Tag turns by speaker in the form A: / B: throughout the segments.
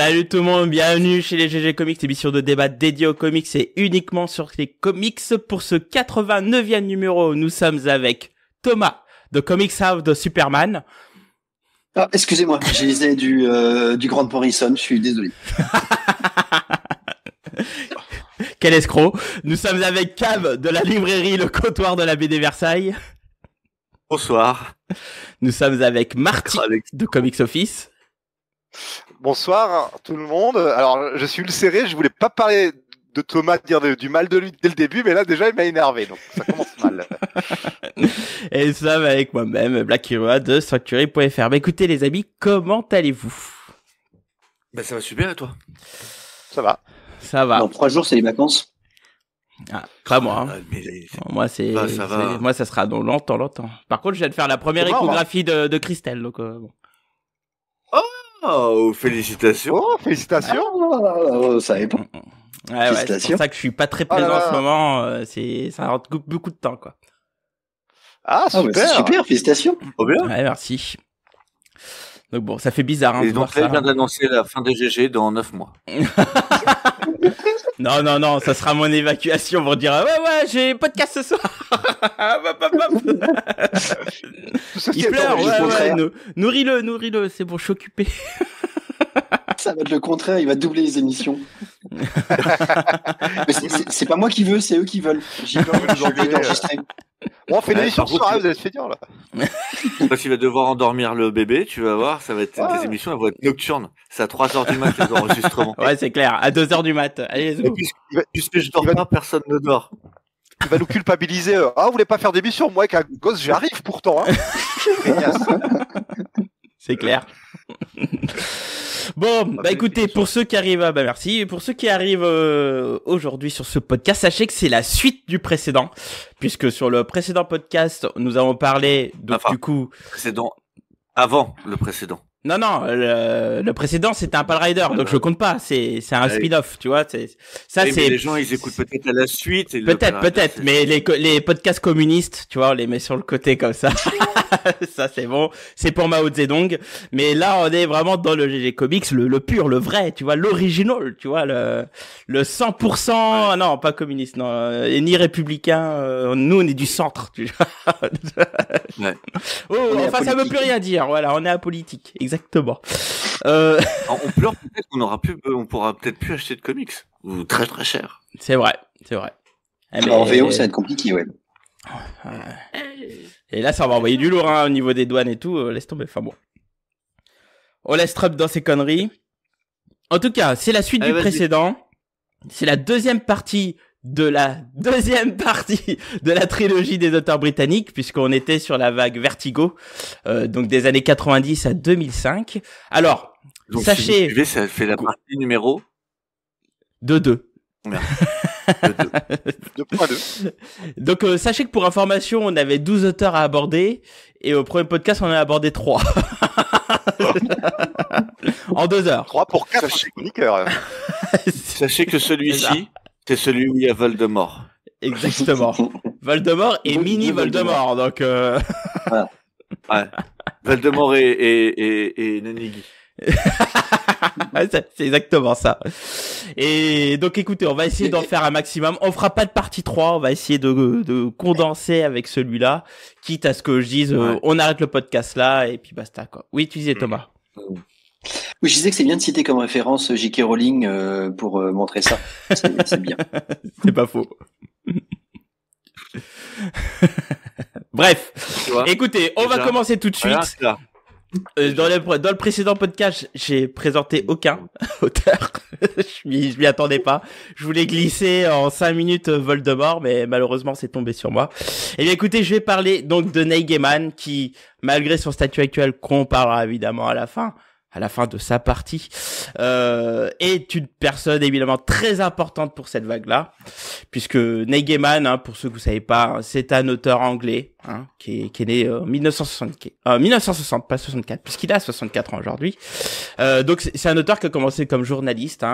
A: Salut tout le monde, bienvenue chez les GG Comics, émission de débat dédiée aux comics et uniquement sur les comics. Pour ce 89e numéro, nous sommes avec Thomas de Comics House de Superman.
B: Ah, excusez-moi, j'ai lisé du Grant Morrison, je suis désolé.
A: Quel escroc. Nous sommes avec Cam de la librairie Le Comptoir de la BD Versailles.
C: Bonsoir.
A: Nous sommes avec Marty de Comics Office.
D: Bonsoir tout le monde. Alors, je suis ulcéré, je voulais pas parler de Thomas, dire du mal de lui dès le début, mais là déjà il m'a énervé, donc ça commence mal.
A: Et nous sommes avec moi-même, Black Hero de Sanctuary.fr. Bah écoutez les amis, comment allez-vous?
C: Bah ça va super et toi?
D: Ça va.
A: Ça va.
B: Dans 3 jours, c'est les vacances.
A: Ah, pas moi. Hein. Moi, moi, ça sera dans longtemps. Par contre, je viens de faire la première échographie de Christelle, donc bon.
C: Oh, félicitations.
D: Oh, félicitations.
B: Ça est bon.
A: Ouais, c'est pour ça que je suis pas très présent en ce moment. Ça rentre beaucoup de temps, quoi.
D: Ah, super.
B: C'est super, félicitations.
C: Trop bien.
A: Ouais, merci. Donc bon, ça fait bizarre. Hein,
C: et donc là, il vient d'annoncer la fin des GG dans 9 mois.
A: Non, ça sera mon évacuation pour dire ouais, j'ai podcast ce soir. Il pleure, ouais, nourris-le, c'est bon, je suis occupé.
B: Ça va être le contraire, il va doubler les émissions. Mais c'est pas moi qui veux, c'est eux qui veulent. J'ai peur de l'enlever d'enregistrer.
D: Bon, on fait une émission soir, vous êtes fait dur là.
C: Quand tu vas devoir endormir le bébé, tu vas voir, ça va être des émissions, elles vont être nocturnes. C'est à 3h du mat les enregistrements.
A: Ouais, c'est clair, à 2h du mat. Allez,
C: puisque je dors pas, personne ne dort.
D: Il va nous culpabiliser. Ah, vous voulez pas faire d'émission? Moi, avec un gosse, j'arrive pourtant. Hein.
A: C'est clair. Bon, bah écoutez, pour ceux qui arrivent, merci. Pour ceux qui arrivent aujourd'hui sur ce podcast, sachez que c'est la suite du précédent, puisque sur le précédent podcast, nous avons parlé du coup
C: précédent avant le précédent.
A: Non, le précédent c'était un Pal Rider, donc je compte pas. C'est un spin-off, tu vois. C'est
C: les gens ils écoutent peut-être à la suite.
A: Peut-être, mais les podcasts communistes, tu vois, on les met sur le côté comme ça. Ça c'est bon, c'est pour Mao Zedong. Mais là on est vraiment dans le GG Comics, le pur, le vrai, tu vois, l'original, tu vois, le 100%. Ouais. Non, pas communiste, non, et ni républicain. Nous on est du centre, tu vois.
C: Ouais.
A: Oh, enfin ça veut plus rien dire. Voilà, on est apolitique. Exactement.
C: On pleure peut-être on pourra peut-être plus acheter de comics ou très très cher.
A: C'est vrai.
B: Mais en VO, ça va être compliqué, ouais.
A: Et là, ça va envoyer du lourd au niveau des douanes et tout. Laisse tomber. Enfin bon. On laisse Trump dans ses conneries. En tout cas, c'est la suite du précédent. C'est la deuxième partie de la trilogie des auteurs britanniques, puisqu'on était sur la vague Vertigo, donc des années 90 à 2005. Alors,
C: donc,
A: sachez...
C: Si vous suivez, ça fait la partie numéro...
A: 2.
C: Merde.
D: 2.2.
A: Donc, sachez que pour information, on avait 12 auteurs à aborder, et au premier podcast, on en a abordé 3. En 2 heures.
D: 3 pour 4 chroniqueurs.
C: Sachez que celui-ci... C'est celui où il y a Voldemort.
A: Exactement. Voldemort et mini Voldemort, donc
C: Ouais. Voldemort et Nenigi.
A: C'est exactement ça. Et donc écoutez, on va essayer d'en faire un maximum. On fera pas de partie 3, on va essayer de condenser avec celui-là, quitte à ce que je dise on arrête le podcast là et puis basta quoi. Oui, tu disais Thomas.
B: Oui, je disais que c'est bien de citer comme référence J.K. Rowling pour montrer ça. C'est bien.
A: C'est pas faux. Bref, écoutez, on va commencer tout de suite. Dans le précédent podcast, j'ai présenté aucun auteur. Je m'y attendais pas. Je voulais glisser en 5 minutes Voldemort, mais malheureusement c'est tombé sur moi. Et bien écoutez, je vais parler donc de Neil Gaiman, qui, malgré son statut actuel, qu'on parlera évidemment à la fin de sa partie, est une personne évidemment très importante pour cette vague-là, puisque Neil Gaiman, pour ceux que vous savez pas, c'est un auteur anglais, qui est né en 1960, pas 64, puisqu'il a 64 ans aujourd'hui. Donc c'est un auteur qui a commencé comme journaliste.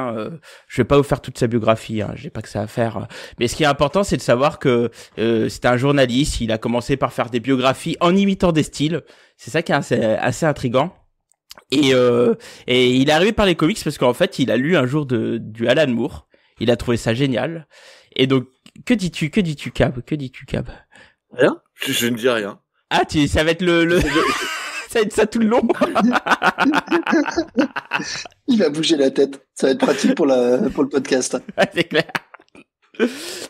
A: Je vais pas vous faire toute sa biographie, j'ai pas que ça à faire. Mais ce qui est important, c'est de savoir que c'était un journaliste. Il a commencé par faire des biographies en imitant des styles. C'est ça qui est assez intriguant. Et il est arrivé par les comics parce qu'en fait, il a lu un jour du Alan Moore. Il a trouvé ça génial. Et donc, que dis-tu, Cab?
C: Rien. Je ne dis rien.
A: Ah, ça va être le... ça va être ça tout le long.
B: Il va bouger la tête. Ça va être pratique pour le podcast.
A: Ouais, c'est clair.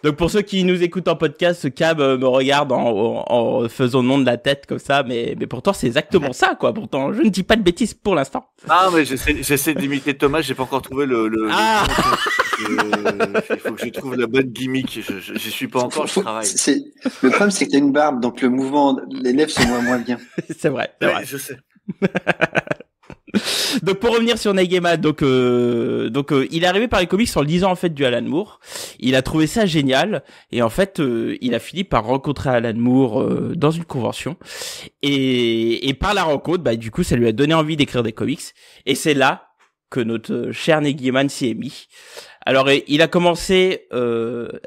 A: Donc pour ceux qui nous écoutent en podcast, Cab me regarde en faisant le nom de la tête comme ça, mais pourtant c'est exactement ça, quoi. Pourtant, je ne dis pas de bêtises pour l'instant.
C: Ah, mais j'essaie d'imiter Thomas, j'ai pas encore trouvé le il faut que je trouve la bonne gimmick. J'y suis pas encore, je travaille.
B: Le problème, c'est que t'as une barbe, donc le mouvement, les lèvres sont moins bien.
A: C'est vrai.
C: Je sais.
A: Donc pour revenir sur Neil Gaiman, donc il est arrivé par les comics en lisant en fait du Alan Moore. Il a trouvé ça génial et en fait il a fini par rencontrer Alan Moore dans une convention et par la rencontre, bah du coup ça lui a donné envie d'écrire des comics et c'est là que notre cher Neil Gaiman s'y est mis. Alors il a commencé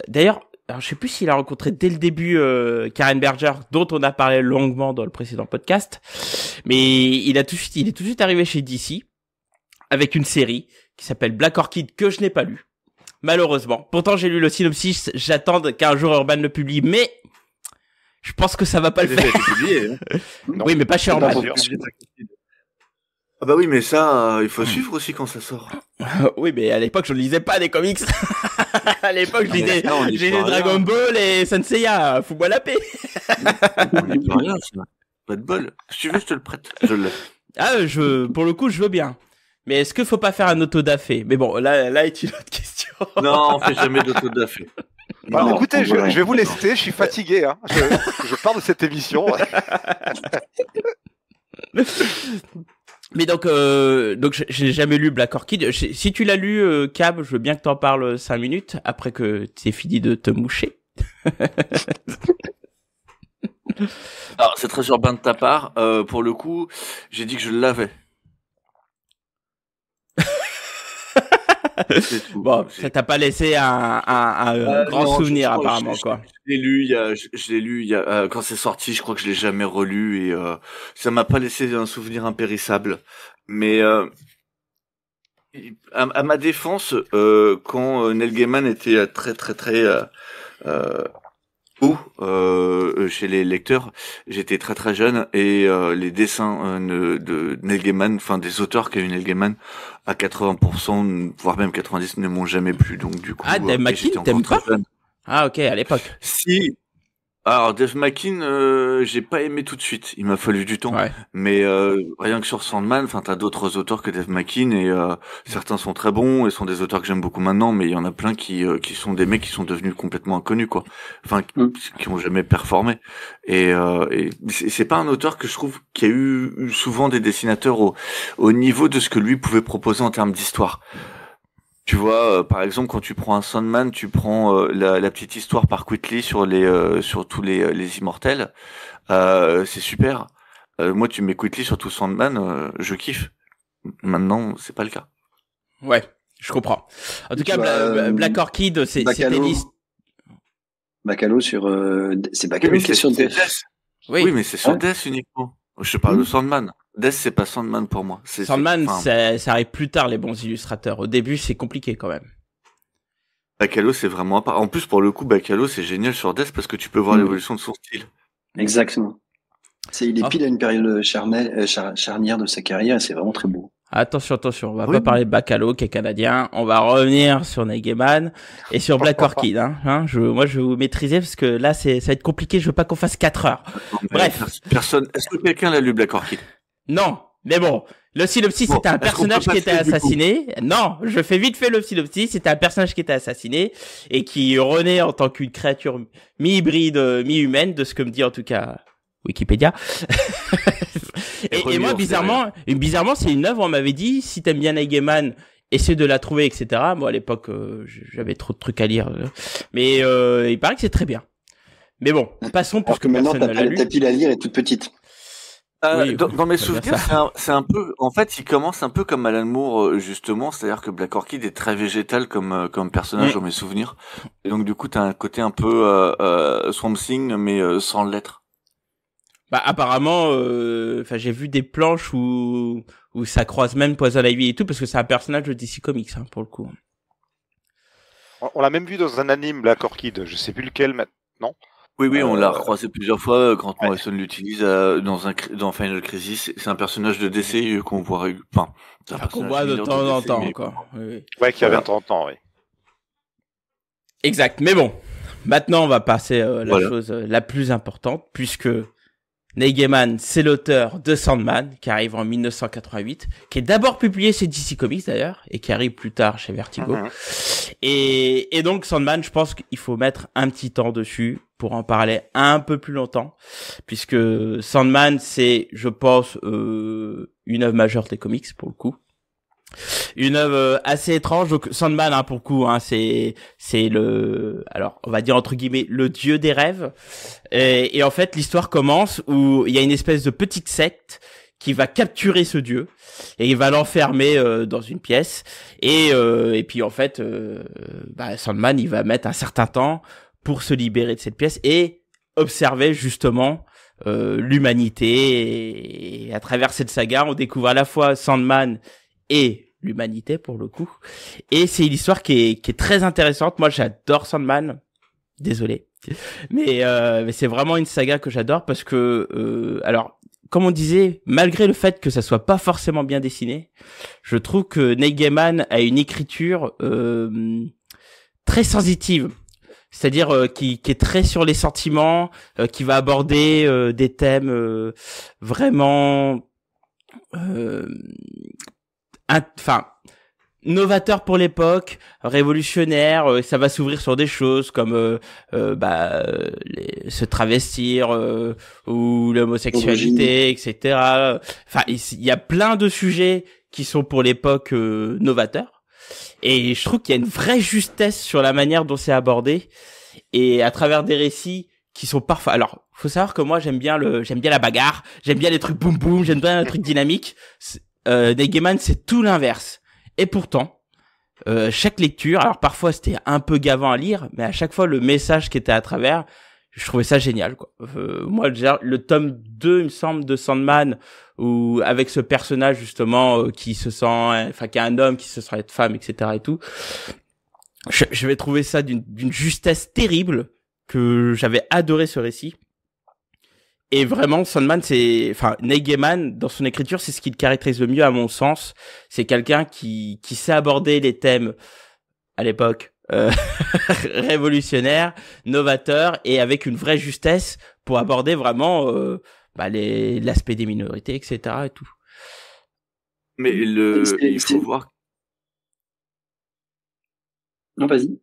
A: d'ailleurs. Alors, je sais plus s'il a rencontré dès le début Karen Berger, dont on a parlé longuement dans le précédent podcast, mais il est tout de suite arrivé chez DC avec une série qui s'appelle Black Orchid que je n'ai pas lu, malheureusement. Pourtant, j'ai lu le synopsis, j'attends qu'un jour Urban le publie, mais je pense que ça va pas le faire.
C: Publié, hein.
A: Oui, mais pas chez Urban.
C: Ah bah oui, mais ça, il faut suivre aussi quand ça sort.
A: Oui, mais à l'époque, je ne lisais pas des comics. À l'époque, je lisais Dragon Ball et Senseiya. Fous-moi la paix.
C: On n'y peut rien, ça. Pas de bol. Si tu veux, je te le prête. Je l'ai.
A: Ah, pour le coup, je veux bien. Mais est-ce qu'il faut pas faire un autodafé? Mais bon, là est une autre question.
C: Non, on fait jamais d'autodafé.
D: Alors, écoutez, je vais vous laisser. Je suis fatigué. Hein. Je pars de cette émission.
A: Mais donc j'ai jamais lu Black Orchid. Si tu l'as lu, Cab, je veux bien que t'en parles 5 minutes après que t'aies fini de te moucher.
C: Alors, c'est très urbain de ta part. Pour le coup, j'ai dit que je l'avais.
A: Bon, ça t'a pas laissé un grand souvenir apparemment, quoi.
C: Je l'ai lu il y a quand c'est sorti, je crois que je l'ai jamais relu et ça m'a pas laissé un souvenir impérissable. Mais à ma défense, quand Neil Gaiman était très chez les lecteurs, j'étais très jeune et les dessins de Neil Gaiman, enfin des auteurs qu'a eu Neil Gaiman, à 80%, voire même 90%, ne m'ont jamais plu. Donc du coup,
A: Dave McKean, t'aimes pas? Ah ok, à l'époque.
C: Si. Alors Dave McKean, j'ai pas aimé tout de suite. Il m'a fallu du temps.
A: Ouais.
C: Mais rien que sur Sandman, enfin t'as d'autres auteurs que Dave McKean et certains sont très bons et sont des auteurs que j'aime beaucoup maintenant. Mais il y en a plein qui sont des mecs qui sont devenus complètement inconnus, quoi. Enfin qui ont jamais performé. Et c'est pas un auteur que je trouve qui a eu souvent des dessinateurs au niveau de ce que lui pouvait proposer en termes d'histoire. Tu vois, par exemple, quand tu prends un Sandman, tu prends la petite histoire par Quitley sur tous les immortels, c'est super. Moi, tu mets Quitley sur tout Sandman, je kiffe. Maintenant, c'est pas le cas.
A: Ouais, je comprends. En tout cas, Black Orchid, c'était l'histoire.
B: Bacalo sur, c'est Bacalo qui est sur Death.
C: Oui, mais c'est sur Death uniquement. Je te parle de Sandman. Death, c'est pas Sandman pour moi.
A: Sandman, ça arrive plus tard, les bons illustrateurs. Au début, c'est compliqué quand même.
C: Bacalo, c'est vraiment... En plus, pour le coup, Bacalo, c'est génial sur Death parce que tu peux voir l'évolution de son style.
B: Exactement. Il est pile à une période charnière de sa carrière et c'est vraiment très beau.
A: Attention, on va pas parler de Bacalo qui est canadien, on va revenir sur Neil Gaiman et sur Black Orchid, moi je vais vous maîtriser parce que là ça va être compliqué, je veux pas qu'on fasse 4 heures. Bref.
C: Est-ce que quelqu'un l'a lu Black Orchid?
A: Non, mais bon, le synopsis c'était un personnage qui était assassiné. Non, je fais vite fait le synopsis, c'était un personnage qui était assassiné et qui renaît en tant qu'une créature mi-hybride, mi-humaine, de ce que me dit en tout cas Wikipédia. et moi, bizarrement, c'est une œuvre, on m'avait dit, si t'aimes bien Neil Gaiman, essaie de la trouver, etc. Moi, à l'époque, j'avais trop de trucs à lire. Mais il paraît que c'est très bien. Mais bon, passons pour
B: que maintenant, ta pile à lire est toute petite.
C: Oui, dans mes souvenirs, c'est un peu, en fait, il commence un peu comme Alan Moore, justement, c'est-à-dire que Black Orchid est très végétal comme personnage dans mes souvenirs. Et donc, du coup, t'as un côté un peu Swamp Thing, mais sans l'être.
A: Bah apparemment, enfin j'ai vu des planches où ça croise même Poison Ivy et tout, parce que c'est un personnage de DC Comics pour le coup.
D: On l'a même vu dans un anime, Black Orchid, je sais plus lequel maintenant.
C: Oui, on l'a recroisé plusieurs fois. Grant Morrison l'utilise dans Final Crisis. C'est un personnage de DC qu'on voit,
A: qu'on voit de temps en temps, quoi. Oui.
D: Ouais, qui avait un temps en temps, oui.
A: Exact. Mais bon, maintenant on va passer la chose la plus importante, puisque Neil Gaiman, c'est l'auteur de Sandman, qui arrive en 1988, qui est d'abord publié chez DC Comics d'ailleurs, et qui arrive plus tard chez Vertigo. Et donc Sandman, je pense qu'il faut mettre un petit temps dessus pour en parler un peu plus longtemps, puisque Sandman, c'est, je pense, une œuvre majeure des comics pour le coup. Une œuvre assez étrange. Donc Sandman, pour le coup, c'est alors on va dire entre guillemets le dieu des rêves. Et en fait, l'histoire commence où il y a une espèce de petite secte qui va capturer ce dieu et il va l'enfermer dans une pièce. Et puis en fait, Sandman, il va mettre un certain temps pour se libérer de cette pièce et observer justement l'humanité. Et à travers cette saga, on découvre à la fois Sandman et l'humanité pour le coup. Et c'est une histoire qui est très intéressante. Moi, j'adore Sandman. Désolé. Mais c'est vraiment une saga que j'adore parce que, alors, comme on disait, malgré le fait que ça soit pas forcément bien dessiné, je trouve que Neil Gaiman a une écriture très sensitive. C'est-à-dire qui est très sur les sentiments, qui va aborder des thèmes vraiment novateur pour l'époque, révolutionnaire. Ça va s'ouvrir sur des choses comme se travestir ou l'homosexualité, etc. Enfin, il y a plein de sujets qui sont pour l'époque novateurs. Et je trouve qu'il y a une vraie justesse sur la manière dont c'est abordé et à travers des récits qui sont parfois. Alors, faut savoir que moi j'aime bien la bagarre, j'aime bien les trucs boum boum, j'aime bien les trucs dynamiques. Neil Gaiman, c'est tout l'inverse. Et pourtant, chaque lecture, alors parfois c'était un peu gavant à lire, mais à chaque fois le message qui était à travers, je trouvais ça génial, quoi. Moi, déjà, le tome 2, il me semble, de Sandman, où avec ce personnage justement qui se sent, qui est un homme qui se sent être femme, etc. et tout, je vais trouver ça d'une justesse terrible, que j'avais adoré ce récit. Et vraiment, Sandman, Neil Gaiman, dans son écriture, c'est ce qui le caractérise le mieux à mon sens. C'est quelqu'un qui sait aborder les thèmes, à l'époque, révolutionnaires, novateurs, et avec une vraie justesse pour aborder vraiment, l'aspect des minorités, etc. et tout.
C: Mais il faut voir.
B: Non, vas-y.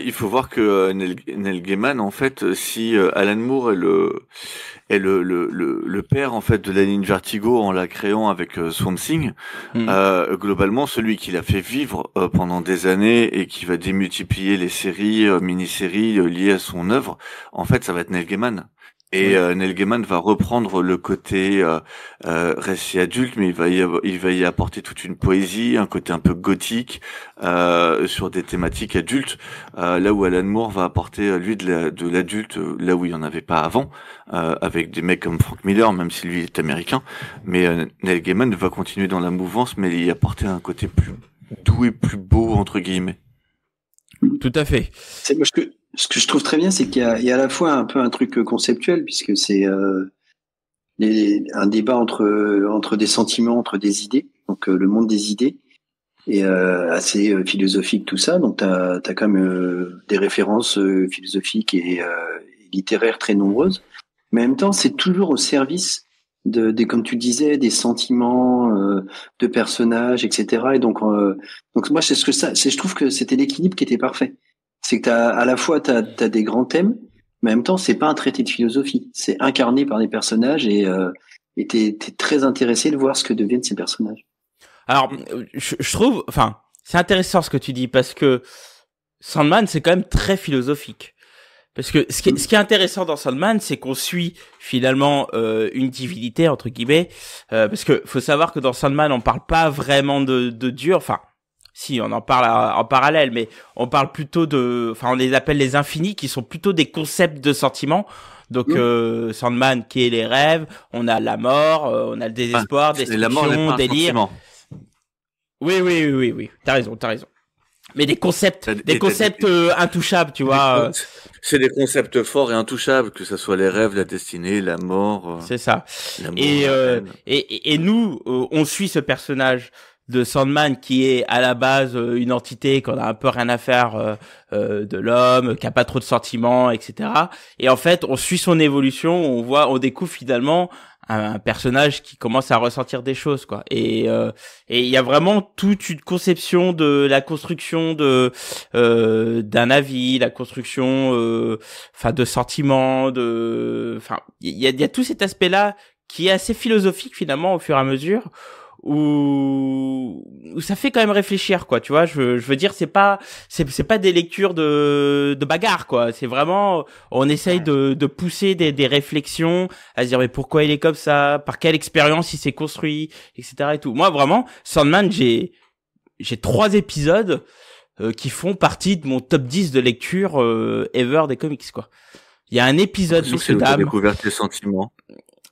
C: Il faut voir que Neil Gaiman, en fait, si Alan Moore est le père en fait de la ligne Vertigo en la créant avec Swamp Thing, globalement celui qui l'a fait vivre pendant des années et qui va démultiplier les séries, mini-séries liées à son œuvre, en fait, ça va être Neil Gaiman. Et Neil Gaiman va reprendre le côté récit adulte, mais il va y apporter toute une poésie, un côté un peu gothique sur des thématiques adultes, là où Alan Moore va apporter lui de l'adulte là où il y en avait pas avant, avec des mecs comme Frank Miller, même si lui est américain. Mais Neil Gaiman va continuer dans la mouvance, mais y apporter un côté plus doux et plus beau entre guillemets.
A: Tout à fait.
B: C'est parce que ce que je trouve très bien, c'est qu'il y a à la fois un peu un truc conceptuel, puisque c'est un débat entre des sentiments, entre des idées, donc le monde des idées, et assez philosophique tout ça. Donc t'as quand même des références philosophiques et littéraires très nombreuses, mais en même temps c'est toujours au service comme tu disais, des sentiments de personnages, etc. Et donc moi je trouve que c'était l'équilibre qui était parfait. C'est que à la fois t'as des grands thèmes, mais en même temps c'est pas un traité de philosophie, c'est incarné par des personnages et t'es très intéressé de voir ce que deviennent ces personnages.
A: Alors je trouve, c'est intéressant ce que tu dis parce que Sandman c'est quand même très philosophique. Parce que ce qui est intéressant dans Sandman, c'est qu'on suit finalement une divinité entre guillemets, parce que faut savoir que dans Sandman on parle pas vraiment de Dieu, si on en parle en parallèle, mais on parle plutôt on les appelle les infinis, qui sont plutôt des concepts de sentiments. Donc Sandman qui est les rêves, on a la mort, on a le désespoir, destruction, délire. Oui, t'as raison. Mais des concepts intouchables, tu vois.
C: C'est des concepts forts et intouchables, que ça soit les rêves, la destinée, la mort.
A: C'est ça. Et nous, on suit ce personnage de Sandman qui est à la base une entité qu'on a un peu rien à faire de l'homme, qui a pas trop de sentiments, etc. Et en fait, on suit son évolution, on découvre finalement un personnage qui commence à ressentir des choses, quoi. Et il y a vraiment toute une conception de la construction d'un avis, la construction de sentiments, il y a tout cet aspect-là qui est assez philosophique finalement au fur et à mesure, où ça fait quand même réfléchir, quoi, tu vois. Je veux dire, c'est pas des lectures de bagarre, quoi. C'est vraiment, on essaye de pousser des réflexions à se dire mais pourquoi il est comme ça, par quelle expérience il s'est construit, etc. et tout. Moi vraiment, Sandman, j'ai 3 épisodes qui font partie de mon top 10 de lecture ever des comics, quoi. Il y a un épisode, messieurs dames.
C: Découvert tes sentiments.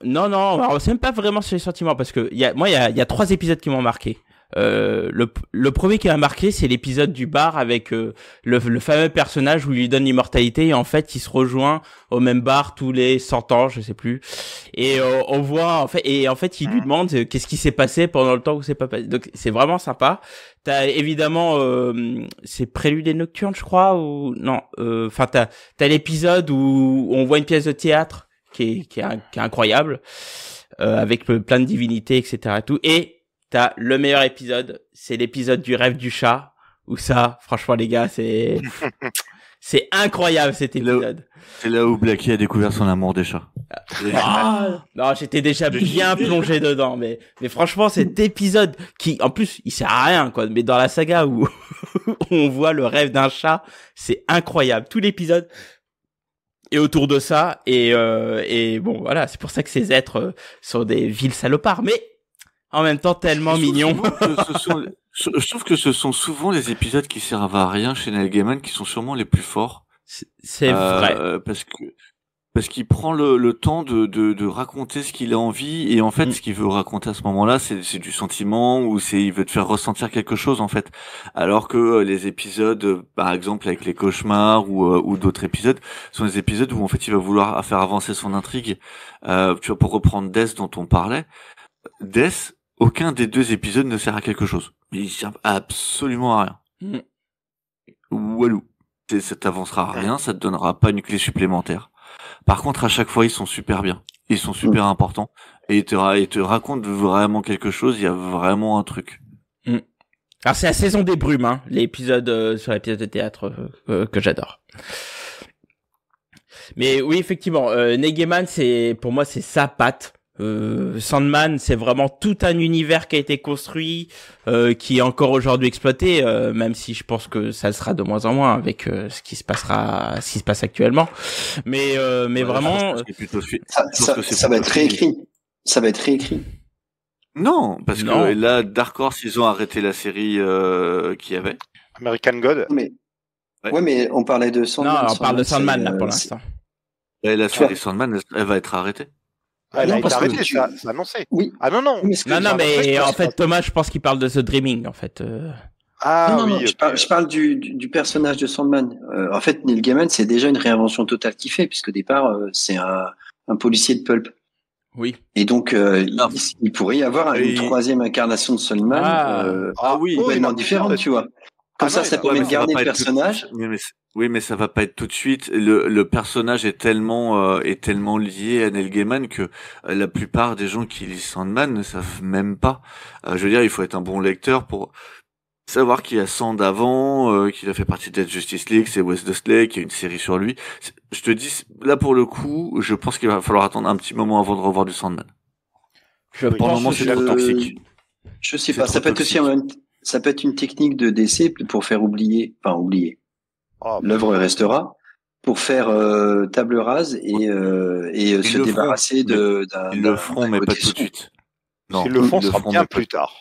A: Non, alors c'est même pas vraiment sur les sentiments, parce que il y a 3 épisodes qui m'ont marqué. Le premier qui m'a marqué, c'est l'épisode du bar avec le fameux personnage où il lui donne l'immortalité et en fait il se rejoint au même bar tous les 100 ans, je sais plus. Et on voit en fait il lui demande qu'est-ce qui s'est passé pendant le temps où c'est pas passé. Donc c'est vraiment sympa. T'as évidemment c'est Prélude et Nocturne, je crois, ou non, t'as l'épisode où on voit une pièce de théâtre qui est incroyable, avec plein de divinités, etc. et tout. Et t'as le meilleur épisode, c'est l'épisode du rêve du chat, où ça, franchement les gars, c'est incroyable cet épisode.
C: C'est là où Blackie a découvert son amour des chats.
A: Non, j'étais déjà bien plongé dedans, mais franchement cet épisode qui, en plus, il sert à rien, quoi, mais dans la saga où on voit le rêve d'un chat, c'est incroyable. Tout l'épisode et autour de ça, et bon, voilà, c'est pour ça que ces êtres sont des vils salopards, mais en même temps tellement mignons.
C: Je trouve que ce sont souvent les épisodes qui servent à rien chez Neil Gaiman qui sont sûrement les plus forts.
A: C'est vrai.
C: Parce qu'il prend le temps de raconter ce qu'il a envie, et en fait ce qu'il veut raconter à ce moment-là c'est du sentiment, ou il veut te faire ressentir quelque chose en fait, alors que les épisodes par exemple avec les cauchemars ou d'autres épisodes sont des épisodes où en fait il va vouloir faire avancer son intrigue. Tu vois, pour reprendre Death dont on parlait, Death, aucun des 2 épisodes ne sert à quelque chose, ils servent absolument à rien. Walou, ça t'avancera à rien, ça te donnera pas une clé supplémentaire. Par contre, à chaque fois, ils sont super bien. Ils sont super importants. Et ils te racontent vraiment quelque chose. Il y a vraiment un truc.
A: Alors, c'est la saison des brumes, hein, l'épisode sur l'épisode de théâtre que j'adore. Mais oui, effectivement, Neil Gaiman, pour moi, c'est sa patte. Sandman, c'est vraiment tout un univers qui a été construit, qui est encore aujourd'hui exploité, même si je pense que ça le sera de moins en moins avec ce qui se passe actuellement. Mais vraiment,
B: ça va être réécrit. Ça va être réécrit.
C: Non, parce que là, Dark Horse, ils ont arrêté la série qu'il y avait.
D: American God.
B: Mais on parlait de Sandman.
A: Non, on parle de Sandman là pour l'instant.
C: Et la série Sandman, elle va être arrêtée.
D: Elle a été arrêtée, c'est annoncé.
B: Oui.
D: Ah non.
A: Mais en fait, Thomas, je pense qu'il parle de The Dreaming, en fait.
B: Non, je parle du personnage de Sandman. En fait, Neil Gaiman, c'est déjà une réinvention totale qu'il fait, puisqu'au départ, c'est un policier de pulp.
A: Oui.
B: Et donc, il pourrait y avoir une 3e incarnation de Sandman, complètement différente, tu vois. Comme ça permet de garder le personnage.
C: Oui, mais ça va pas être tout de suite. Le personnage est tellement lié à Neil Gaiman que la plupart des gens qui lisent Sandman ne savent même pas. Je veux dire, il faut être un bon lecteur pour savoir qu'il y a Sand avant, qu'il a fait partie de Justice League, c'est Wes Dustley, qu'il y a une série sur lui. Je te dis, là pour le coup, je pense qu'il va falloir attendre un petit moment avant de revoir du Sandman.
A: Pour le moment,
C: c'est trop toxique.
B: Je sais pas, ça peut être aussi ça peut être une technique de DC pour faire oublier. L'œuvre restera, pour faire table rase et se débarrasser d'un.
C: Ils le feront, mais pas tout de suite.
D: Non, ils le font, ça sera bien plus tard.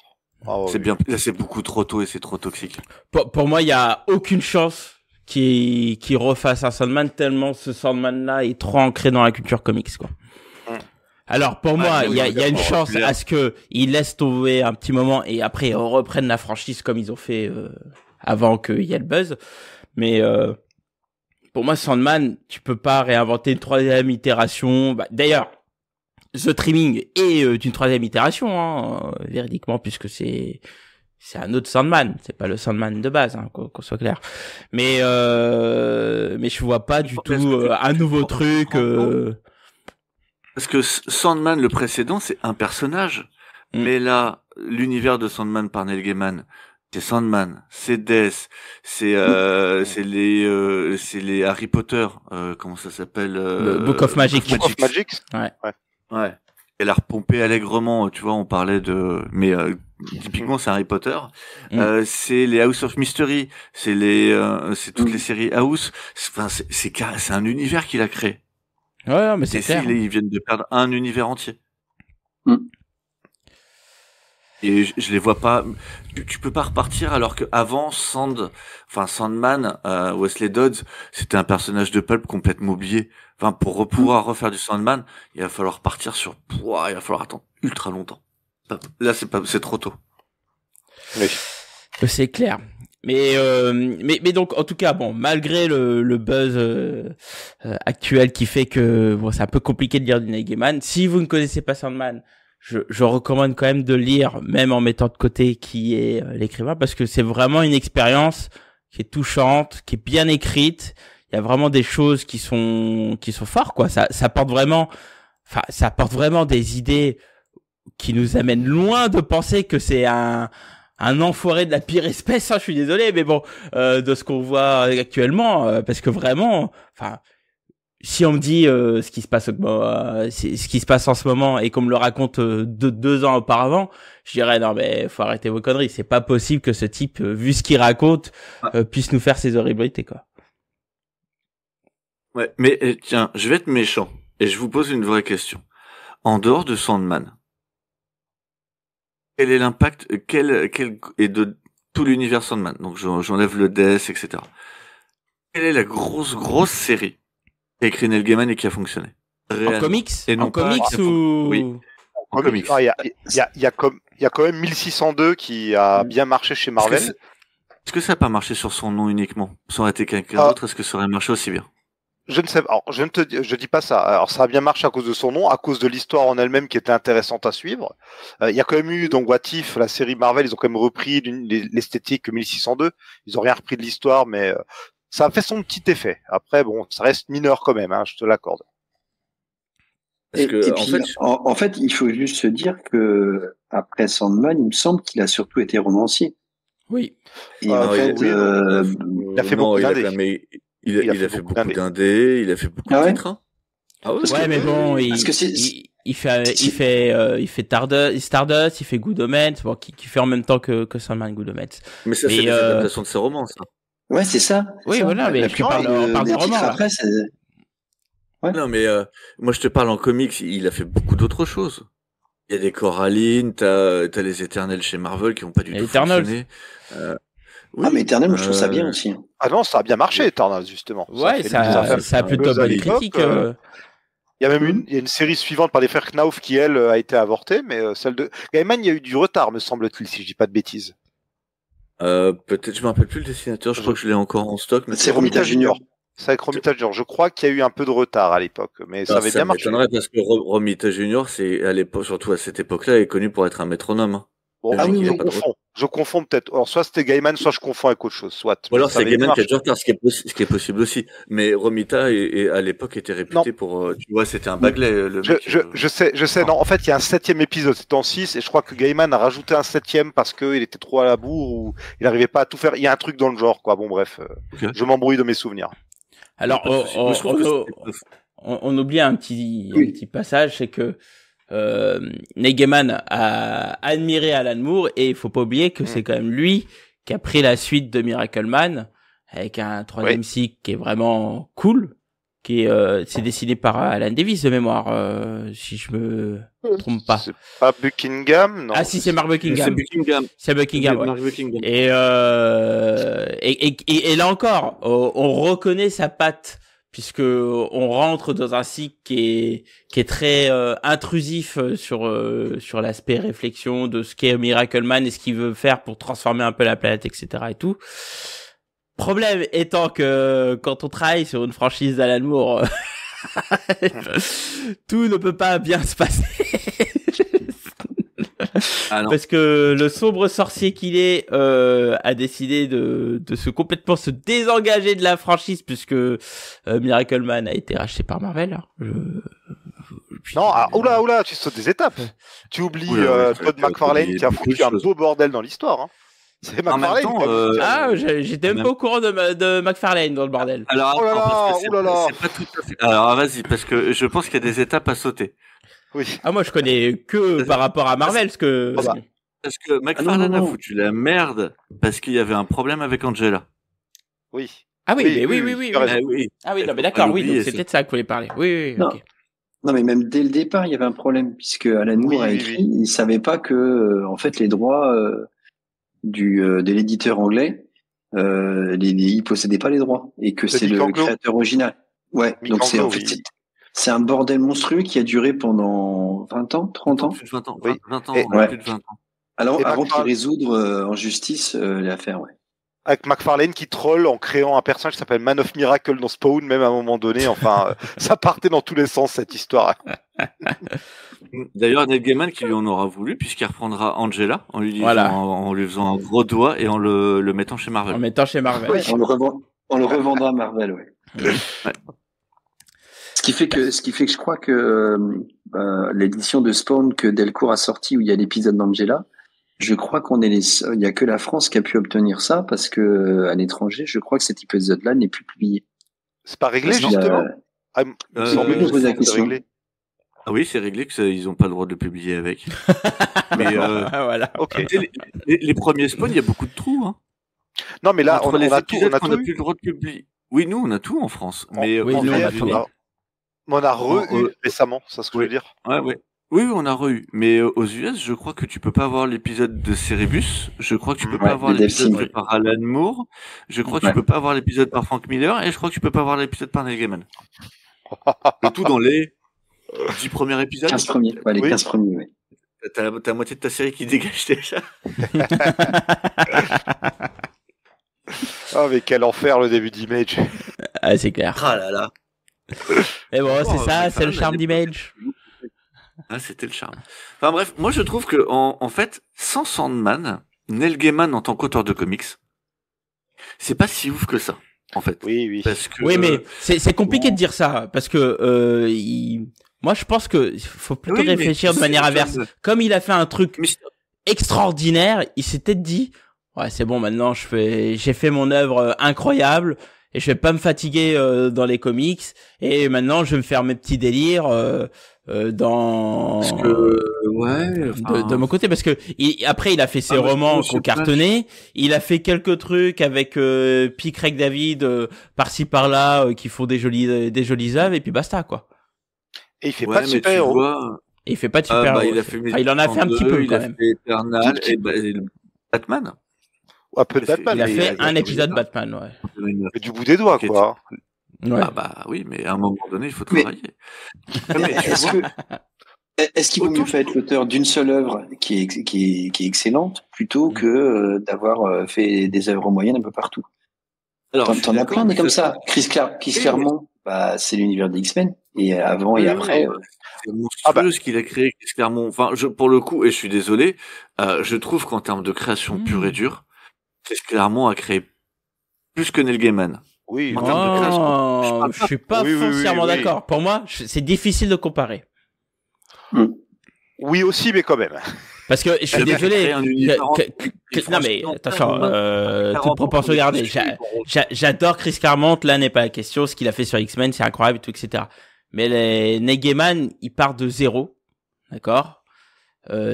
C: C'est bien, là, c'est beaucoup trop tôt et c'est trop toxique.
A: Pour moi, il y a aucune chance qui refasse un Sandman tellement ce Sandman-là est trop ancré dans la culture comics, quoi. Alors, pour moi, il y a une chance à ce que ils laissent tomber un petit moment et après reprennent la franchise comme ils ont fait, avant qu'il y ait le buzz. Mais, pour moi, Sandman, tu peux pas réinventer une troisième itération. Bah, d'ailleurs, The Trimming est une troisième itération, hein, véridiquement, puisque c'est un autre Sandman, c'est pas le Sandman de base, hein, qu'on soit clair. Mais je vois pas du tout un nouveau truc.
C: Parce que Sandman, le précédent, c'est un personnage. Mais là, l'univers de Sandman par Neil Gaiman, c'est Sandman, c'est Death, c'est les Harry Potter, comment ça s'appelle,
A: le Book of Magic.
D: Book of Magic.
C: Ouais. Elle a repompé allègrement, tu vois, on parlait de, mais typiquement c'est Harry Potter. C'est les House of Mystery, c'est toutes les séries House. Enfin, c'est un univers qu'il a créé.
A: Ouais, mais c'est clair.
C: Ils viennent de perdre un univers entier. Et je les vois pas. Tu peux pas repartir alors que avant Sandman, Wesley Dodds, c'était un personnage de pulp complètement oublié. Enfin, pour pouvoir refaire du Sandman, il va falloir partir sur. Il va falloir attendre ultra longtemps. Là, c'est trop tôt.
A: Oui. C'est clair. Mais donc en tout cas bon, malgré le buzz actuel qui fait que bon, c'est un peu compliqué de lire du Neil Gaiman. Si vous ne connaissez pas Sandman, je recommande quand même de lire, même en mettant de côté qui est l'écrivain, parce que c'est vraiment une expérience qui est touchante, qui est bien écrite. Il y a vraiment des choses qui sont fortes, quoi. Ça apporte vraiment des idées qui nous amènent loin de penser que c'est un enfoiré de la pire espèce, hein, je suis désolé, mais bon, de ce qu'on voit actuellement, parce que vraiment, enfin, si on me dit ce qui se passe en ce moment et qu'on me le raconte 2 ans auparavant, je dirais non mais faut arrêter vos conneries, c'est pas possible que ce type, vu ce qu'il raconte, puisse nous faire ces horribilités, quoi.
C: Ouais, mais tiens, je vais être méchant et je vous pose une vraie question. En dehors de Sandman, quel est l'impact, quel est de tout l'univers Sandman? Donc j'enlève le Death, etc. Quelle est la grosse série écrit Neil Gaiman et qui a fonctionné?
A: En comics? En comics ou?
C: Oui. En comics.
D: Il y a quand même 1602 qui a bien marché chez Marvel.
C: Est-ce que ça n'a pas marché sur son nom uniquement? Ça aurait été quelqu'un d'autre, est-ce que ça aurait marché aussi bien?
D: Je ne sais pas. Alors, je dis pas ça. Alors, ça a bien marché à cause de son nom, à cause de l'histoire en elle-même qui était intéressante à suivre. Il y a quand même eu, donc, What If, la série Marvel, ils ont quand même repris l'esthétique 1602. Ils ont rien repris de l'histoire, mais ça a fait son petit effet. Après, bon, ça reste mineur quand même, hein, je te l'accorde.
B: En fait, il faut juste se dire que après Sandman, il me semble qu'il a surtout été romancier.
A: Oui.
B: Et en fait,
D: il a fait beaucoup d'indés.
C: Il a fait beaucoup d'indés, il a fait beaucoup de titres. Hein.
A: Ah ouais, mais bon, il fait Stardust, il fait Good Omens, bon, qui fait en même temps que Sandman Good Omens.
C: Mais ça, c'est des adaptations de ses romans, ça.
B: Ouais, c'est ça.
A: Oui, ça. Voilà, mais tu parles de romans.
B: Après,
C: ouais. Non, mais moi, je te parle en comics, il a fait beaucoup d'autres choses. Il y a des Coraline, t'as les Éternels chez Marvel qui n'ont pas du tout fonctionné.
B: Oui. Ah, mais Eternal, je trouve ça bien aussi.
D: Ah non, ça a bien marché, Eternal, justement.
A: Ouais, ça a plutôt bonne critique.
D: Il y a même une série suivante par les frères Knauf qui, elle, a été avortée, mais celle de Gaiman, il y a eu du retard, me semble-t-il, si je dis pas de bêtises.
C: Peut-être, je me rappelle plus le dessinateur, je crois que je l'ai encore en stock. Mais
B: c'est Romita Junior.
D: C'est avec Romita Junior. Je crois qu'il y a eu un peu de retard à l'époque, mais ça avait bien marché.
C: Parce que Romita Junior, c'est à l'époque, surtout à cette époque-là, est connu pour être un métronome. Hein.
D: Bon, je confonds peut-être. Alors, soit c'était Gaiman, soit je confonds avec autre chose. Soit.
C: Ou alors c'est Gaiman qui a du retard, ce qui est possible aussi. Mais Romita, à l'époque, était réputé pour, tu vois, c'était un baglet, le mec.
D: Je sais, non. En fait, il y a un 7e épisode, c'était en 6, et je crois que Gaiman a rajouté un 7e parce qu'il était trop à la bourre ou il n'arrivait pas à tout faire. Il y a un truc dans le genre, quoi. Bon, bref. Okay. Je m'embrouille de mes souvenirs.
A: Alors, on oublie un petit passage, c'est que, Neil Gaiman a admiré Alan Moore et il faut pas oublier que c'est quand même lui qui a pris la suite de Miracle Man avec un 3e cycle qui est vraiment cool, c'est dessiné par Alan Davis de mémoire, si je me trompe pas.
D: C'est pas Buckingham, non.
A: Ah si, c'est Mark Buckingham.
C: C'est Buckingham.
A: C'est Buckingham, ouais.
C: Mark Buckingham.
A: Et là encore, on reconnaît sa patte, puisque on rentre dans un cycle qui est très intrusif sur l'aspect réflexion de ce qu'est Miracle Man et ce qu'il veut faire pour transformer un peu la planète, etc. et tout. Problème étant que quand on travaille sur une franchise d'Alan Moore, tout ne peut pas bien se passer. Parce que le sombre sorcier qu'il est a décidé de complètement se désengager de la franchise, puisque Miracle Man a été racheté par Marvel.
D: Non, oula, tu sautes des étapes. Tu oublies Todd McFarlane qui a foutu un beau bordel dans l'histoire. Hein. C'est McFarlane.
A: J'étais même pas au courant de McFarlane dans le bordel.
C: Alors, c'est pas tout à fait. Alors, vas-y, parce que je pense qu'il y a des étapes à sauter.
D: Oui.
A: Ah, moi, je connais que par rapport à Marvel, parce que
C: McFarlane a foutu la merde parce qu'il y avait un problème avec Angela.
D: Oui.
A: Ah oui.
C: Oui.
A: Ah oui, non, mais d'accord, oui, donc c'est peut-être ça que vous voulez parler. Oui,
B: non.
A: Ok.
B: Non, mais même dès le départ, il y avait un problème, puisque Alan Moore a écrit, il savait pas que, en fait, les droits de l'éditeur anglais, il possédait pas les droits, et que c'est le créateur original. Ouais, donc c'est en fait, c'est un bordel monstrueux qui a duré pendant 20 ans, 30 ans.
C: Plus de 20 ans,
B: oui.
C: 20 ans, plus de 20 ans.
B: Alors, avant qu'il résoudre en justice l'affaire, ouais.
D: Avec McFarlane qui troll en créant un personnage qui s'appelle Man of Miracle dans Spawn, même à un moment donné. Enfin, ça partait dans tous les sens, cette histoire.
C: D'ailleurs, Neil Gaiman qui lui en aura voulu, puisqu'il reprendra Angela en lui faisant un gros doigt et en le mettant chez Marvel.
A: En mettant chez Marvel.
B: Ouais, on le revendra à Marvel, ouais.
C: Ouais.
B: Ce qui fait que je crois que l'édition de Spawn que Delcourt a sorti où il y a l'épisode d'Angela, je crois il y a que la France qui a pu obtenir ça parce que à l'étranger, je crois que cet épisode-là n'est plus publié.
D: C'est pas réglé justement.
B: C'est
D: réglé.
C: Ah oui, c'est réglé qu'ils n'ont pas le droit de le publier avec. Mais
A: voilà.
D: Ok.
C: Les premiers Spawn, il y a beaucoup de trous. Hein.
D: Non, mais là, on a tout.
C: On n'a plus le droit de publier. Oui, nous, on a tout en France. Mais
A: oui, nous, on a tout.
D: On a re-eu récemment, c'est ce que je veux dire.
C: Ouais. Oui, on a re-eu. Mais aux US, je crois que tu peux pas avoir l'épisode de Cerebus. Je crois que tu peux pas avoir l'épisode fait par Alan Moore. Je crois que tu peux pas avoir l'épisode par Frank Miller. Et je crois que tu peux pas avoir l'épisode par Neil Gaiman. Et tout dans les 10 premiers épisodes.
B: 15 premiers. Ouais, les 15 premiers, oui.
C: T'as la moitié de ta série qui dégage déjà.
D: Ah, mais quel enfer le début d'Image.
A: Ah, c'est clair.
C: Ah là là.
A: Et bon, c'est ça, c'est le charme d'Image.
C: Ah, c'était le charme. Enfin bref, moi je trouve que en fait, sans Sandman, Neil Gaiman en tant qu'auteur de comics, c'est pas si ouf que ça, en fait.
D: Oui.
C: Parce que,
A: oui, mais c'est compliqué de dire ça parce que moi je pense que faut plutôt réfléchir de manière inverse. Comme il a fait un truc extraordinaire, il s'est peut-être dit ouais, c'est bon, maintenant j'ai fait mon œuvre incroyable et je vais pas me fatiguer dans les comics et maintenant je vais me faire mes petits délires de mon côté parce que après il a fait ses romans qui ont cartonné, il a fait quelques trucs avec P. Craig David par-ci par-là qui font des jolies œuvres et puis basta quoi.
D: Et il fait pas de super-héros.
A: Et il fait pas de super-héros. Il en a fait un petit peu quand même.
C: Il a fait Eternal et Batman.
D: Un peu de Batman.
A: Il a fait un épisode Batman, ouais.
D: Et du bout des doigts, quoi.
A: Ouais.
C: Ah bah oui, mais à un moment donné, il faut travailler.
B: Est-ce qu'il vaut mieux pas être l'auteur d'une seule œuvre qui est excellente plutôt que d'avoir fait des œuvres moyennes un peu partout? T'en as plein comme ça. Chris Claremont, c'est l'univers des X-Men. Et avant et après.
C: C'est monstrueux ce qu'il a créé, Chris Claremont. Enfin, pour le coup, et je suis désolé, je trouve qu'en termes de création pure et dure, Chris Claremont a créé plus que Neil Gaiman.
D: Oui.
C: En termes de création,
A: je suis pas foncièrement d'accord. Pour moi, c'est difficile de comparer.
D: Oui aussi, mais quand même.
A: Parce que je suis désolé. Non mais attention, toute proportion gardée. J'adore Chris Claremont. Là n'est pas la question. Ce qu'il a fait sur X-Men, c'est incroyable, et tout, etc. Mais Neil Gaiman, il part de zéro, d'accord.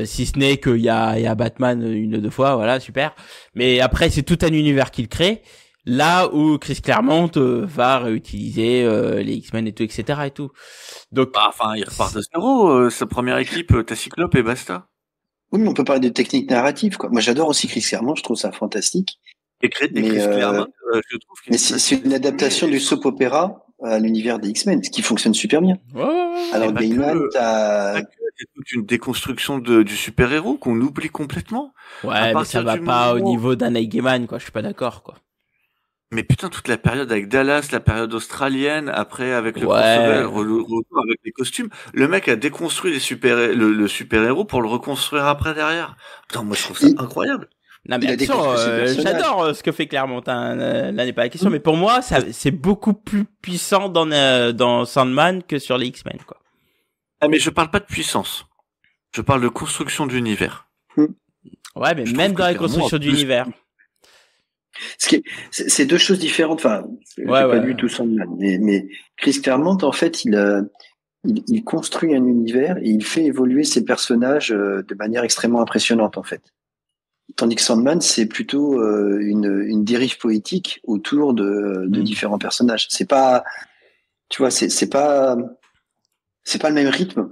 A: Si ce n'est qu'il y a Batman une ou deux fois, voilà, super. Mais après, c'est tout un univers qu'il crée. Là où Chris Claremont va réutiliser les X-Men et tout, etc. et tout. Donc,
C: enfin, il repart de zéro. Sa première équipe, t'as Cyclope et basta.
B: Oui, mais on peut parler de technique narrative, quoi. Moi, j'adore aussi Chris Claremont, je trouve ça fantastique.
C: Et Chris Claremont, je trouve
B: mais c'est une adaptation du soap opéra à l'univers des X-Men, ce qui fonctionne super bien. Alors, Gaiman, t'as
C: toute une déconstruction du super-héros qu'on oublie complètement.
A: Ouais, mais ça va pas au niveau d'un Gaiman, quoi. Je suis pas d'accord, quoi.
C: Mais putain, toute la période avec Dallas, la période australienne, après avec le crossover, retour avec les costumes, le mec a déconstruit le super-héros pour le reconstruire après derrière. Putain, moi je trouve ça incroyable.
A: Non mais attention, j'adore ce que fait Claremont, là n'est pas la question, mais pour moi, c'est beaucoup plus puissant dans Sandman que sur les X-Men, quoi.
C: Ah mais je parle pas de puissance, je parle de construction d'univers.
A: Ouais, mais même dans la construction d'univers.
B: C'est deux choses différentes. Enfin, j'ai pas lu tout Sandman, mais Chris Claremont, en fait, il construit un univers et il fait évoluer ses personnages de manière extrêmement impressionnante, en fait. Tandis que Sandman, c'est plutôt une dérive poétique autour de différents personnages. C'est pas, tu vois, c'est pas le même rythme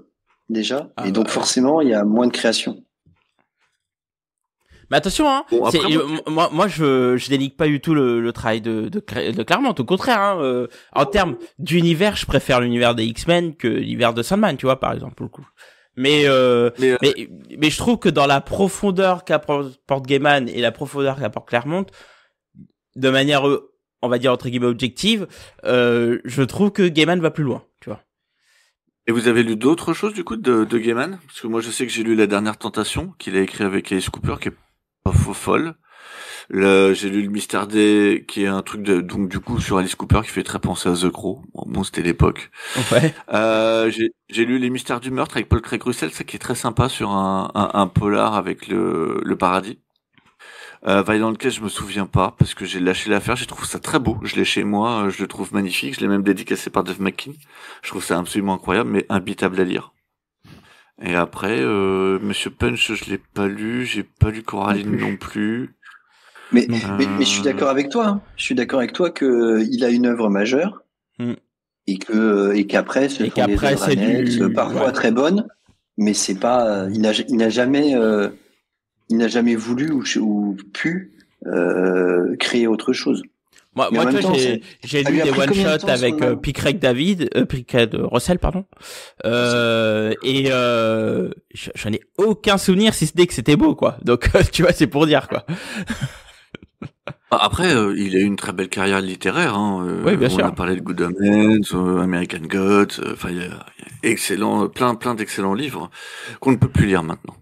B: déjà, et donc forcément, il y a moins de création.
A: Mais attention, hein. Bon, après, moi, je dénigre pas du tout le travail de Claremont. Au contraire, hein. En termes d'univers, je préfère l'univers des X-Men que l'univers de Sandman, tu vois, par exemple, pour le coup. Mais je trouve que dans la profondeur qu'apporte Gaiman et la profondeur qu'apporte Claremont, de manière, on va dire entre guillemets objective, je trouve que Gaiman va plus loin, tu vois.
C: Et vous avez lu d'autres choses du coup de Gaiman? Parce que moi je sais que j'ai lu La Dernière Tentation qu'il a écrit avec Alice Cooper, qui est pas faux folle. J'ai lu Le Mystère des, qui est un truc donc du coup sur Alice Cooper qui fait très penser à The Crow. Bon, c'était l'époque.
A: Ouais.
C: J'ai lu Les Mystères du Meurtre avec Paul Craig Russell, ça qui est très sympa sur un polar avec le paradis. Violent Case, je me souviens pas parce que j'ai lâché l'affaire. J'ai trouvé ça très beau. Je l'ai chez moi, je le trouve magnifique. Je l'ai même dédicacé par Dave McKean. Je trouve ça absolument incroyable, mais imbitable à lire. Et après, Monsieur Punch, je l'ai pas lu. J'ai pas lu Coraline non plus.
B: Mais je suis d'accord avec toi. Hein. Je suis d'accord avec toi que il a une œuvre majeure et qu'après ce sont des œuvres annexes, parfois très bonnes, mais c'est pas. Il n'a jamais voulu ou pu créer autre chose.
A: Moi tu vois, j'ai lu des one shot avec Pickred Russell, pardon. Et j'en ai aucun souvenir si ce n'est que c'était beau, quoi. Donc tu vois, c'est pour dire, quoi.
C: Après, il a eu une très belle carrière littéraire. Hein.
A: Oui, bien sûr.
C: On a parlé de Good Omens, American Gods. Enfin, il y a plein d'excellents livres qu'on ne peut plus lire maintenant.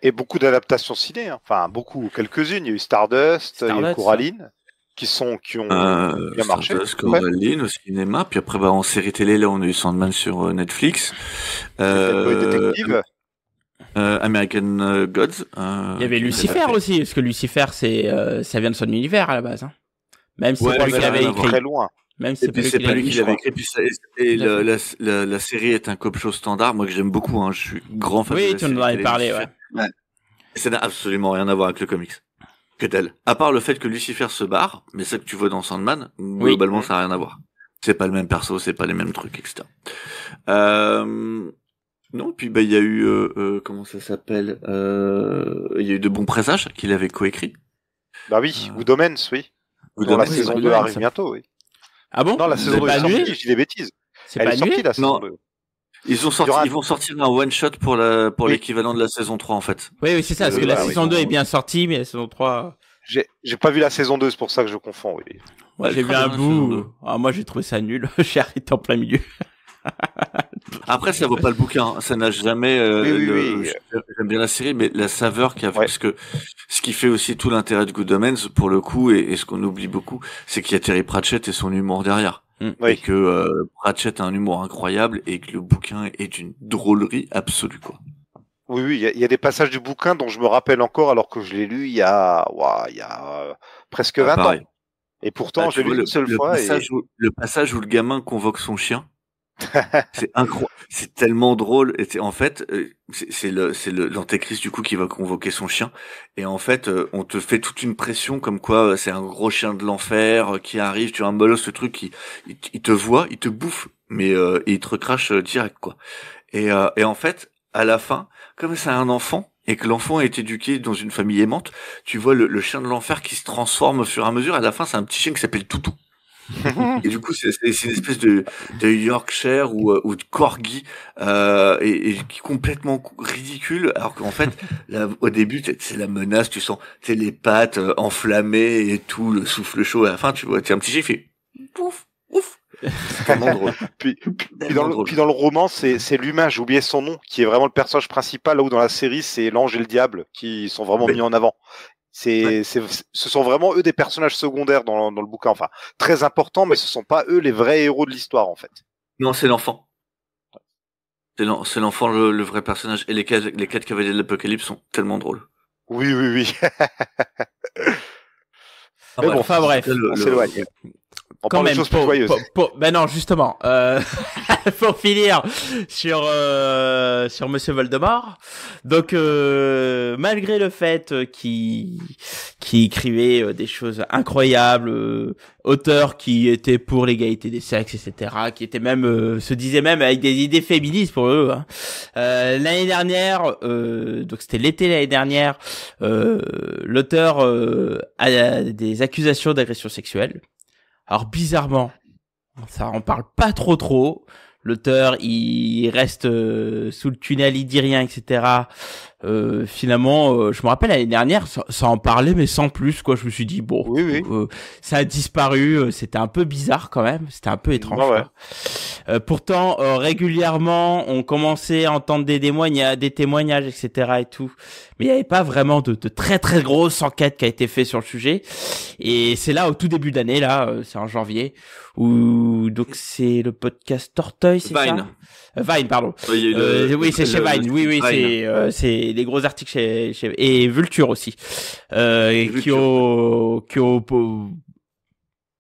D: Et beaucoup d'adaptations ciné. Hein. Enfin, quelques-unes. Il y a eu Stardust, il y a eu Coraline, qui ont bien marché.
C: Stardust, Coraline au cinéma. Puis après, en série télé, là, on a eu Sandman sur Netflix.
D: Détective.
C: American Gods.
A: Il y avait Lucifer aussi, parce que Lucifer, ça vient de son univers à la base. Hein. Même si c'est pas lui qui l'avait écrit.
D: Très loin.
C: Même si c'est pas lui qui l'avait écrit. Et la série est un cop show standard, moi que j'aime beaucoup. Hein. Je suis grand fan.
A: Oui, tu nous en avais parlé, ouais.
C: Ça n'a absolument rien à voir avec le comics. Que tel. À part le fait que Lucifer se barre, mais ça que tu vois dans Sandman, globalement, ça n'a rien à voir. C'est pas le même perso, c'est pas les mêmes trucs, etc. Non, puis il y a eu comment ça s'appelle il y a eu De Bons Présages qu'il avait coécrit.
D: Bah oui, Good Omens, oui. La saison 2 arrive bientôt, oui.
A: Ah bon?
D: Non, la saison 2 est sortie, je dis des bêtises. Elle est sortie la saison 2.
C: Ils vont sortir un one shot pour l'équivalent de la saison 3 en fait.
A: Oui, c'est ça, parce que la saison 2 est bien sortie, mais la saison 3
D: j'ai pas vu la saison 2, c'est pour ça que je confonds, oui.
A: Ouais, j'ai vu un bout. Moi j'ai trouvé ça nul, j'ai arrêté en plein milieu.
C: Après, ça vaut pas le bouquin, ça n'a jamais. J'aime bien la série, mais la saveur qu'il y a, parce que ce qui fait aussi tout l'intérêt de Good Omens, pour le coup, et ce qu'on oublie beaucoup, c'est qu'il y a Terry Pratchett et son humour derrière, et que Pratchett a un humour incroyable et que le bouquin est d'une drôlerie absolue, quoi.
D: Oui, il y a des passages du bouquin dont je me rappelle encore, alors que je l'ai lu il y a presque 20 ans. Et pourtant, j'ai lu une seule fois.
C: Le passage où le gamin convoque son chien. C'est incroyable, c'est tellement drôle. Et en fait, c'est l'antéchrist du coup qui va convoquer son chien. Et en fait, on te fait toute une pression comme quoi c'est un gros chien de l'enfer qui arrive. Tu as un molosse, ce truc qui il te voit, il te bouffe, mais il te recrache direct quoi. Et en fait, à la fin, comme c'est un enfant et que l'enfant est éduqué dans une famille aimante, tu vois le chien de l'enfer qui se transforme au fur et à mesure. À la fin, c'est un petit chien qui s'appelle Toutou. Et du coup, c'est une espèce de Yorkshire ou de Corgi et qui est complètement ridicule. Alors qu'en fait, là, au début, c'est la menace. Tu sens, les pattes enflammées et tout, le souffle chaud. À la fin, tu vois, un petit chien qui fait ouf, ouf. C'est tellement drôle.
D: Puis dans le roman, c'est l'humain. J'ai oublié son nom, qui est vraiment le personnage principal. Là où dans la série, c'est l'ange et le diable qui sont vraiment mis en avant. Ce sont vraiment eux des personnages secondaires dans le bouquin, enfin très importants, mais ce sont pas eux les vrais héros de l'histoire en fait.
C: Non, c'est l'enfant. C'est l'enfant le vrai personnage. Et les quatre cavaliers de l'Apocalypse sont tellement drôles.
D: Oui.
A: Mais bon, enfin bref,
D: on s'éloigne. On
A: quand
D: parle
A: même,
D: de choses plus joyeuses.
A: Ben non, justement, pour finir sur Monsieur Voldemort. Donc, malgré le fait qu'il écrivait des choses incroyables, auteur qui était pour l'égalité des sexes, etc., qui était même se disait même avec des idées féministes pour eux. Hein. L'année dernière, donc c'était l'été l'année dernière, l'auteur a des accusations d'agression sexuelle. Alors bizarrement, ça en parle pas trop. L'auteur, il reste sous le tunnel, il dit rien, etc. Finalement, je me rappelle l'année dernière, ça en parlait, mais sans plus, quoi. Je me suis dit bon,
D: oui.
A: Ça a disparu. C'était un peu bizarre quand même. C'était un peu étrange. Ouais. Pourtant, régulièrement, on commençait à entendre des témoignages, etc. et tout. Mais il n'y avait pas vraiment de très très grosse enquête qui a été faite sur le sujet. Et c'est là, au tout début d'année, là, c'est en janvier, où donc c'est le podcast Torteuil, c'est
C: Vine.
A: ça Vine, pardon. Oui, c'est chez Vine. Oui, c'est les gros articles chez et Vulture aussi, qui ont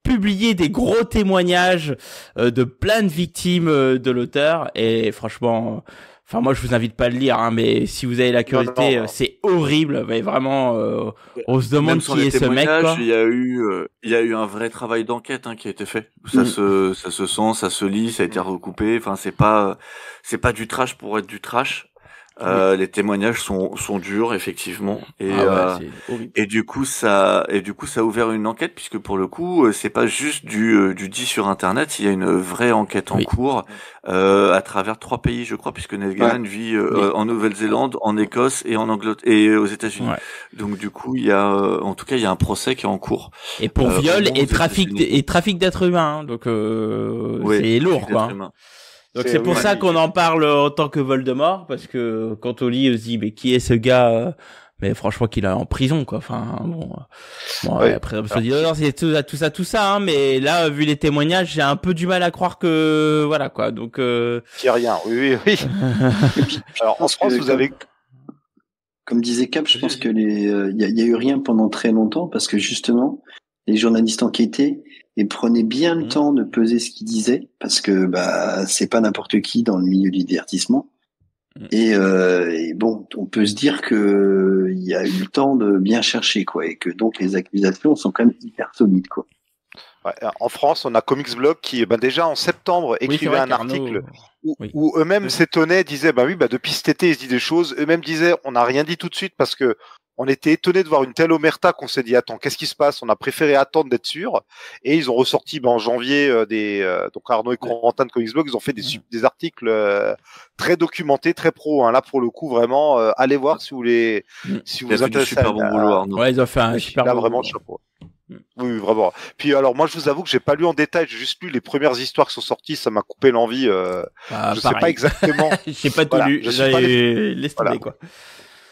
A: publié des gros témoignages de plein de victimes de l'auteur. Et franchement, enfin moi je vous invite pas à le lire, hein, mais si vous avez la curiosité, c'est horrible. Mais vraiment, on se demande qui est ce mec. Quoi.
C: Il y a eu un vrai travail d'enquête qui a été fait. Ça se sent, ça se lit, ça a été recoupé. Enfin c'est pas du trash pour être du trash. Les témoignages sont durs effectivement et du coup ça a ouvert une enquête puisque pour le coup c'est pas juste du dit sur internet, il y a une vraie enquête en cours à travers 3 pays je crois puisque Neil Gaiman vit en Nouvelle-Zélande, en Écosse et en Angleterre et aux États-Unis. Donc du coup il y a en tout cas il y a un procès qui est en cours
A: et pour viol et trafic d'êtres humains. Donc c'est lourd quoi. Donc c'est pour ça qu'on en parle en tant que Voldemort, parce que quand on lit, on se dit mais qui est ce gars mais franchement qu'il est en prison quoi. Enfin après on se dit non, c'est tout ça hein, mais là vu les témoignages, j'ai un peu du mal à croire que voilà quoi. Donc
D: qu'il y a rien. Oui. Alors en France vous avez
B: comme disait Cap, je pense que il y a eu rien pendant très longtemps parce que justement les journalistes enquêtaient et prenaient bien le temps de peser ce qu'ils disaient parce que c'est pas n'importe qui dans le milieu du divertissement. Et bon, on peut se dire que il y a eu le temps de bien chercher quoi et que donc les accusations sont quand même hyper solides quoi.
D: Ouais, en France, on a Comics Blog qui déjà en septembre écrivait un article où eux-mêmes s'étonnaient, disaient depuis cet été il se dit des choses. Eux-mêmes disaient on n'a rien dit tout de suite parce que on était étonnés de voir une telle omerta qu'on s'est dit attends qu'est-ce qui se passe, on a préféré attendre d'être sûr et ils ont ressorti en janvier donc Arnaud et Corentin de Comics Blog ils ont fait des articles très documentés, très pro là pour le coup vraiment allez voir si vous vous intéressez
C: super bon boulot Arnaud.
A: Ouais, ils ont fait un super bon
D: vraiment chapeau. Oui, vraiment. Puis alors moi je vous avoue que j'ai pas lu en détail, j'ai juste lu les premières histoires qui sont sorties, ça m'a coupé l'envie je sais pas exactement.
A: J'ai pas tout lu, j'ai laissé tomber quoi.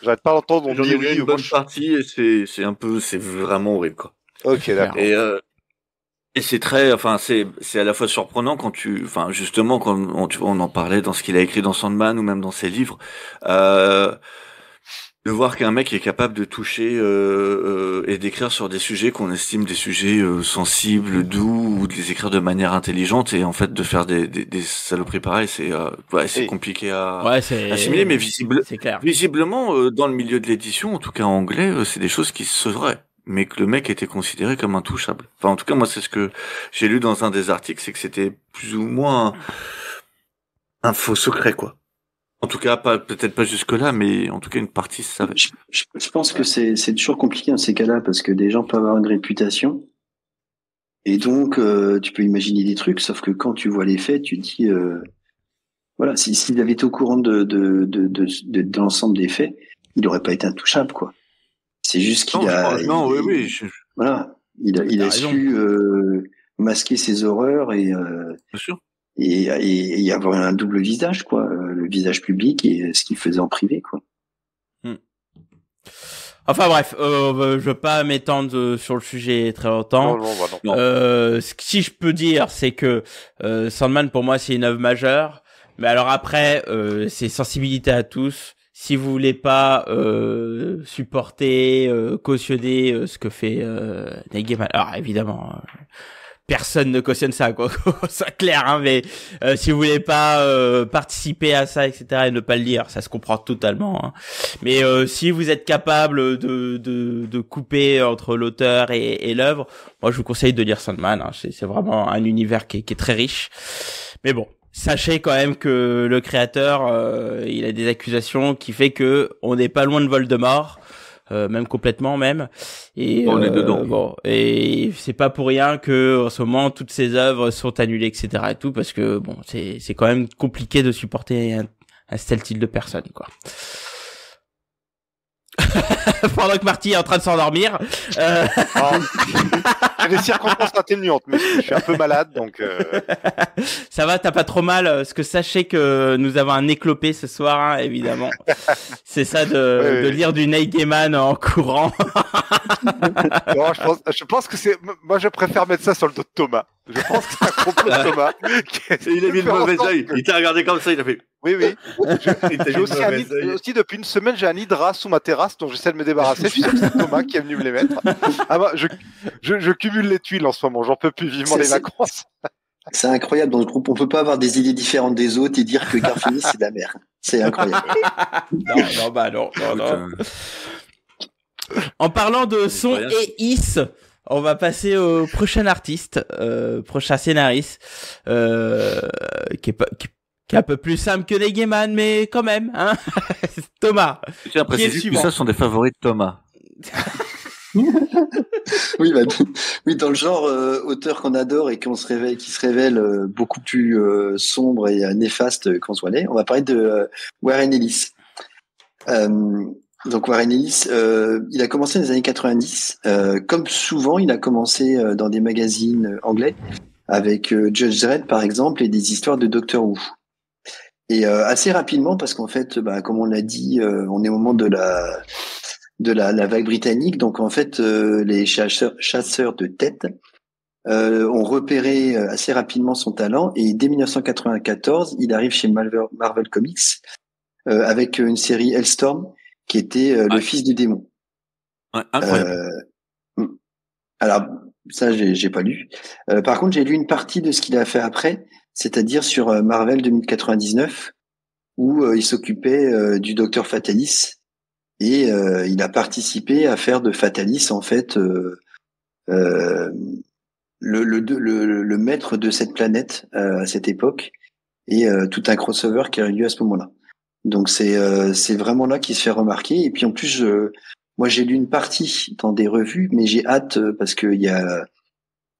D: J'arrête pas d'entendre on dit
C: une bonne partie et c'est vraiment horrible quoi.
D: Ok d'accord.
C: Et c'est très c'est à la fois surprenant quand justement quand on en parlait dans ce qu'il a écrit dans Sandman ou même dans ses livres de voir qu'un mec est capable de toucher et d'écrire sur des sujets qu'on estime des sujets sensibles, doux, ou de les écrire de manière intelligente, et en fait de faire des saloperies pareilles, c'est compliqué à assimiler, mais
A: c'est clair.
C: Visiblement dans le milieu de l'édition, en tout cas en anglais, c'est des choses qui se feraient, mais que le mec était considéré comme intouchable. Enfin, en tout cas, moi, c'est ce que j'ai lu dans un des articles, c'est que c'était plus ou moins un faux secret, quoi. En tout cas, peut-être pas jusque-là, mais en tout cas, une partie se savait.
B: Je pense que c'est toujours compliqué dans ces cas-là, parce que des gens peuvent avoir une réputation, et donc tu peux imaginer des trucs, sauf que quand tu vois les faits, tu te dis, voilà, s'il avait été au courant de l'ensemble des faits, il n'aurait pas été intouchable, quoi. C'est juste qu'il voilà, il a su masquer ses horreurs et
C: bien sûr.
B: Et avoir un double visage, quoi, le visage public et ce qu'il faisait en privé, quoi.
A: Enfin bref, je veux pas m'étendre sur le sujet très longtemps. Si je peux dire, c'est que Sandman pour moi c'est une œuvre majeure, mais alors après c'est sensibilité à tous. Si vous voulez pas supporter, cautionner ce que fait Neil Gaiman, alors évidemment. Personne ne cautionne ça, quoi. C'est clair, hein, mais si vous voulez pas participer à ça, etc., et ne pas le lire, ça se comprend totalement. Hein. Mais si vous êtes capable de couper entre l'auteur et l'œuvre, moi je vous conseille de lire Sandman. Hein. C'est vraiment un univers qui est très riche. Mais bon, sachez quand même que le créateur, il a des accusations qui fait que on n'est pas loin de Voldemort. Même complètement même, et
C: on est dedans.
A: Bon, et c'est pas pour rien que en ce moment toutes ces œuvres sont annulées, etc. et tout, parce que bon, c'est quand même compliqué de supporter un tel type de personne, quoi. Pendant que Marty est en train de s'endormir.
D: J'ai des circonstances atténuantes, mais je suis un peu malade, donc.
A: Ça va, t'as pas trop mal, parce que sachez que nous avons un éclopé ce soir, hein, évidemment. C'est ça de lire du Neil Gaiman en courant.
D: Non, je pense que c'est. Moi, je préfère mettre ça sur le dos de Thomas. Je pense que c'est un complot de Thomas.
C: Il a mis le mauvais œil. Il t'a regardé comme ça, il a fait.
D: Oui. J'ai aussi depuis une semaine, j'ai un hydra sous ma terrasse dont j'essaie de me débarrasser. Je suis sûr que c'est Thomas qui est venu me les mettre. Ah bah, je cumule les tuiles en ce moment. J'en peux plus vivement les vacances.
B: C'est incroyable dans le groupe. On peut pas avoir des idées différentes des autres et dire que Garfinis c'est de la merde. C'est incroyable.
A: Non. En parlant de son et is, on va passer au prochain artiste, prochain scénariste, qui est un peu plus simple que les Gaiman, mais quand même, hein. Thomas.
C: Je tiens à préciser que ça sont des favoris de Thomas.
B: Oui, dans le genre auteur qu'on adore et qui se révèle beaucoup plus sombre et néfaste qu'on soit allé. On va parler de Warren Ellis. Donc Warren Ellis, il a commencé dans les années 90. Comme souvent, il a commencé dans des magazines anglais avec Judge Dredd par exemple et des histoires de Doctor Who. Et assez rapidement, parce qu'en fait, comme on l'a dit, on est au moment de la vague britannique, donc en fait, les chasseurs de tête ont repéré assez rapidement son talent, et dès 1994, il arrive chez Marvel Comics avec une série Hellstorm, qui était le fils du démon.
C: Ouais, incroyable.
B: Alors ça, j'ai pas lu. Par contre, j'ai lu une partie de ce qu'il a fait après, c'est-à-dire sur Marvel 2099, où il s'occupait du Docteur Fatalis, et il a participé à faire de Fatalis en fait le maître de cette planète à cette époque, et tout un crossover qui a eu lieu à ce moment-là. Donc c'est vraiment là qu'il se fait remarquer. Et puis en plus, moi j'ai lu une partie dans des revues, mais j'ai hâte parce qu'il y a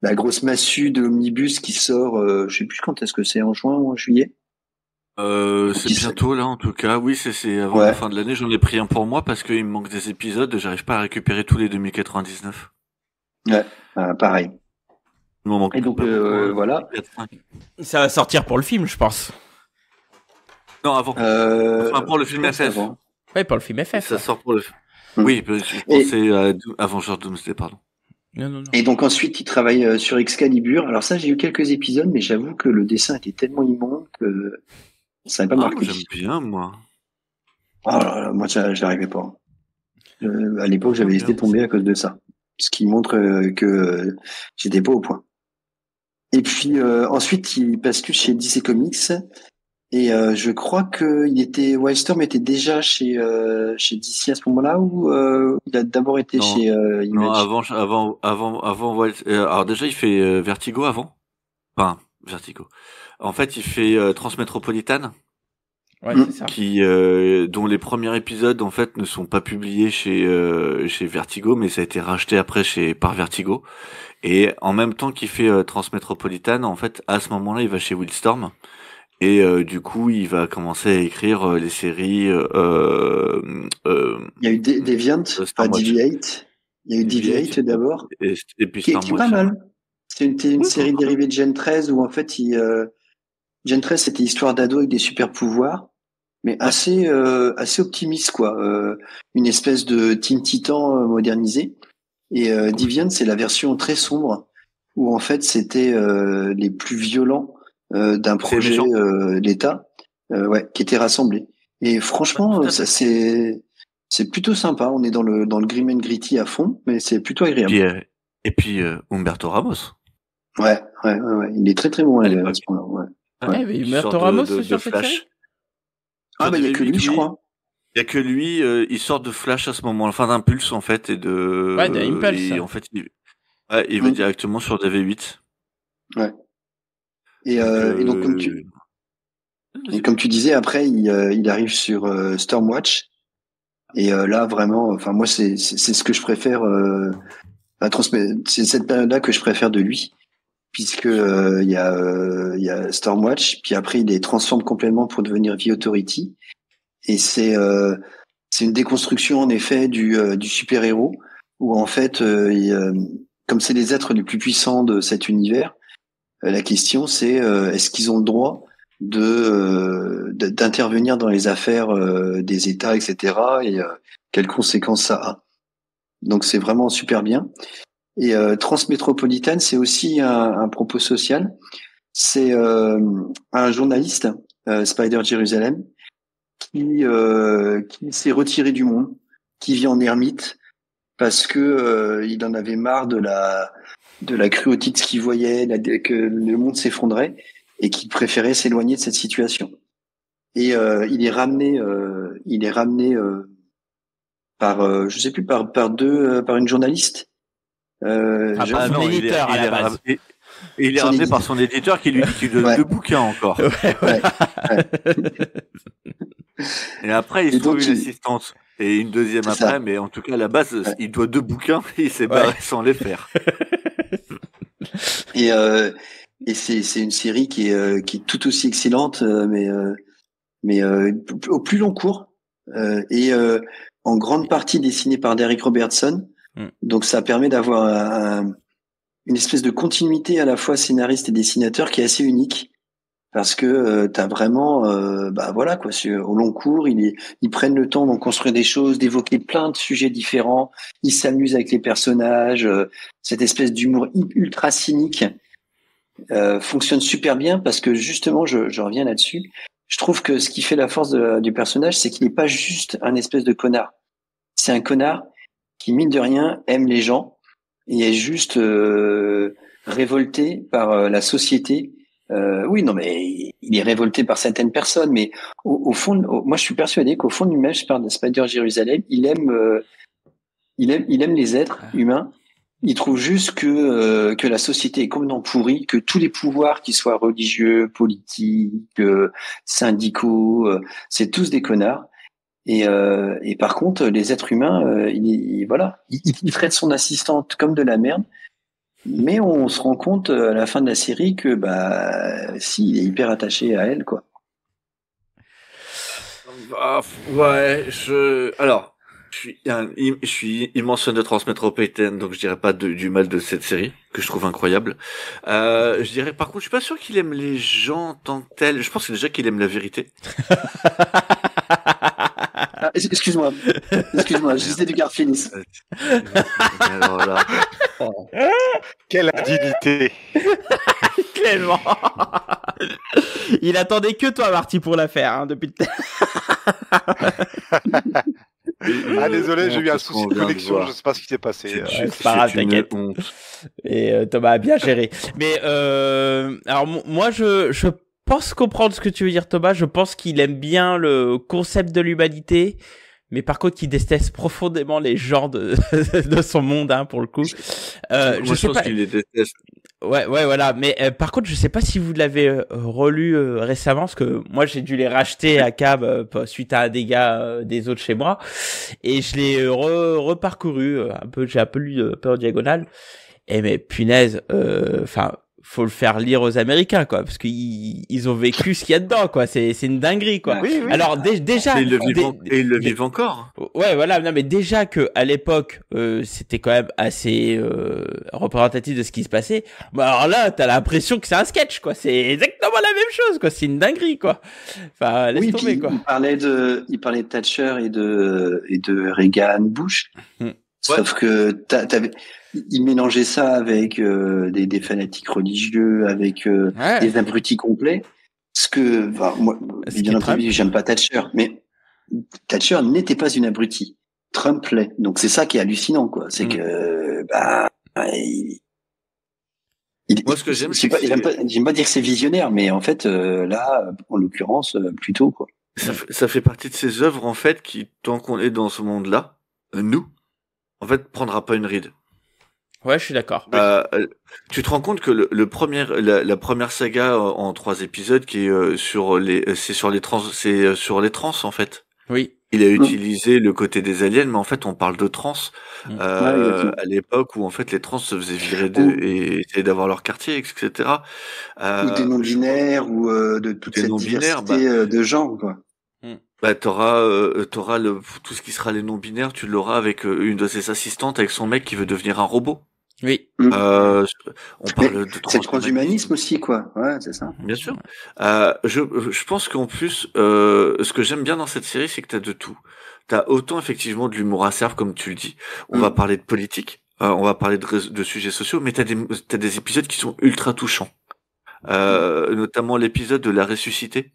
B: la grosse massue de l'omnibus qui sort, je sais plus quand est-ce que c'est, en juin ou en juillet.
C: C'est bientôt là en tout cas. Oui, c'est avant la fin de l'année. J'en ai pris un pour moi parce qu'il me manque des épisodes. J'arrive pas à récupérer tous les 2099.
B: Ouais, pareil.
C: Et
B: donc voilà.
A: Ça va sortir pour le film, je pense.
C: Non, avant. Pour le film FF.
A: Oui, pour le film FF.
C: Ça sort pour le. Oui, je pensais à Avengers Doomsday, pardon.
A: Non.
B: Et donc ensuite, il travaille sur Excalibur. Alors ça, j'ai eu quelques épisodes, mais j'avoue que le dessin était tellement immonde que ça n'avait pas marqué.
C: J'aime bien, moi.
B: Oh là là, moi, je n'arrivais pas. À l'époque, j'avais laissé tomber à cause de ça. Ce qui montre que j'étais pas au point. Et puis ensuite, il bascule chez DC Comics. Et je crois que Wildstorm était déjà chez DC à ce moment-là, ou il a d'abord été chez Image.
C: Non, avant alors déjà, il fait Vertigo avant. Enfin, Vertigo. En fait, il fait Transmétropolitane.
A: Ouais, c'est ça.
C: Dont les premiers épisodes en fait ne sont pas publiés chez Vertigo, mais ça a été racheté après par Vertigo. Et en même temps qu'il fait Transmétropolitane, en fait, à ce moment-là, il va chez Wildstorm. Et du coup, il va commencer à écrire les séries.
B: Il y a eu Deviant, pas Deviate. Il y a eu Deviate d'abord,
C: et puis
B: qui est pas mal. C'est une série dérivée de Gen 13 où en fait, Gen 13 c'était histoire d'ado avec des super pouvoirs, mais assez optimiste quoi. Une espèce de Teen Titan modernisé. Et Deviant, c'est la version très sombre où en fait c'était les plus violents d'un projet d'État, qui était rassemblé. Et franchement, ça c'est plutôt sympa. On est dans le grim and gritty à fond, mais c'est plutôt agréable.
C: Et puis Humberto Ramos.
B: Ouais. Il est très très bon à ce moment-là.
A: Ouais, mais Humberto Ramos sur cette série.
B: Ah bah il y a que lui, je crois.
C: Il y a que lui, il sort de Flash à ce moment, enfin d'Impulse en fait, et de.
A: Ouais, d'Impulse.
C: Et en fait, il va directement sur DV8.
B: Ouais. Et donc comme tu disais, après il arrive sur Stormwatch. Et là vraiment, enfin moi c'est ce que je préfère. C'est cette période-là que je préfère de lui, puisque il y a Stormwatch, puis après il les transforme complètement pour devenir The Authority. Et c'est une déconstruction en effet du super-héros où en fait comme c'est les êtres les plus puissants de cet univers, la question c'est est-ce qu'ils ont le droit d'intervenir dans les affaires des États, etc. et quelles conséquences ça a. Donc c'est vraiment super bien. Et Transmétropolitane, c'est aussi un propos social. C'est un journaliste, Spider Jerusalem, qui s'est retiré du monde, qui vit en ermite parce que il en avait marre de la cruauté de ce qu'il voyait, que le monde s'effondrait, et qui préférait s'éloigner de cette situation. Et il est ramené par je sais plus par une journaliste.
A: Par son éditeur à la base.
C: Il est ramené par son éditeur qui lui dit qu'il donne 2 bouquins encore.
B: Ouais.
C: Et après, il se trouve une assistante. Et une deuxième après, ça. Mais en tout cas, à la base, il doit 2 bouquins et il s'est barré sans les faire.
B: Et c'est une série qui est tout aussi excellente, mais au plus long cours, et en grande partie dessinée par Derek Robertson. Donc ça permet d'avoir une espèce de continuité à la fois scénariste et dessinateur qui est assez unique, parce que t'as vraiment voilà quoi, au long cours ils prennent le temps d'en construire des choses, d'évoquer plein de sujets différents, ils s'amusent avec les personnages, cette espèce d'humour ultra cynique fonctionne super bien, parce que justement je reviens là-dessus, je trouve que ce qui fait la force du personnage, c'est qu'il n'est pas juste un espèce de connard, c'est un connard qui, mine de rien, aime les gens et est juste révolté par la société. Oui, non, mais il est révolté par certaines personnes, mais au fond, moi, je suis persuadé qu'au fond de lui-même, je parle de Spider Jerusalem, il aime les êtres humains. Il trouve juste que la société est complètement pourrie, que tous les pouvoirs, qu'ils soient religieux, politiques, syndicaux, c'est tous des connards. Et par contre, les êtres humains, il traite son assistante comme de la merde, mais on se rend compte à la fin de la série que si, il est hyper attaché à elle, quoi.
C: Ouais, je suis immense fan de Transmétropolitane, donc je dirais pas du mal de cette série, que je trouve incroyable. Je dirais, par contre, je suis pas sûr qu'il aime les gens en tant que tels. Je pense déjà qu'il aime la vérité.
B: Excuse-moi, je disais du Garfinis.
C: Alors là.
D: Quelle indignité.
A: Clément. Il attendait que toi, Marty, pour la faire, depuis le temps.
D: Ah désolé, j'ai eu un souci de connexion, je sais pas ce qui s'est passé.
A: C'est pas grave, t'inquiète. Et Thomas a bien géré. Mais alors moi je pense comprendre ce que tu veux dire, Thomas. Je pense qu'il aime bien le concept de l'humanité, mais par contre il déteste profondément les gens de son monde, hein, pour le coup.
C: Je sais pense qu'il les déteste.
A: Ouais, voilà. Mais par contre, je sais pas si vous l'avez relu récemment, parce que moi j'ai dû les racheter à Cab suite à un dégât des autres chez moi, et je l'ai reparcouru j'ai un peu lu en diagonale. Et mais punaise, enfin, faut le faire lire aux Américains, quoi, parce qu'ils ont vécu ce qu'il y a dedans, quoi. C'est une dinguerie, quoi.
D: Oui.
A: Alors déjà,
C: ils le vivent encore.
A: Ouais, voilà. Non, mais déjà que à l'époque, c'était quand même assez représentatif de ce qui se passait. Bah alors là, t'as l'impression que c'est un sketch, quoi. C'est exactement la même chose, quoi. C'est une dinguerie, quoi. Enfin, laisse tomber, quoi.
B: Il parlait de Thatcher et de Reagan, Bush. Sauf que il mélangeait ça avec des fanatiques religieux, avec des abrutis complets. Moi, bien entendu, j'aime pas Thatcher, mais Thatcher n'était pas une abrutie. Trump l'est. Donc c'est ça qui est hallucinant, quoi. C'est que moi, ce que j'aime, j'aime pas dire que c'est visionnaire, mais en fait, là, en l'occurrence, plutôt, quoi.
C: Ça fait partie de ces œuvres, en fait, qui, tant qu'on est dans ce monde-là, nous, en fait, prendra pas une ride.
A: Ouais, je suis d'accord.
C: Tu te rends compte que la première saga en 3 épisodes qui est sur les trans, en fait.
A: Oui.
C: Il a utilisé le côté des aliens, mais en fait, on parle de trans à l'époque où en fait les trans se faisaient virer et essayaient d'avoir leur quartier, etc.
B: Ou des non-binaires ou de toute cette diversité de genre, quoi.
C: Bah, t'auras tout ce qui sera les non-binaires, tu l'auras avec une de ses assistantes, avec son mec qui veut devenir un robot.
A: Oui.
C: On parle de
B: c'est le transhumanisme aussi, quoi. Ouais, c'est ça.
C: Bien sûr. Je pense qu'en plus, ce que j'aime bien dans cette série, c'est que t'as de tout. T'as autant effectivement de l'humour acerbe, comme tu le dis. On va parler de politique, on va parler de sujets sociaux, mais t'as des épisodes qui sont ultra touchants. Notamment l'épisode de la ressuscité.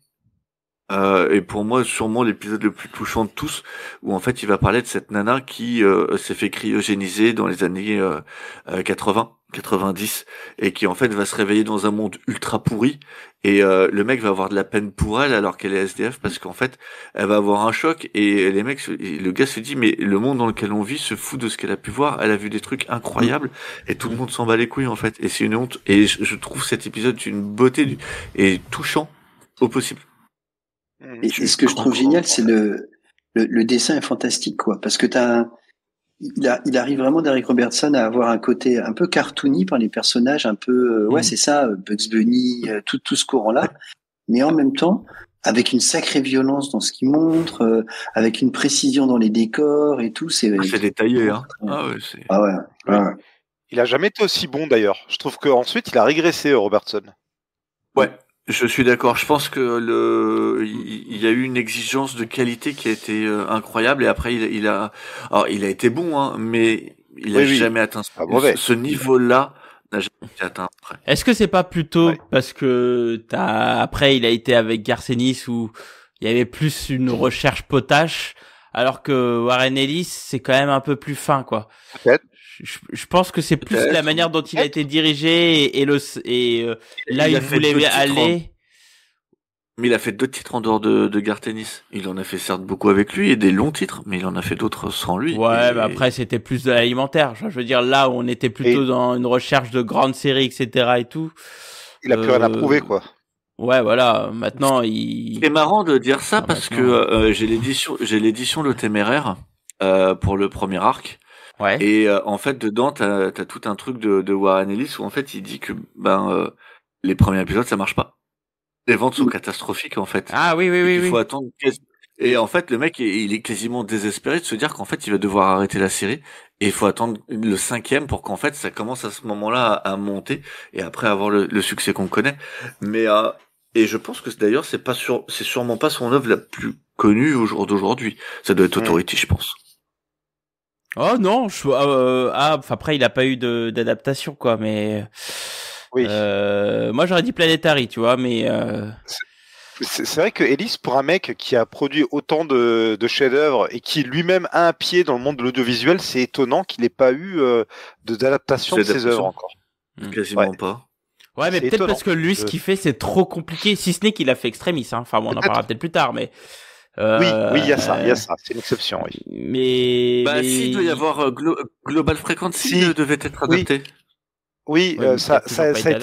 C: Et pour moi, sûrement l'épisode le plus touchant de tous, où en fait il va parler de cette nana qui s'est fait cryogéniser dans les années 80, 90, et qui en fait va se réveiller dans un monde ultra pourri, et le mec va avoir de la peine pour elle alors qu'elle est SDF, parce qu'en fait elle va avoir un choc, et le gars se dit mais le monde dans lequel on vit se fout de ce qu'elle a pu voir, elle a vu des trucs incroyables, et tout le monde s'en bat les couilles en fait, et c'est une honte, et je trouve cet épisode d'une beauté et touchant au possible.
B: Et ce que je trouve génial, c'est le dessin est fantastique, quoi, parce que il arrive vraiment, Derek Robertson, à avoir un côté un peu cartoony par les personnages, un peu c'est ça, Bugs Bunny, tout ce courant-là, mais en même temps avec une sacrée violence dans ce qu'il montre, avec une précision dans les décors et tout. C'est
C: détaillé, hein.
B: Ouais.
D: Il a jamais été aussi bon d'ailleurs. Je trouve qu'ensuite il a régressé, Robertson.
C: Ouais. Je suis d'accord. Je pense que il y a eu une exigence de qualité qui a été incroyable, et après il a été bon, hein, mais il a jamais atteint ce niveau-là. N'a jamais été atteint après.
A: Est-ce que c'est pas plutôt parce que après il a été avec Garcenis où il y avait plus une recherche potache, alors que Warren Ellis c'est quand même un peu plus fin, quoi.
D: Peut-être.
A: Je pense que c'est plus la manière dont il a été dirigé et là il voulait aller.
C: Mais il a fait 2 titres en dehors de Garth Ennis. Il en a fait certes beaucoup avec lui et des longs titres, mais il en a fait d'autres sans lui.
A: Ouais, mais après c'était plus de l'alimentaire. Je veux dire, là où on était plutôt dans une recherche de grandes séries, etc. et tout.
D: Il a plus rien à prouver, quoi.
A: Ouais, voilà. Maintenant,
C: C'est marrant de dire ça parce que j'ai l'édition Le Téméraire pour le premier arc.
A: Ouais.
C: Et en fait, dedans, t'as tout un truc de Warren Ellis où en fait, il dit que les premiers épisodes, ça marche pas. Les ventes sont catastrophiques, en fait.
A: Ah oui.
C: Il faut attendre. Et en fait, le mec, il est quasiment désespéré de se dire qu'en fait, il va devoir arrêter la série. Et il faut attendre le 5e pour qu'en fait, ça commence à ce moment-là à monter et après avoir le succès qu'on connaît. Mais et je pense que d'ailleurs, c'est sûrement pas son œuvre la plus connue au jour d'aujourd'hui. Ça doit être Authority, je pense.
A: Oh non, après il a pas eu d'adaptation, quoi, mais
D: oui.
A: Moi j'aurais dit Planetary, tu vois, mais
D: C'est vrai que Ellis, pour un mec qui a produit autant de chefs-d'œuvre et qui lui-même a un pied dans le monde de l'audiovisuel, c'est étonnant qu'il n'ait pas eu d'adaptation de ses œuvres encore.
C: Quasiment pas.
A: Ouais, mais peut-être parce que lui, ce qu'il fait, c'est trop compliqué, si ce n'est qu'il a fait Extremis, hein. Enfin, bon, on en parlera peut-être plus tard, mais...
D: Oui, il y a ça, c'est une exception, oui.
A: Mais...
C: si, il doit y avoir Global Frequency devait être adapté.
D: Oui, ça a été...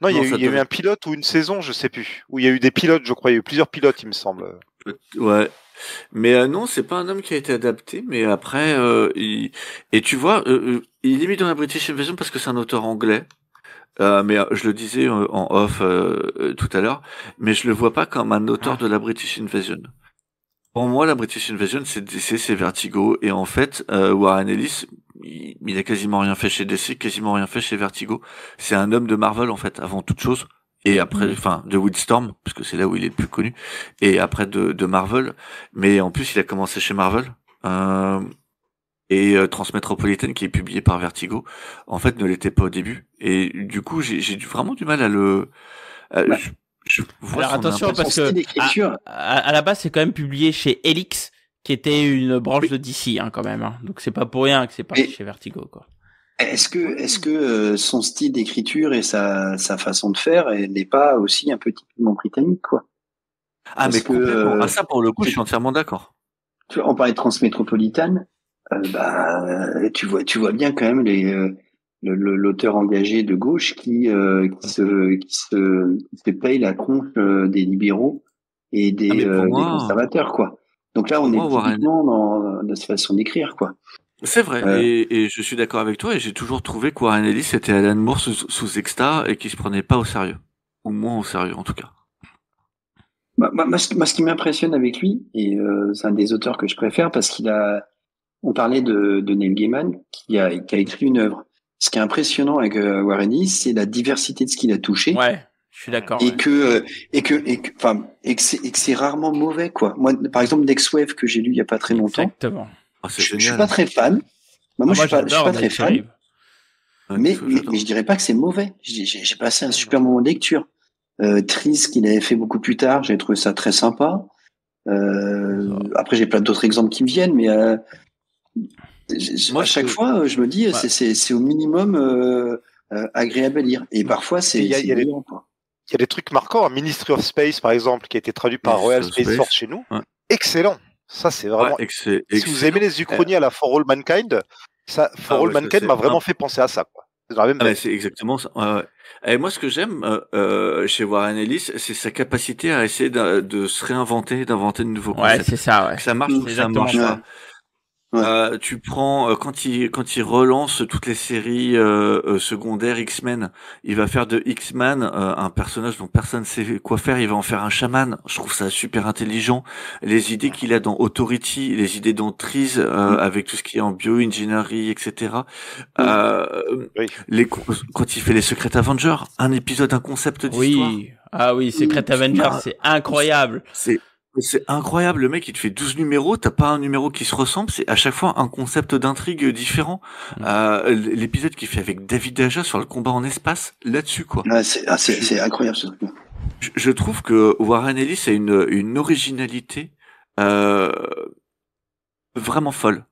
D: Non, il y a eu un pilote ou une saison, je sais plus. Où il y a eu des pilotes, je crois. Il y a eu plusieurs pilotes, il me semble.
C: Ouais. Mais non, c'est pas un homme qui a été adapté. Mais après, et tu vois, il est mis dans la British Invasion parce que c'est un auteur anglais. Mais je le disais en off tout à l'heure. Mais je le vois pas comme un auteur de la British Invasion. Pour moi, la British Invasion, c'est DC, c'est Vertigo. Et en fait, Warren Ellis, il a quasiment rien fait chez DC, quasiment rien fait chez Vertigo. C'est un homme de Marvel, en fait, avant toute chose. Et après, enfin, de Wildstorm, parce que c'est là où il est le plus connu. Et après de Marvel. Mais en plus, il a commencé chez Marvel. Et Transmétropolitan, qui est publié par Vertigo, en fait, ne l'était pas au début. Et du coup, j'ai vraiment du mal à le...
A: Alors attention, parce que à la base, c'est quand même publié chez Helix, qui était une branche de DC, hein, quand même. Hein. Donc c'est pas pour rien que c'est parti chez Vertigo, quoi.
B: Est-ce que son style d'écriture et sa façon de faire n'est pas aussi un peu typiquement britannique, quoi?
C: Mais complètement. Ça, pour le coup, je suis entièrement d'accord.
B: On parlait de Transmétropolitane. Tu vois bien quand même l'auteur engagé de gauche qui se paye la tronche des libéraux et des conservateurs, quoi. Donc là, on est typiquement dans cette façon d'écrire, quoi.
C: C'est vrai, et je suis d'accord avec toi, et j'ai toujours trouvé que Warren Ellis était Alan Moore sous Exta et qu'il se prenait pas au sérieux. Ou moins au sérieux, en tout cas.
B: Moi, ce qui m'impressionne avec lui, et c'est un des auteurs que je préfère, parce on parlait de Neil Gaiman, qui a écrit une œuvre. Ce qui est impressionnant avec Warren Ellis, c'est la diversité de ce qu'il a touché.
A: Ouais, je suis d'accord.
B: Et que c'est rarement mauvais, quoi. Moi, par exemple, Next Wave, que j'ai lu il y a pas très longtemps.
A: Exactement.
B: Je suis pas très fan. Moi, je suis pas très fan. Mais je dirais pas que c'est mauvais. J'ai passé un super moment de lecture. Tris, qu'il avait fait beaucoup plus tard, j'ai trouvé ça très sympa. Après, j'ai plein d'autres exemples qui me viennent, mais moi, à chaque fois, je me dis, c'est au minimum agréable à lire. Et parfois, c'est brillant, quoi.
D: Il y a des trucs marquants. Ministry of Space, par exemple, qui a été traduit par Royal Space Force chez nous. Ouais. Excellent. Ça, c'est vraiment. Si vous aimez les uchronies à la For All Mankind, For All Mankind m'a vraiment fait penser à ça, quoi.
C: C'est exactement ça. Et moi, ce que j'aime chez Warren Ellis, c'est sa capacité à essayer de se réinventer, d'inventer de nouveaux concepts.
A: Ouais, c'est ça. Ouais.
C: Que ça marche ou que ça marche pas. Ouais. Tu prends quand il relance toutes les séries secondaires X-Men, il va faire de X-Man un personnage dont personne sait quoi faire, il va en faire un chaman. Je trouve ça super intelligent. Les idées qu'il a dans Authority, les idées dans Trees avec tout ce qui est en bioingénierie, etc. Quand il fait les Secret Avengers, un épisode, un concept d'histoire.
A: Oui. Ah oui, Secret Avengers, c'est incroyable.
C: C'est incroyable, le mec il te fait 12 numéros, t'as pas un numéro qui se ressemble, c'est à chaque fois un concept d'intrigue différent. L'épisode qu'il fait avec David Aja sur le combat en espace, là-dessus quoi.
B: C'est incroyable ce truc.
C: Je trouve que Warren Ellis a une originalité vraiment folle.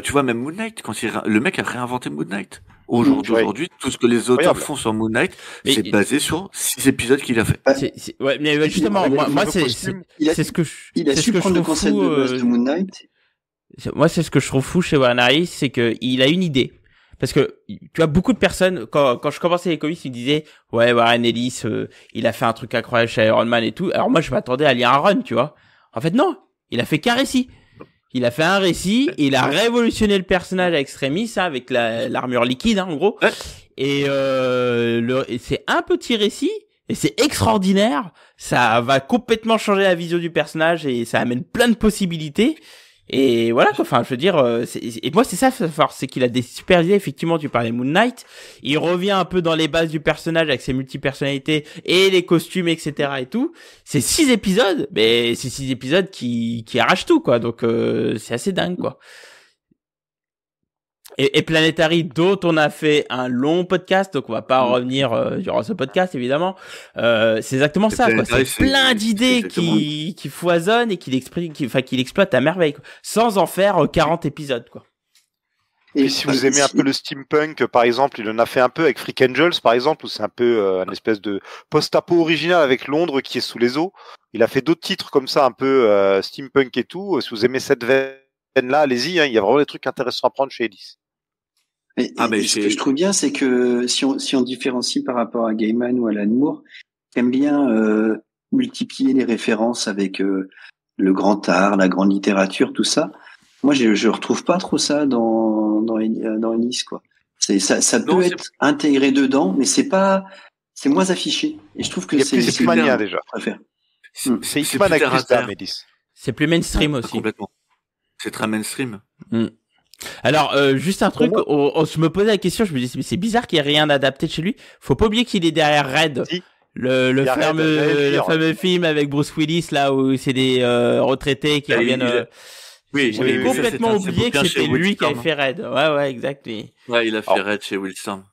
C: Tu vois, même Moon Knight, le mec a réinventé Moon Knight. Aujourd'hui, tout ce que les auteurs font sur Moon Knight, c'est basé sur 6 épisodes qu'il a fait.
A: Ouais, mais justement, moi c'est ce que
B: il a su prendre le concept de base de Moon Knight.
A: Moi, c'est ce que je trouve fou chez Warren Ellis, c'est que il a une idée. Parce que tu as beaucoup de personnes quand je commençais les comics, ils me disaient ouais, Warren Ellis, il a fait un truc incroyable chez Iron Man et tout. Alors moi, je m'attendais à lire un run, tu vois. En fait, non, il a fait qu'un récit. Il a fait un récit, et il a révolutionné le personnage à Extremis, avec l'armure liquide, en gros. Ouais. Et c'est un petit récit, et c'est extraordinaire. Ça va complètement changer la vision du personnage, et ça amène plein de possibilités. Et voilà, quoi. Enfin, je veux dire, et moi, c'est ça, c'est qu'il a des super idées. Effectivement, tu parlais Moon Knight. Il revient un peu dans les bases du personnage avec ses multipersonnalités et les costumes, etc. et tout. C'est 6 épisodes, mais c'est 6 épisodes qui arrachent tout, quoi. Donc, c'est assez dingue, quoi. Et Planetary, dont on a fait un long podcast, donc on va pas revenir durant ce podcast évidemment. C'est exactement ça, quoi. C'est plein d'idées qui foisonnent et qu'il exploite à merveille, quoi, sans en faire 40 épisodes, quoi.
D: Et si vous aimez un peu le steampunk, par exemple, il en a fait un peu avec Freak Angels, par exemple, où c'est un peu une espèce de post-apo original avec Londres qui est sous les eaux. Il a fait d'autres titres comme ça, un peu steampunk et tout. Si vous aimez cette veine-là, allez-y, hein, il y a vraiment des trucs intéressants à prendre chez Ellis.
B: Ce que je trouve bien, c'est que si on différencie par rapport à Gaiman ou Alan Moore, qui aime bien multiplier les références avec le grand art, la grande littérature, tout ça. Moi, je retrouve pas trop ça dans Ellis, quoi. Ça peut être intégré dedans, mais c'est moins affiché. Et je trouve que c'est
D: Hickmanien déjà.
B: C'est
D: Hickman avec plus d'âme, Ellis.
A: C'est plus mainstream aussi.
C: Complètement. C'est très mainstream.
A: Alors, juste un truc, je me posais la question, je me disais, mais c'est bizarre qu'il n'y ait rien adapté de chez lui. Faut pas oublier qu'il est derrière Red. Si. Le fameux film avec Bruce Willis, là, où c'est des retraités qui reviennent...
C: Oui,
A: j'avais complètement oublié que c'était lui qui avait fait Red. Ouais, exactement.
C: Ouais, il a fait Red chez Wildstorm.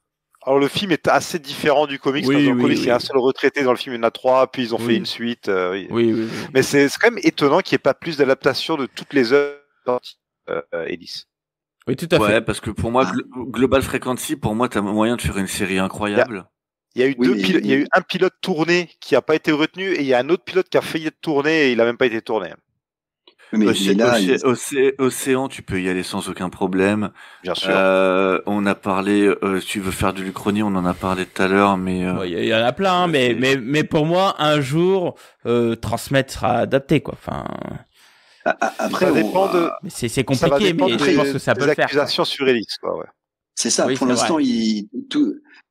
D: Alors le film est assez différent du comics. Dans le comics, il y a un seul retraité. Dans le film, il y en a 3, puis ils ont fait une suite.
A: Oui.
D: Mais c'est quand même étonnant qu'il n'y ait pas plus d'adaptation de toutes les œuvres Ellis.
A: Oui, tout à fait.
C: Ouais, parce que pour moi, Global Frequency, pour moi, t'as moyen de faire une série incroyable.
D: Il y a eu il y a eu un pilote tourné qui a pas été retenu et il y a un autre pilote qui a failli être tourné et il a même pas été tourné.
B: Mais
C: Océan, tu peux y aller sans aucun problème.
D: Bien sûr.
C: On a parlé, si tu veux faire de l'Uchronie, on en a parlé tout à l'heure, mais
A: il y en a plein, mais pour moi, un jour, transmettre sera adapté, quoi. Enfin.
B: Après,
D: ça dépend de.
A: C'est compliqué, mais je pense que ça peut le faire.
D: Accusations sur Ellis, quoi. Ouais.
B: C'est ça. Pour l'instant,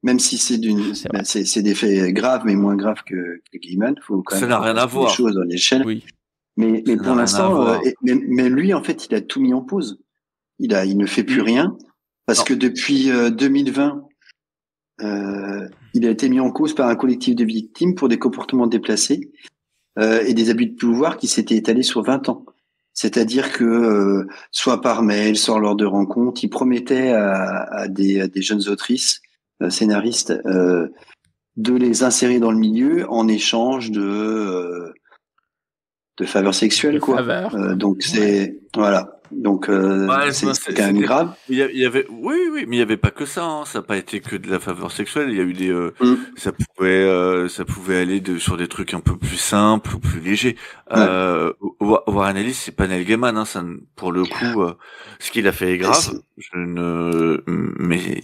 B: même si c'est des faits graves, mais moins graves que Gaiman, faut quand même.
C: Ça n'a rien à voir.
B: Des choses dans l'échelle.
A: Oui.
B: Mais pour l'instant, mais lui, en fait, il a tout mis en pause. Il ne fait plus rien parce que depuis 2020, il a été mis en cause par un collectif de victimes pour des comportements déplacés et des abus de pouvoir qui s'étaient étalés sur 20 ans. C'est-à-dire que soit par mail, soit lors de rencontres, il promettait à des jeunes autrices, scénaristes, de les insérer dans le milieu en échange de faveurs sexuelles, quoi. Donc voilà. Donc c'est quand même grave.
C: Il y avait oui, mais il y avait pas que ça. Hein. Ça n'a pas été que de la faveur sexuelle. Il y a eu des ça pouvait aller sur des trucs un peu plus simples ou plus légers. Warren Ellis, c'est pas Neil Gaiman. Hein, ça, pour le coup, ce qu'il a fait est grave. Mais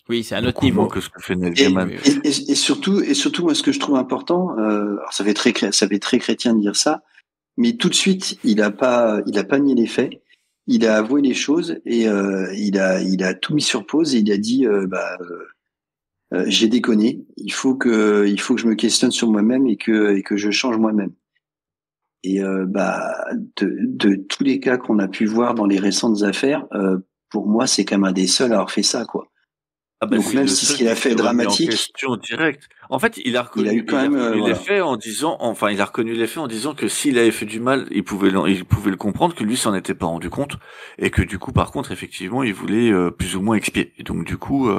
A: oui, c'est un autre niveau
C: que ce que fait Neil Gaiman.
B: Et surtout, moi, ce que je trouve important, alors ça fait très chrétien de dire ça. Mais tout de suite, il a pas nié les faits. Il a avoué les choses et il a tout mis sur pause et il a dit j'ai déconné. Il faut que je me questionne sur moi-même et que je change moi-même. Et de tous les cas qu'on a pu voir dans les récentes affaires, pour moi, c'est quand même un des seuls à avoir fait ça, quoi. Donc même si ce qu'il a fait est dramatique,
C: en direct. En fait, il a reconnu les faits en disant, il a reconnu les faits en disant que s'il avait fait du mal, il pouvait le comprendre, que lui s'en était pas rendu compte, et que du coup, par contre, effectivement, il voulait plus ou moins expier. Et donc du coup,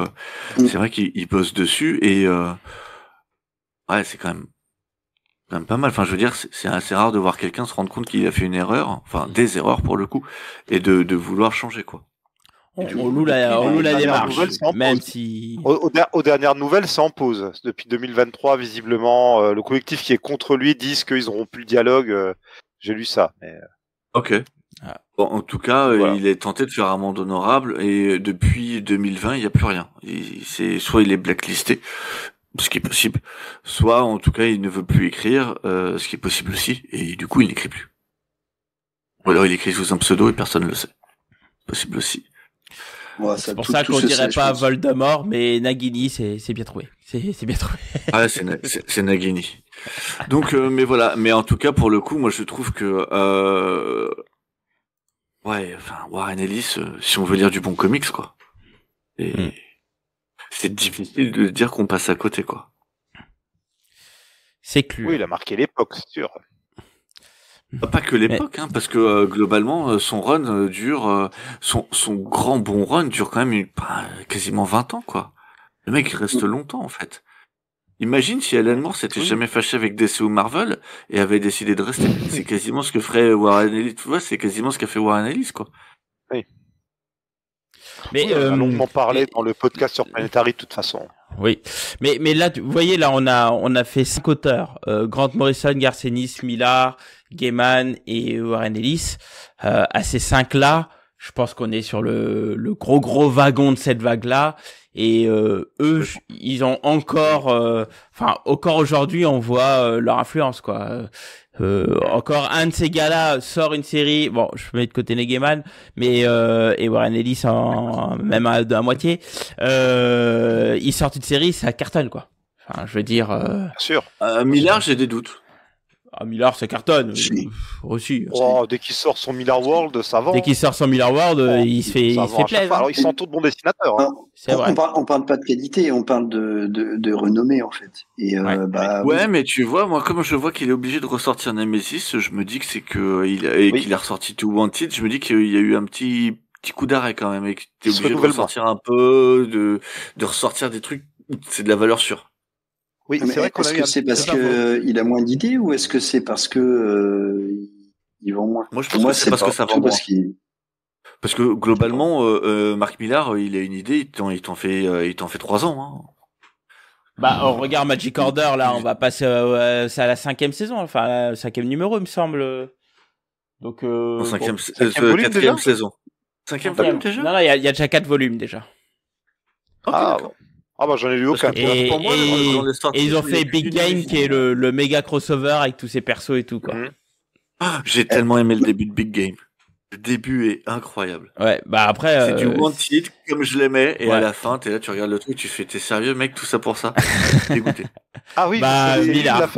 C: c'est vrai qu'il bosse dessus et ouais, c'est quand même pas mal. Enfin, je veux dire, c'est assez rare de voir quelqu'un se rendre compte qu'il a fait une erreur, enfin des erreurs pour le coup, et de vouloir changer, quoi.
A: On loue la démarche, même si...
D: Aux dernières nouvelles, c'est en pause. Depuis 2023, visiblement, le collectif qui est contre lui disent qu'ils auront plus le dialogue. J'ai lu ça. Mais...
C: Ok. Bon, en tout cas, voilà. Il est tenté de faire amende honorable et depuis 2020, il n'y a plus rien. Soit il est blacklisté, ce qui est possible, soit en tout cas, il ne veut plus écrire, ce qui est possible aussi, et du coup, il n'écrit plus. Ou alors il écrit sous un pseudo et personne ne le sait. Possible aussi.
B: Ouais,
A: c'est pour ça qu'on dirait pas Voldemort, mais Nagini, c'est bien trouvé. C'est bien trouvé.
C: Ah, c'est Nagini. Donc, mais voilà. Mais en tout cas, pour le coup, moi, je trouve que, Warren Ellis, si on veut lire du bon comics, quoi. Et c'est difficile de dire qu'on passe à côté, quoi.
A: C'est clair.
D: Oui, il a marqué l'époque, c'est sûr.
C: Pas que l'époque, hein, parce que globalement, son run dure, son grand bon run dure quand même quasiment 20 ans, quoi. Le mec il reste longtemps en fait. Imagine si Alan Moore s'était jamais fâché avec DC ou Marvel et avait décidé de rester. C'est quasiment ce que ferait Warren Ellis. Tu vois, c'est quasiment ce qu'a fait Warren Ellis, quoi.
D: Oui.
A: Mais
D: on a longuement parlé dans le podcast sur Planetary de toute façon.
A: Oui, mais là, vous voyez, là, on a fait 5 auteurs, Grant Morrison, Garth Ennis, Millar, Gaiman et Warren Ellis. À ces 5-là, je pense qu'on est sur le gros wagon de cette vague-là. Et eux, ils ont encore, encore aujourd'hui, on voit leur influence, quoi. Encore un de ces gars-là sort une série, bon, je mets de côté les Gaiman, mais et Warren Ellis même à moitié, ils sortent une série, ça cartonne, quoi. Enfin, je veux dire.
D: Bien sûr.
C: Millar, j'ai des doutes.
A: Ah, Millar, ça cartonne. Aussi.
D: Oh, dès qu'il sort son Millar World, ça va.
A: Dès qu'il sort son Millar World, il se fait plaisir.
D: Alors, ils sont tous bons dessinateurs. Hein.
A: C'est vrai.
B: On parle pas de qualité, on parle de renommée, en fait. Et,
C: ouais, mais tu vois, moi, comme je vois qu'il est obligé de ressortir Nemesis, je me dis que c'est qu'il a ressorti Too Wanted, je me dis qu'il y a eu un petit coup d'arrêt quand même, et qu'il était obligé de ressortir un peu, de ressortir des trucs, c'est de la valeur sûre.
B: Oui, c'est vrai qu'on a eu. Est-ce que c'est parce qu'il a moins d'idées ou est-ce que c'est parce que il vend moins?
C: Moi, je pense que c'est parce que ça vend moins. Parce que globalement, Mark Millar, il a une idée, il t'en fait 3 ans. Hein.
A: Bah, on regarde Magic Order, là, on va passer c'est à la 5e saison, enfin, la 5e numéro, il me semble. Donc,
C: 4e saison. 5e volume déjà?
A: Non, il y a déjà 4 volumes déjà.
C: D'accord.
D: Ah bah j'en ai lu aucun.
A: Et ils ont fait Big Game qui est le méga crossover avec tous ces persos et tout, quoi.
C: J'ai tellement aimé le début de Big Game. Le début est incroyable.
A: Ouais, bah après.
C: C'est du Wanted comme je l'aimais, et à la fin, t'es là, tu regardes le truc, tu fais, t'es sérieux, mec, tout ça pour ça? Dégoûté.
D: Ah oui,
A: bah, Millar,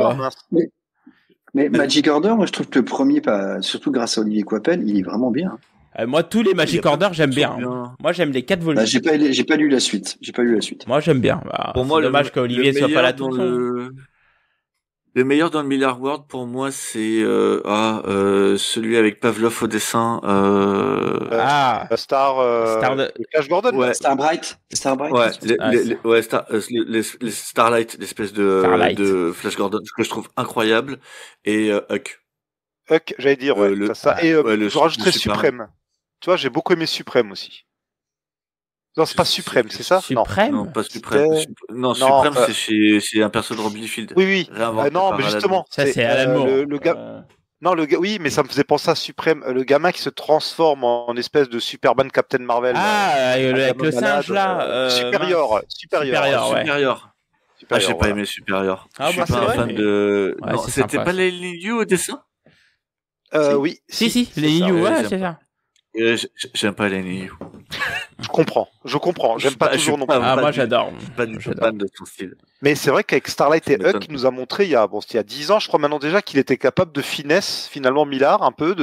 B: mais Magic Order, moi je trouve que le premier, surtout grâce à Olivier Coipel, il est vraiment bien.
A: Moi, tous les Magic Order, j'aime bien. Moi, j'aime les 4 volumes.
B: J'ai pas lu la suite.
A: Moi, j'aime bien.
C: Pour moi,
A: dommage qu'Olivier soit pas là tout le temps.
C: Le meilleur dans le Millar World, pour moi, c'est celui avec Pavlov au dessin.
D: Flash Gordon.
B: Ouais. Starbright.
C: Ouais, les Starlight, l'espèce de Flash Gordon, que je trouve incroyable, et Huck.
D: Huck, j'allais dire, ça. Et je rajouterais Suprême. Tu vois, j'ai beaucoup aimé Suprême aussi. Non, c'est pas Suprême, c'est ça?
A: Suprême?
C: Non, pas Suprême. Non, Suprême, c'est un perso de Rob Liefeld.
D: Oui. Non, mais justement.
A: Ça, c'est Alan Moore.
D: Le gars. Non, oui, mais ça me faisait penser à Suprême. Le gamin qui se transforme en espèce de Superman Captain Marvel.
A: Avec le singe, là.
D: Supérieur.
C: Ah, j'ai pas aimé Supérieur. Je suis pas un fan de. Non, c'était pas les Liu au dessin?
D: Oui.
A: Si, les Liu, ouais, c'est ça.
C: J'aime pas les Liu.
D: Je comprends. J'aime pas toujours non plus.
A: Moi, j'adore.
C: Pas du tout fan de son style.
D: Mais c'est vrai qu'avec Starlight et Huck, il nous a montré il y a 10 ans, je crois maintenant déjà, qu'il était capable de finesse, finalement, Millar, un peu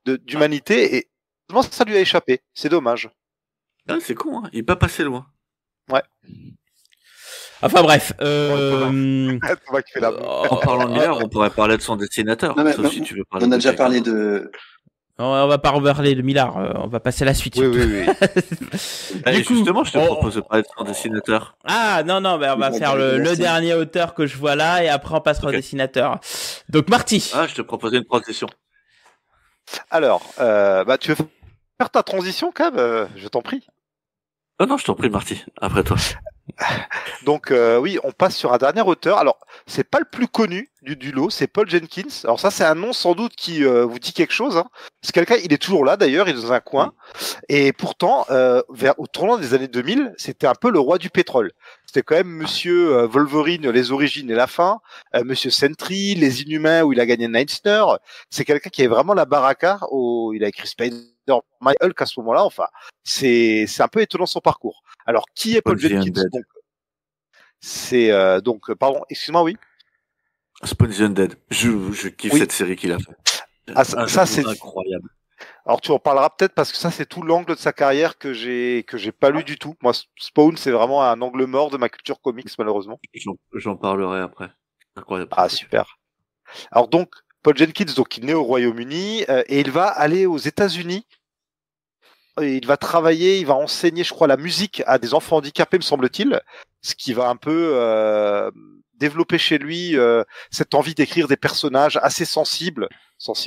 D: d'humanité. Et ça lui a échappé. C'est dommage.
C: Ah, c'est con, hein. Il est pas passé loin.
D: Ouais.
A: Enfin bref.
C: En parlant de Millar, on pourrait parler de son dessinateur. Sauf si tu veux parler.
B: On a déjà parlé de.
A: On va pas reparler de Millar, on va passer à la suite.
D: Oui.
C: Justement, je te propose de parler de son dessinateur.
A: Ah non, mais on va faire le dernier auteur que je vois là et après on passera au dessinateur. Donc Marty.
C: Ah, je te proposais une transition.
D: Alors, tu veux faire ta transition, Cab? Je t'en prie.
C: Non, je t'en prie, Marty. Après toi.
D: Donc oui, on passe sur un dernier auteur. Alors, c'est pas le plus connu du lot, c'est Paul Jenkins. Alors ça, c'est un nom sans doute qui vous dit quelque chose. Hein. C'est quelqu'un, il est toujours là d'ailleurs, il est dans un coin. Et pourtant, au tournant des années 2000, c'était un peu le roi du pétrole. C'était quand même Monsieur Wolverine, les origines et la fin, Monsieur Sentry, les Inhumains où il a gagné Nightster. C'est quelqu'un qui est vraiment la baraka. Il a écrit Spider-Man, Hulk à ce moment-là. Enfin, c'est un peu étonnant son parcours. Alors, qui est Paul Jenkins? Donc, c'est pardon, excuse-moi, oui.
C: Spawn the Undead. Je kiffe cette série qu'il a fait.
D: Ça c'est
C: incroyable.
D: Alors tu en parleras peut-être parce que ça c'est tout l'angle de sa carrière que j'ai pas lu du tout. Moi, Spawn c'est vraiment un angle mort de ma culture comics malheureusement.
C: J'en parlerai après. Incroyable.
D: Ah super. Alors donc Paul Jenkins, donc, il est né au Royaume-Uni et il va aller aux États-Unis. Il va travailler, il va enseigner, je crois, la musique à des enfants handicapés, me semble-t-il, ce qui va un peu développer chez lui cette envie d'écrire des personnages assez sensibles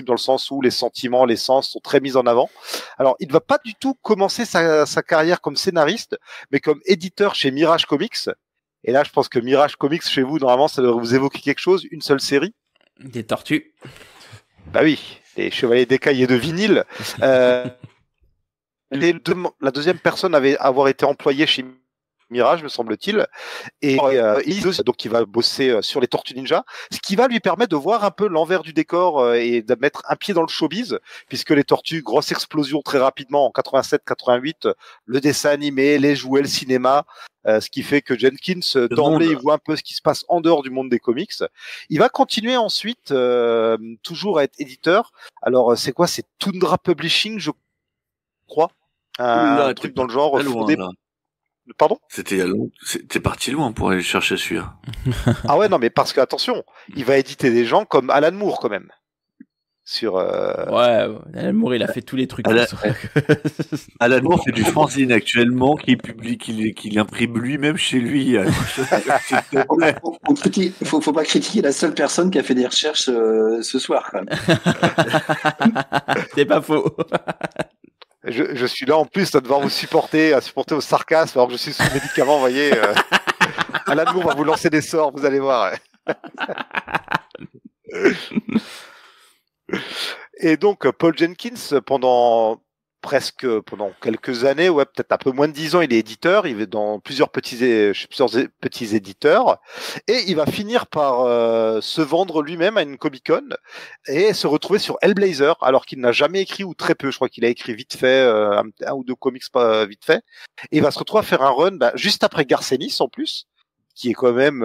D: dans le sens où les sentiments, les sens sont très mis en avant. Alors, il ne va pas du tout commencer sa carrière comme scénariste, mais comme éditeur chez Mirage Comics. Et là, je pense que Mirage Comics, chez vous, normalement, ça devrait vous évoquer quelque chose, une seule série.
A: Des tortues.
D: Bah oui, les Chevaliers d'Écaille de vinyle. La deuxième personne avoir été employée chez Mirage, me semble-t-il, et donc il va bosser sur les Tortues Ninja, ce qui va lui permettre de voir un peu l'envers du décor et de mettre un pied dans le showbiz, puisque les Tortues, grosse explosion très rapidement en 87-88, le dessin animé, les jouets, le cinéma, ce qui fait que Jenkins d'emblée il voit un peu ce qui se passe en dehors du monde des comics. Il va continuer ensuite toujours à être éditeur. Alors c'est quoi? C'est Tundra Publishing, je crois, un truc dans le genre fondé. Pardon?
C: C'était parti loin pour aller chercher celui-là.
D: Ah ouais, non, mais parce que attention, il va éditer des gens comme Alan Moore quand même. Sur.
A: Ouais, Alan Moore, il a fait tous les trucs.
C: Alan Moore fait du fanzine actuellement, qu'il publie, qu'il imprime lui-même chez lui.
B: Faut pas critiquer la seule personne qui a fait des recherches ce soir quand même.
A: C'est pas faux.
D: Je suis là en plus à devoir vous supporter au sarcasme alors que je suis sous médicaments, vous voyez. Alan Moore va vous lancer des sorts, vous allez voir. Et donc Paul Jenkins, pendant quelques années, ouais, peut-être un peu moins de 10 ans, il est éditeur, il est dans plusieurs petits éditeurs, et il va finir par se vendre lui-même à une Comic-Con et se retrouver sur Hellblazer, alors qu'il n'a jamais écrit ou très peu. Je crois qu'il a écrit vite fait un ou deux comics pas vite fait, et il va se retrouver à faire un run juste après Garcenis en plus, qui est quand même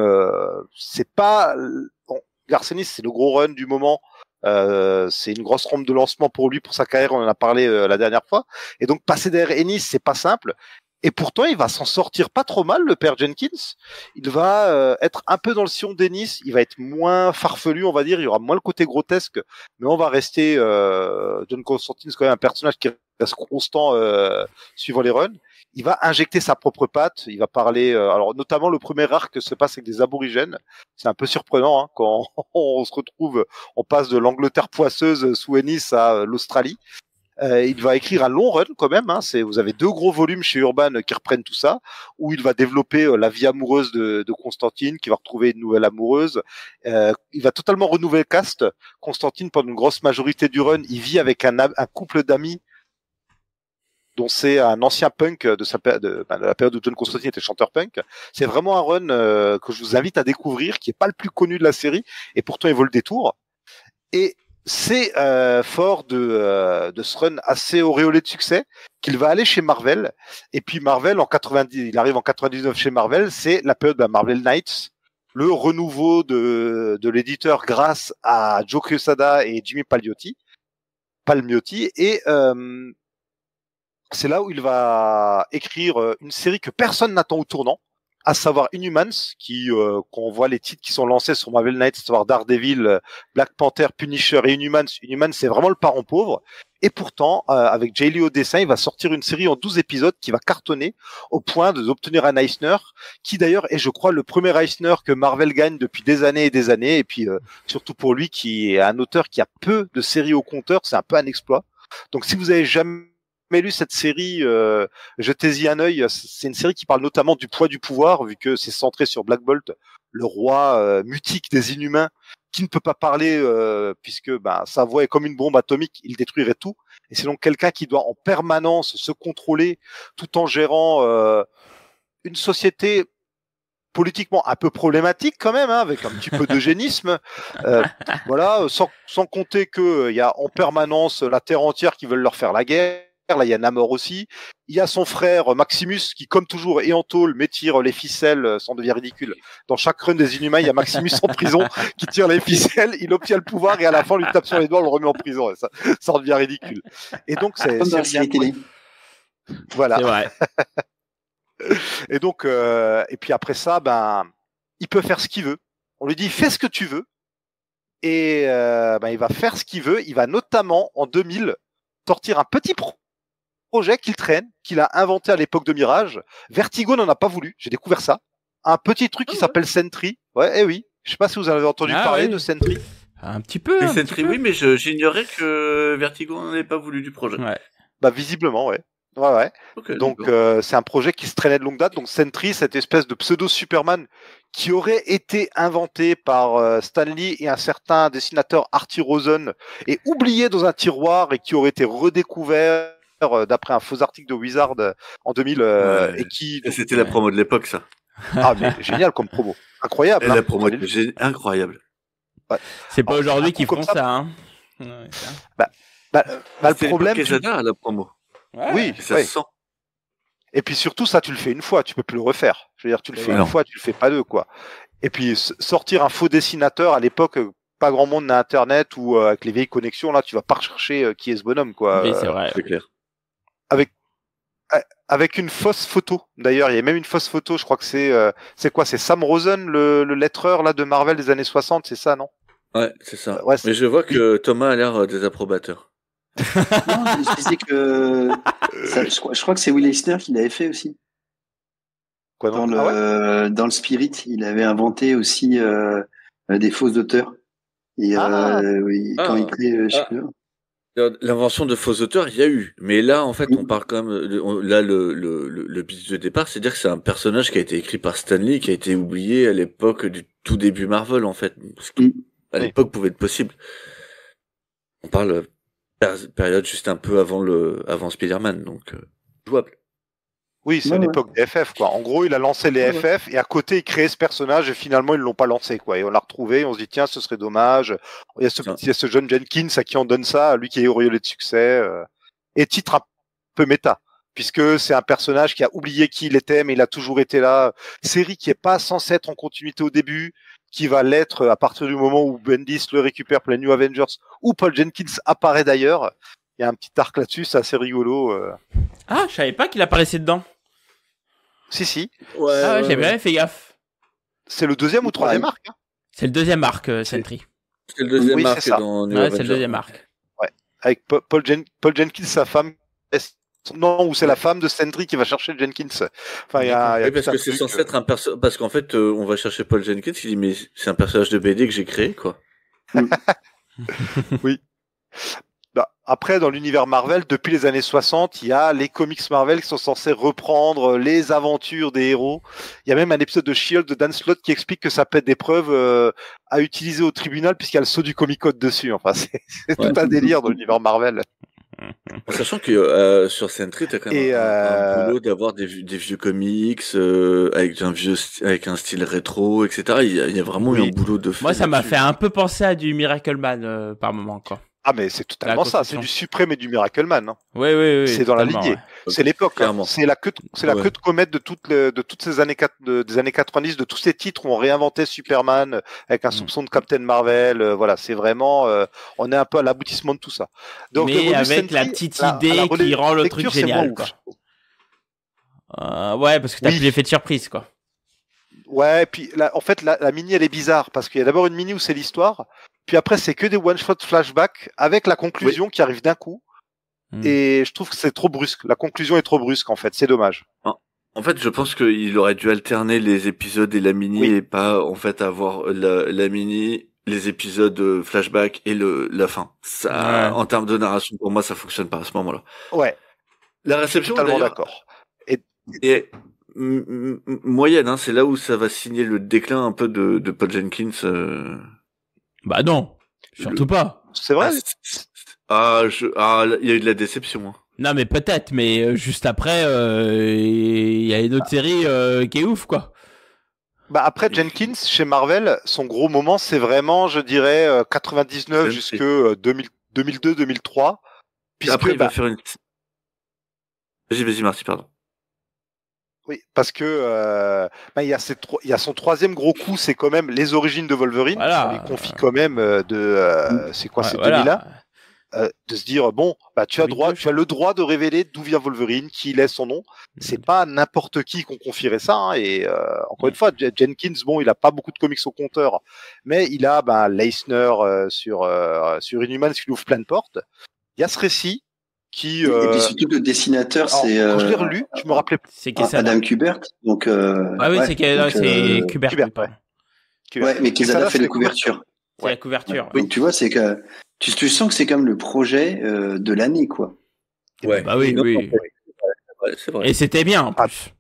D: Garcenis, c'est le gros run du moment. C'est une grosse rampe de lancement pour lui, pour sa carrière, on en a parlé la dernière fois, et donc passer derrière Ennis, c'est pas simple, et pourtant il va s'en sortir pas trop mal, le père Jenkins. Il va être un peu dans le sillon d'Ennis, il va être moins farfelu, on va dire, il y aura moins le côté grotesque, mais on va rester John Constantine, c'est quand même un personnage qui reste constant suivant les runs. Il va injecter sa propre patte, il va parler, alors notamment le premier arc se passe avec des aborigènes, c'est un peu surprenant quand on se retrouve, on passe de l'Angleterre poisseuse sous Ennis à l'Australie. Il va écrire un long run quand même, vous avez 2 gros volumes chez Urban qui reprennent tout ça, où il va développer la vie amoureuse de Constantine, qui va retrouver une nouvelle amoureuse. Il va totalement renouveler le cast. Constantine, pendant une grosse majorité du run, il vit avec un couple d'amis dont c'est un ancien punk de la période où John Constantine était chanteur punk. C'est vraiment un run que je vous invite à découvrir, qui est pas le plus connu de la série, et pourtant il vaut le détour. Et c'est fort de ce run assez auréolé de succès qu'il va aller chez Marvel. Et puis Marvel, il arrive en 99 chez Marvel, c'est la période de Marvel Knights, le renouveau de l'éditeur grâce à Joe Quesada et Jimmy Palmiotti, et c'est là où il va écrire une série que personne n'attend au tournant, à savoir Inhumans, quand on voit les titres qui sont lancés sur Marvel Knights, à savoir Daredevil, Black Panther, Punisher et Inhumans. Inhumans, c'est vraiment le parent pauvre. Et pourtant, avec Jay Lee au dessin, il va sortir une série en 12 épisodes qui va cartonner au point d'obtenir un Eisner, qui d'ailleurs est, je crois, le premier Eisner que Marvel gagne depuis des années et des années. Et puis, surtout pour lui, qui est un auteur qui a peu de séries au compteur, c'est un peu un exploit. Donc, si vous avez jamais lu cette série, jetez-y un œil. C'est une série qui parle notamment du poids du pouvoir, vu que c'est centré sur Black Bolt, le roi mutique des Inhumains, qui ne peut pas parler puisque sa voix est comme une bombe atomique, il détruirait tout. Et c'est donc quelqu'un qui doit en permanence se contrôler tout en gérant une société politiquement un peu problématique quand même, avec un petit peu d'eugénisme. Voilà, sans compter que il y a en permanence la terre entière qui veulent leur faire la guerre. Là, il y a Namor aussi. Il y a son frère Maximus qui, comme toujours, est en tôle, mais tire les ficelles, ça en devient ridicule. Dans chaque run des Inhumains, il y a Maximus en prison qui tire les ficelles, il obtient le pouvoir et à la fin, on lui tape sur les doigts, on le remet en prison. Et ça en devient ridicule. Et donc, c'est
B: télé.
D: Voilà.
A: C'est vrai.
D: Et donc, et puis après ça, il peut faire ce qu'il veut. On lui dit, fais ce que tu veux. Et il va faire ce qu'il veut. Il va notamment, en 2000, sortir un petit projet qu'il traîne, qu'il a inventé à l'époque de Mirage. Vertigo n'en a pas voulu. J'ai découvert ça. Un petit truc qui s'appelle Sentry. Ouais, oui. Je sais pas si vous en avez entendu parler de Sentry.
A: Un petit peu.
C: Sentry, oui, mais j'ignorais que Vertigo n'en avait pas voulu du projet.
D: Ouais. Visiblement, ouais. Ouais. Okay, donc c'est un projet qui se traînait de longue date. Donc Sentry, cette espèce de pseudo Superman qui aurait été inventé par Stan Lee et un certain dessinateur Artie Rosen et oublié dans un tiroir et qui aurait été redécouvert d'après un faux article de Wizard en 2000 et qui.
C: C'était la promo de l'époque, ça.
D: Ah mais génial comme promo, incroyable.
C: La promo incroyable.
D: Ouais.
A: C'est pas aujourd'hui qu'ils font ça. Hein.
D: Le problème.
C: Quesada, la promo.
D: Ouais, oui,
C: ça se sent.
D: Et puis surtout, ça, tu le fais une fois, tu peux plus le refaire. Je veux dire, tu le fais une fois, tu le fais pas deux, quoi. Et puis, sortir un faux dessinateur, à l'époque, pas grand monde n'a Internet ou avec les vieilles connexions, là, tu vas pas rechercher qui est ce bonhomme, quoi.
A: Oui, c'est vrai.
C: C'est clair.
D: Avec une fausse photo. D'ailleurs, il y a même une fausse photo, je crois que c'est quoi? C'est Sam Rosen, le lettreur, là, de Marvel des années 60, c'est ça, non?
C: Ouais, c'est ça. Ouais, mais je vois que Thomas a l'air désapprobateur.
B: Non, je disais que je crois que c'est Will Eisner qui l'avait fait aussi.
D: Quoi,
B: dans le Spirit, il avait inventé aussi des fausses auteurs. Et quand il crée,
C: l'invention de faux auteurs, il y a eu, mais là en fait on parle quand même là le pitch de départ, c'est-à-dire que c'est un personnage qui a été écrit par Stan Lee, qui a été oublié à l'époque du tout début Marvel en fait, ce qui à l'époque pouvait être possible. On parle période juste un peu avant Spider-Man, donc jouable.
D: Oui, c'est l'époque des FF, quoi. En gros, il a lancé les FF et à côté, il créait ce personnage et finalement, ils l'ont pas lancé, quoi. Et on l'a retrouvé, on se dit, tiens, ce serait dommage. Il y a ce jeune Jenkins à qui on donne ça, lui qui est auréolé de succès. Et titre un peu méta, puisque c'est un personnage qui a oublié qui il était, mais il a toujours été là. Série qui est pas censée être en continuité au début, qui va l'être à partir du moment où Bendis le récupère pour les New Avengers, où Paul Jenkins apparaît d'ailleurs. Il y a un petit arc là-dessus, c'est assez rigolo.
A: Ah, je savais pas qu'il apparaissait dedans.
D: Si.
A: Ouais, j'ai bien fait gaffe.
D: C'est le deuxième ou troisième arc, hein.
A: C'est le deuxième arc, Sentry.
C: C'est le deuxième arc dans New Avengers.
A: C'est le deuxième arc.
D: Ouais, avec Paul Jenkins, sa femme. Non, ou c'est la femme de Sentry qui va chercher Jenkins. Enfin, il y a
C: parce que c'est censé être un personnage. Parce qu'en fait, on va chercher Paul Jenkins. Il dit mais c'est un personnage de BD que j'ai créé, quoi.
D: Oui. Après, dans l'univers Marvel, depuis les années 60, il y a les comics Marvel qui sont censés reprendre les aventures des héros. Il y a même un épisode de She-Hulk de Dan Slott qui explique que ça peut être des preuves à utiliser au tribunal puisqu'il y a le sceau du Comic-Code dessus. Enfin, c'est tout un délire dans l'univers Marvel.
C: Sachant que sur Sentry, t'as quand même un boulot d'avoir des vieux comics avec un style rétro, etc. Il y a vraiment eu un boulot de fait.
A: Moi, ça m'a fait un peu penser à du Miracle Man par moment, quoi.
D: Ah, mais c'est totalement ça. C'est du Suprême et du Miracle Man. Hein.
A: Oui.
D: C'est dans la lignée. Ouais. C'est l'époque. Hein. C'est la queue de comète de toutes ces années des années 90, de tous ces titres où on réinventait Superman avec un soupçon de Captain Marvel. Voilà, c'est vraiment. On est un peu à l'aboutissement de tout ça.
A: Donc, mais avec Sentry, la petite idée qui rend le truc génial. Quoi. Ouais, parce que t'as plus l'effet de surprise, quoi.
D: Ouais, et puis là, en fait, la mini, elle est bizarre parce qu'il y a d'abord une mini où c'est l'histoire. Puis après, c'est que des one-shot flashbacks avec la conclusion qui arrive d'un coup. Et je trouve que c'est trop brusque. La conclusion est trop brusque, en fait. C'est dommage.
C: En fait, je pense qu'il aurait dû alterner les épisodes et la mini et pas, en fait, avoir la mini, les épisodes flashback et la fin. Ça, en termes de narration, pour moi, ça fonctionne pas à ce moment-là.
D: Ouais.
C: La réception,
D: totalement d'accord.
C: Et moyenne, hein, c'est là où ça va signer le déclin un peu de Paul Jenkins.
A: Bah non, surtout pas.
D: C'est vrai.
C: Il y a eu de la déception. Hein.
A: Non mais peut-être, mais juste après, il y a une autre série qui est ouf, quoi.
D: Bah après Jenkins chez Marvel, son gros moment c'est vraiment, je dirais, 99 jusque 2002-2003.
C: Après il va faire une. Vas-y Marty, pardon.
D: Oui, parce que il y a son troisième gros coup, c'est quand même les origines de Wolverine.
A: Voilà.
D: On lui confie quand même c'est quoi, c'est 2001. de se dire bon, bah tu as le droit de révéler d'où vient Wolverine, qui il est, son nom. C'est pas n'importe qui qu'on confierait ça. Hein, et encore une fois, Jenkins, bon, il a pas beaucoup de comics au compteur, mais il a Leisner sur Inhumans qui lui ouvre plein de portes. Il y a ce récit qui.
B: Et puis surtout que le dessinateur, c'est.
D: Quand je l'ai relu, je me rappelais.
A: C'est
B: Adam Kubert. Donc.
A: Ah oui, c'est Kubert.
B: Ouais, mais Quesada fait les couvertures.
A: C'est la couverture.
B: Donc tu vois, c'est que tu sens que c'est comme le projet de l'année, quoi.
A: Ouais. Bah oui, oui.
C: Ouais, c'est vrai.
A: Et c'était bien en plus.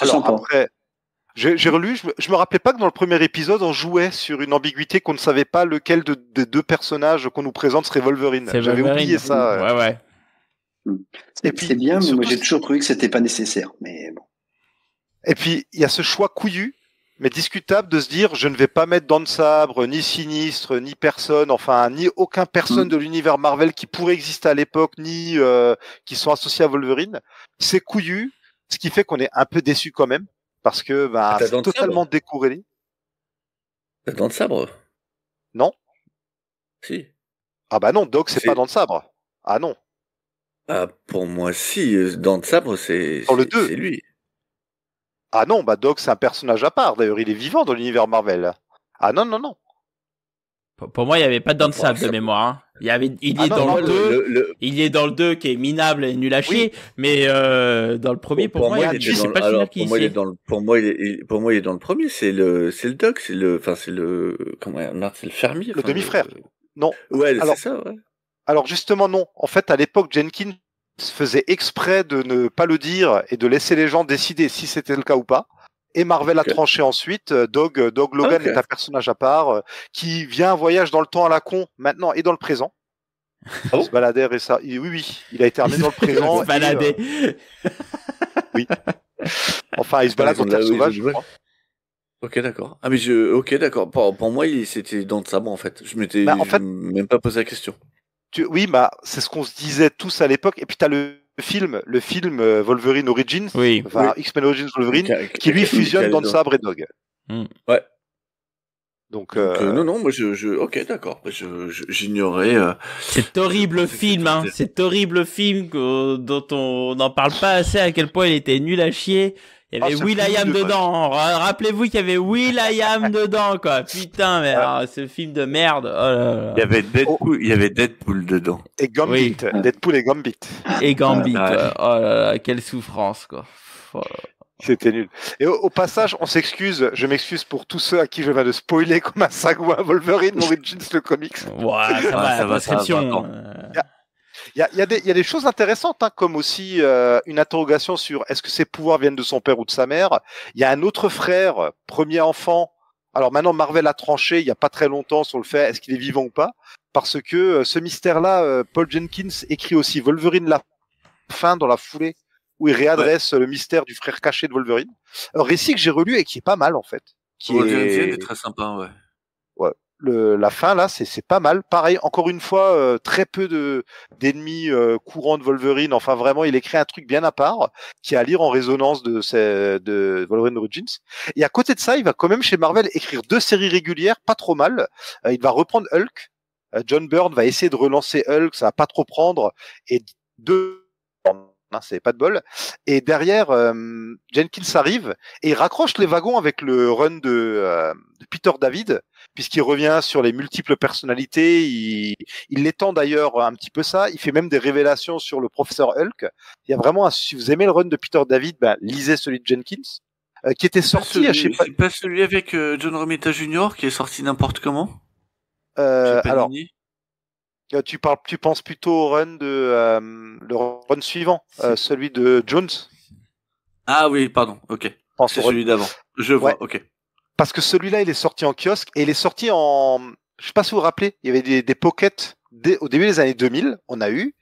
B: Alors
D: après, j'ai relu, je me rappelais pas que dans le premier épisode, on jouait sur une ambiguïté qu'on ne savait pas lequel des deux personnages qu'on nous présente serait Wolverine. J'avais oublié ça.
A: Ouais.
B: Et puis c'est bien, mais moi j'ai toujours cru que c'était pas nécessaire. Mais bon.
D: Et puis il y a ce choix couillu, mais discutable, de se dire je ne vais pas mettre dans le sabre ni Sinistre, ni personne, enfin ni aucun personne de l'univers Marvel qui pourrait exister à l'époque, ni qui sont associés à Wolverine. C'est couillu, ce qui fait qu'on est un peu déçu quand même, parce que c'est totalement décorrélé.
C: T'as dans le sabre?
D: Non.
C: Si.
D: Ah bah non, Doc c'est pas dans le sabre. Ah non.
C: Ah, pour moi si, dans le sabre c'est lui.
D: Ah non, Doc c'est un personnage à part. D'ailleurs, il est vivant dans l'univers Marvel. Ah non.
A: Pour moi, il n'y avait pas de sable de mémoire. Hein. Il est dans le 2. Il est dans le 2 qui est minable et nul à chier. Oui. Mais dans le premier, pour moi, c'est pas celui-là qui est.
C: Pour moi, il est dans le premier. C'est le Doc. C'est le fermier.
D: Le demi-frère. Non.
C: Ouais, c'est ça. Ouais.
D: Alors justement, non. En fait, à l'époque, Jenkins faisait exprès de ne pas le dire et de laisser les gens décider si c'était le cas ou pas. Et Marvel a tranché ensuite. Dog Logan est un personnage à part qui vient un voyage dans le temps à la con maintenant et dans le présent. Il se baladait et ça. Oui, il a été amené dans le présent.
A: Il se baladait.
D: Oui. Enfin, il se balade en terre sauvage. Je crois.
C: Ok, d'accord. Ah mais ok, d'accord. Pour moi, c'était dans le sabre en fait. Je m'étais même pas posé la question.
D: Oui, c'est ce qu'on se disait tous à l'époque. Et puis t'as le film Wolverine Origins, X-Men Origins Wolverine, qui lui fusionne dans le sabre et Dog.
C: Ouais.
D: Donc
C: non, moi ok, d'accord. J'ignorais.
A: Cet horrible film, hein. Cet horrible film dont on n'en parle pas assez, à quel point il était nul à chier. Il y avait Will.i.am dedans. Rappelez-vous qu'il y avait Will.i.am dedans, quoi. Putain, mais ce film de merde. Oh là là.
C: Il y avait Deadpool dedans.
D: Et Gambit. Oui. Deadpool et Gambit.
A: Et Gambit. Oh là là, quelle souffrance, quoi. Oh là là.
D: C'était nul. Et au passage, je m'excuse pour tous ceux à qui je viens de spoiler comme un sagouin Wolverine Origins le comics.
A: Ouais, ça va, prescription.
D: Il y a des choses intéressantes, hein, comme aussi une interrogation sur est-ce que ses pouvoirs viennent de son père ou de sa mère. Il y a un autre frère, premier enfant. Alors maintenant, Marvel a tranché il y a pas très longtemps sur le fait est-ce qu'il est vivant ou pas, parce que ce mystère-là, Paul Jenkins écrit aussi Wolverine la fin dans la foulée, où il réadresse le mystère du frère caché de Wolverine. Un récit que j'ai relu et qui est pas mal en fait.
C: Wolverine est très sympa, ouais.
D: Ouais. La fin là, c'est pas mal. Pareil, encore une fois, très peu d'ennemis courants de Wolverine. Enfin, vraiment, il écrit un truc bien à part qui est à lire en résonance de Wolverine Origins. Et à côté de ça, il va quand même chez Marvel écrire 2 séries régulières, pas trop mal. Il va reprendre Hulk. John Byrne va essayer de relancer Hulk, ça va pas trop prendre. Et c'est pas de bol. Et derrière, Jenkins arrive et il raccroche les wagons avec le run de Peter David, puisqu'il revient sur les multiples personnalités. Il étend d'ailleurs un petit peu ça. Il fait même des révélations sur le professeur Hulk. Il y a vraiment si vous aimez le run de Peter David, lisez celui de Jenkins, qui était sorti.
C: C'est pas celui avec John Romita Jr. qui est sorti n'importe comment.
D: Alors. Tu penses plutôt au run le run suivant, celui de Jones.
C: Ah oui, pardon, ok. C'est celui d'avant. Je vois, ok.
D: Parce que celui-là, il est sorti en kiosque et il est sorti je sais pas si vous vous rappelez, il y avait des pockets au début des années 2000. On a eu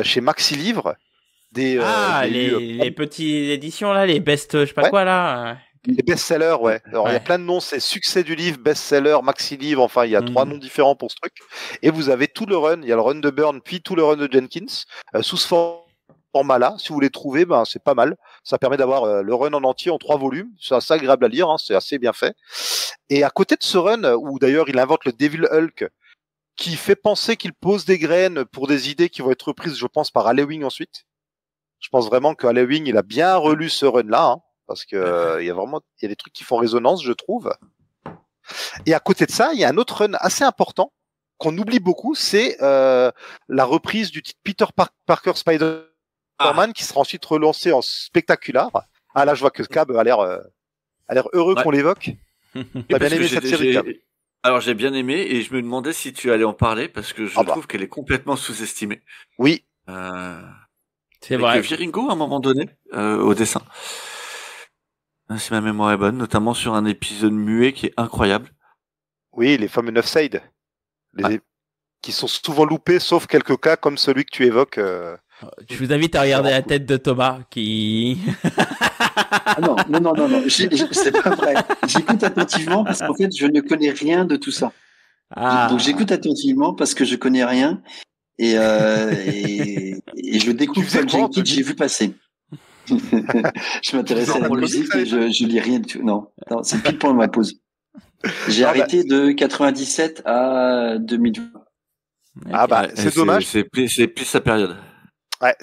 D: chez Maxi Livre les
A: petites éditions là, les best, je sais pas quoi là.
D: Les best-sellers, ouais. Alors, il y a plein de noms, c'est succès du livre, best-seller, maxi-livre, enfin, il y a 3 noms différents pour ce truc. Et vous avez tout le run, il y a le run de Byrne, puis tout le run de Jenkins, sous ce format-là. Si vous les trouvez, c'est pas mal. Ça permet d'avoir le run en entier en 3 volumes. C'est assez agréable à lire, hein, c'est assez bien fait. Et à côté de ce run, où d'ailleurs il invente le Devil Hulk, qui fait penser qu'il pose des graines pour des idées qui vont être reprises, je pense, par Alewing ensuite. Je pense vraiment que Alewing, il a bien relu ce run-là, hein, parce que il y a des trucs qui font résonance, je trouve. Et à côté de ça, il y a un autre run assez important qu'on oublie beaucoup, c'est la reprise du titre Peter Parker Spider-Man qui sera ensuite relancé en spectaculaire. Ah là, je vois que Cab a l'air heureux qu'on l'évoque. T'as bien aimé cette série, Cab?
C: Alors j'ai bien aimé et je me demandais si tu allais en parler parce que je trouve qu'elle est complètement sous-estimée.
D: Oui.
A: C'est vrai.
C: Avec Viringo à un moment donné au dessin. Si ma mémoire est bonne, notamment sur un épisode muet qui est incroyable.
D: Oui, les fameux 9 side. Qui sont souvent loupés, sauf quelques cas comme celui que tu évoques.
A: Je vous invite à regarder la tête de Thomas qui...
B: Non, c'est pas vrai. J'écoute attentivement parce qu'en fait, je ne connais rien de tout ça. Donc j'écoute attentivement parce que je connais rien et je découvre ça que j'ai vu passer. Je m'intéressais à la musique et je lis rien du tout. Non, c'est pile pendant ma pause. J'ai arrêté de 97 à 2020.
D: C'est dommage.
C: C'est plus sa période.
D: Ouais,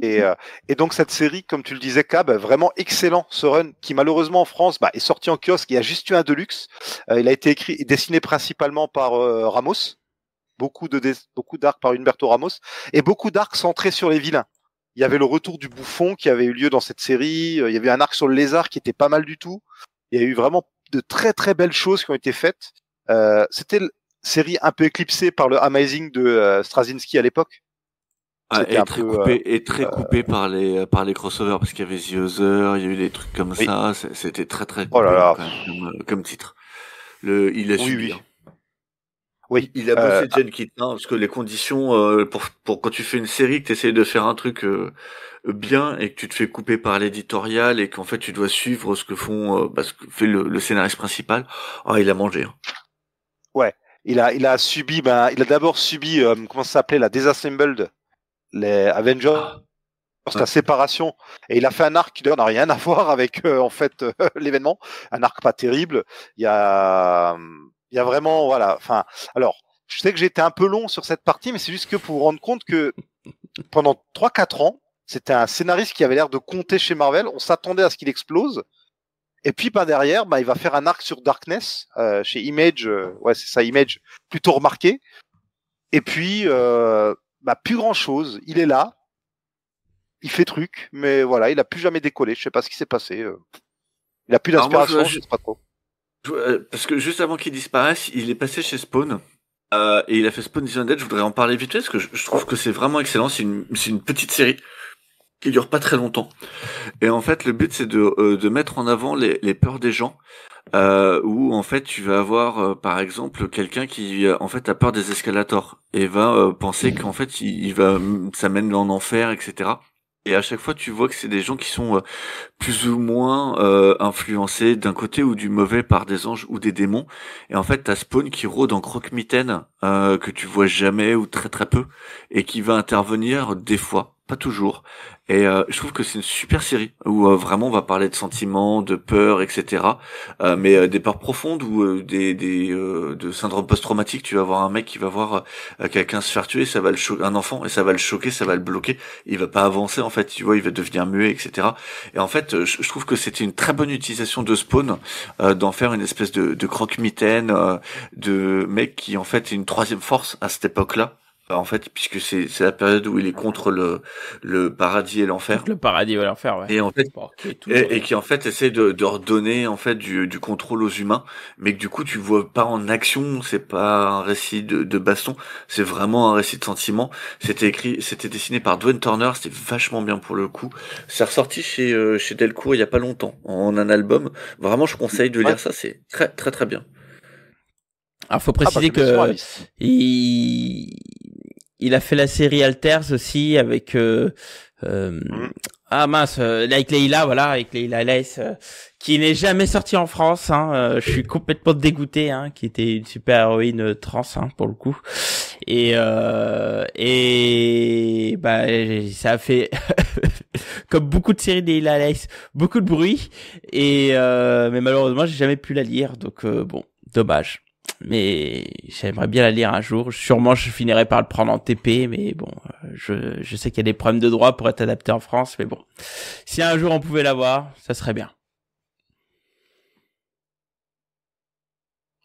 D: et donc cette série, comme tu le disais, Cab, vraiment excellent ce run qui malheureusement en France est sorti en kiosque. Il y a juste eu un deluxe. Il a été écrit et dessiné principalement par Ramos. Beaucoup d'arcs par Humberto Ramos et beaucoup d'arcs centrés sur les vilains. Il y avait le retour du bouffon qui avait eu lieu dans cette série. Il y avait un arc sur le lézard qui était pas mal du tout. Il y a eu vraiment de très très belles choses qui ont été faites. C'était une série un peu éclipsée par le Amazing de Straczynski à l'époque.
C: Et très coupé par les crossovers parce qu'il y avait The Other, il y a eu des trucs comme ça. C'était très très coupé comme titre. Il a subi.
D: Oui. Oui.
C: Il a bossé Jen Kit, parce que les conditions pour quand tu fais une série, que tu essayes de faire un truc bien et que tu te fais couper par l'éditorial et qu'en fait tu dois suivre ce que fait le scénariste principal. Il a mangé.
D: Ouais, il a subi. Il a d'abord subi comment ça s'appelait, la Disassembled, les Avengers. La séparation, et il a fait un arc qui d'ailleurs n'a rien à voir avec l'événement, un arc pas terrible. Il y a vraiment, voilà. Enfin, alors, je sais que j'ai été un peu long sur cette partie, mais c'est juste que pour vous rendre compte que pendant 3-4 ans, c'était un scénariste qui avait l'air de compter chez Marvel. On s'attendait à ce qu'il explose. Et puis, derrière, il va faire un arc sur Darkness, chez Image. C'est ça, Image, plutôt remarqué. Et puis, plus grand chose. Il est là. Il fait truc, mais voilà, il a plus jamais décollé. Je sais pas ce qui s'est passé. Il a plus d'inspiration, je sais pas trop.
C: Parce que juste avant qu'il disparaisse, il est passé chez Spawn et il a fait Spawn Dishonored. Je voudrais en parler vite fait parce que je trouve que c'est vraiment excellent. C'est une petite série qui dure pas très longtemps. Et en fait, le but c'est de mettre en avant les peurs des gens. Où en fait tu vas avoir par exemple quelqu'un qui en fait a peur des escalators et va penser qu'en fait ça mène en enfer, etc. Et à chaque fois, tu vois que c'est des gens qui sont plus ou moins influencés d'un côté ou du mauvais par des anges ou des démons. Et en fait, t'as Spawn qui rôde en croque-mitaine que tu vois jamais ou très très peu et qui va intervenir des fois, pas toujours. Et je trouve que c'est une super série où vraiment on va parler de sentiments, de peur, etc. Mais des peurs profondes ou de syndrome post-traumatique. Tu vas voir un mec qui va voir quelqu'un se faire tuer, ça va le choquer, un enfant, et ça va le choquer, ça va le bloquer. Il va pas avancer en fait, tu vois, il va devenir muet, etc. Et en fait, je trouve que c'était une très bonne utilisation de Spawn d'en faire une espèce de croque-mitaine, de mec qui en fait est une troisième force à cette époque-là. En fait, puisque c'est la période où il est contre le paradis et l'enfer.
A: Le paradis et l'enfer, ouais.
C: Et en fait, et qui en fait essaie de redonner en fait du contrôle aux humains, mais que du coup tu vois pas en action, c'est pas un récit de baston, c'est vraiment un récit de sentiment. C'était dessiné par Dwayne Turner, c'était vachement bien pour le coup. C'est ressorti chez Delcourt il y a pas longtemps en un album. Vraiment, je conseille de lire ça, c'est très très très bien.
A: Alors, faut préciser que il a fait la série Alters aussi avec avec Leila, voilà, avec Leila Lace, qui n'est jamais sortie en France. Je suis complètement dégoûté, qui était une super héroïne trans, pour le coup. Et ça a fait comme beaucoup de séries de Leila Lace, beaucoup de bruit. Et mais malheureusement, j'ai jamais pu la lire, donc bon, dommage. mais j'aimerais bien la lire un jour. Sûrement, je finirai par le prendre en TP, mais bon, je sais qu'il y a des problèmes de droit pour être adapté en France, mais bon. Si un jour on pouvait l'avoir, ça serait bien.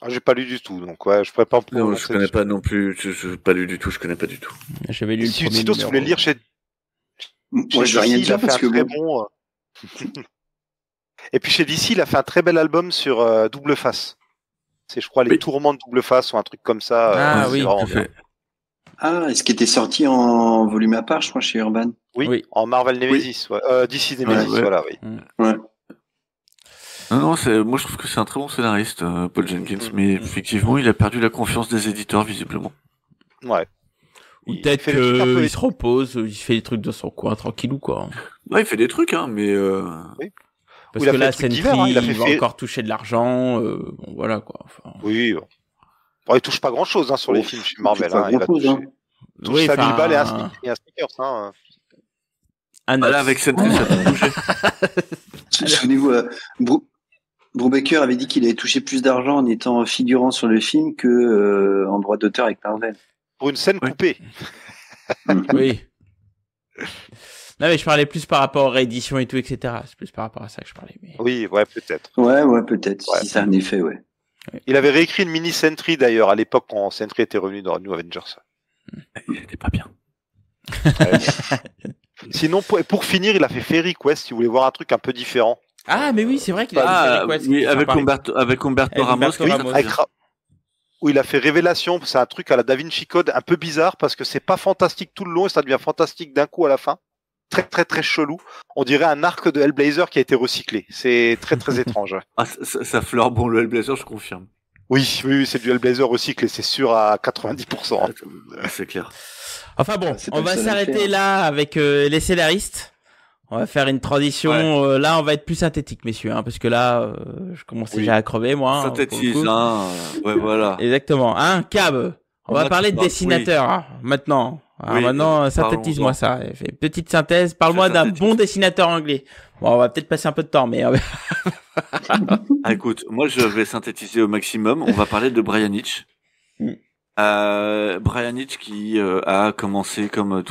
D: Ah, j'ai pas lu du tout, donc ouais, je pourrais pas.
C: Non, je connais pas non plus. Je pas lu du tout. Je connais pas du tout.
A: J'avais lu le premier
D: numéro. Si vous voulez lire chez.
B: Moi, je vais rien dire parce que
D: bon. Et puis chez DC, il a fait un très bel album sur Double Face. C'est, je crois, les tourments de Double Face ou un truc comme ça.
A: Ah oui,
C: tout à fait.
B: Ah, est-ce qu'il était sorti en volume à part, je crois, chez Urban?
D: Oui, en Marvel Nemesis.
B: Oui.
D: Ouais. DC Nemesis, voilà, oui.
B: Ouais.
C: Non, moi je trouve que c'est un très bon scénariste, Paul Jenkins, mais effectivement, il a perdu la confiance des éditeurs, visiblement.
D: Ouais.
A: Ou peut-être qu'il se repose, il fait des trucs dans son coin, tranquillou, quoi.
C: Ouais, il fait des trucs, hein, mais...
D: Oui.
A: Parce que là, Sentry, il va encore toucher de l'argent, bon, voilà, quoi. Enfin...
D: Oui, bon, il touche pas grand-chose, hein, sur les films chez Marvel, hein. Il va toucher 5 000 balles et un sneakers, hein.
C: Là, avec Sentry, ça peut bouger.
B: Souvenez-vous, Brubaker avait dit qu'il avait touché plus d'argent en étant figurant sur le film que en droit d'auteur avec Marvel.
D: Pour une scène coupée.
A: Oui. Non, mais je parlais plus par rapport aux rééditions et tout, etc. C'est plus par rapport à ça que je parlais. Mais...
D: Oui, ouais, peut-être.
B: Ouais, peut-être. Ouais. Si ça a un effet, ouais.
D: Il avait réécrit une mini Sentry d'ailleurs à l'époque quand Sentry était revenu dans New Avengers.
C: Il était pas bien.
D: Sinon, pour finir, il a fait Fairy Quest. Si vous voulez voir un truc un peu différent.
A: Ah, mais oui, c'est vrai qu'il a fait Fairy Quest.
C: Oui, avec Humberto Ramos.
D: Où il a fait Révélation. C'est un truc à la Da Vinci Code un peu bizarre parce que c'est pas fantastique tout le long et ça devient fantastique d'un coup à la fin. Très très très chelou. On dirait un arc de Hellblazer qui a été recyclé. C'est très très étrange.
C: Ah, ça fleure bon le Hellblazer, je confirme.
D: Oui, c'est du Hellblazer recyclé, c'est sûr à 90%.
C: C'est clair.
A: Enfin bon, on va s'arrêter là avec les scénaristes. On va faire une transition. Ouais. Là, on va être plus synthétique, messieurs, hein, parce que là, je commence déjà à crever, moi.
C: Synthétise, hein. Ouais, voilà.
A: Exactement. Hein, Cab. On va parler de dessinateur, hein, maintenant. Alors maintenant, synthétise-moi ça. Fais une petite synthèse. Parle-moi d'un bon dessinateur anglais. Bon, on va peut-être passer un peu de temps, mais...
C: Écoute, moi, je vais synthétiser au maximum. On va parler de Brian Hitch. Brian Hitch qui a commencé comme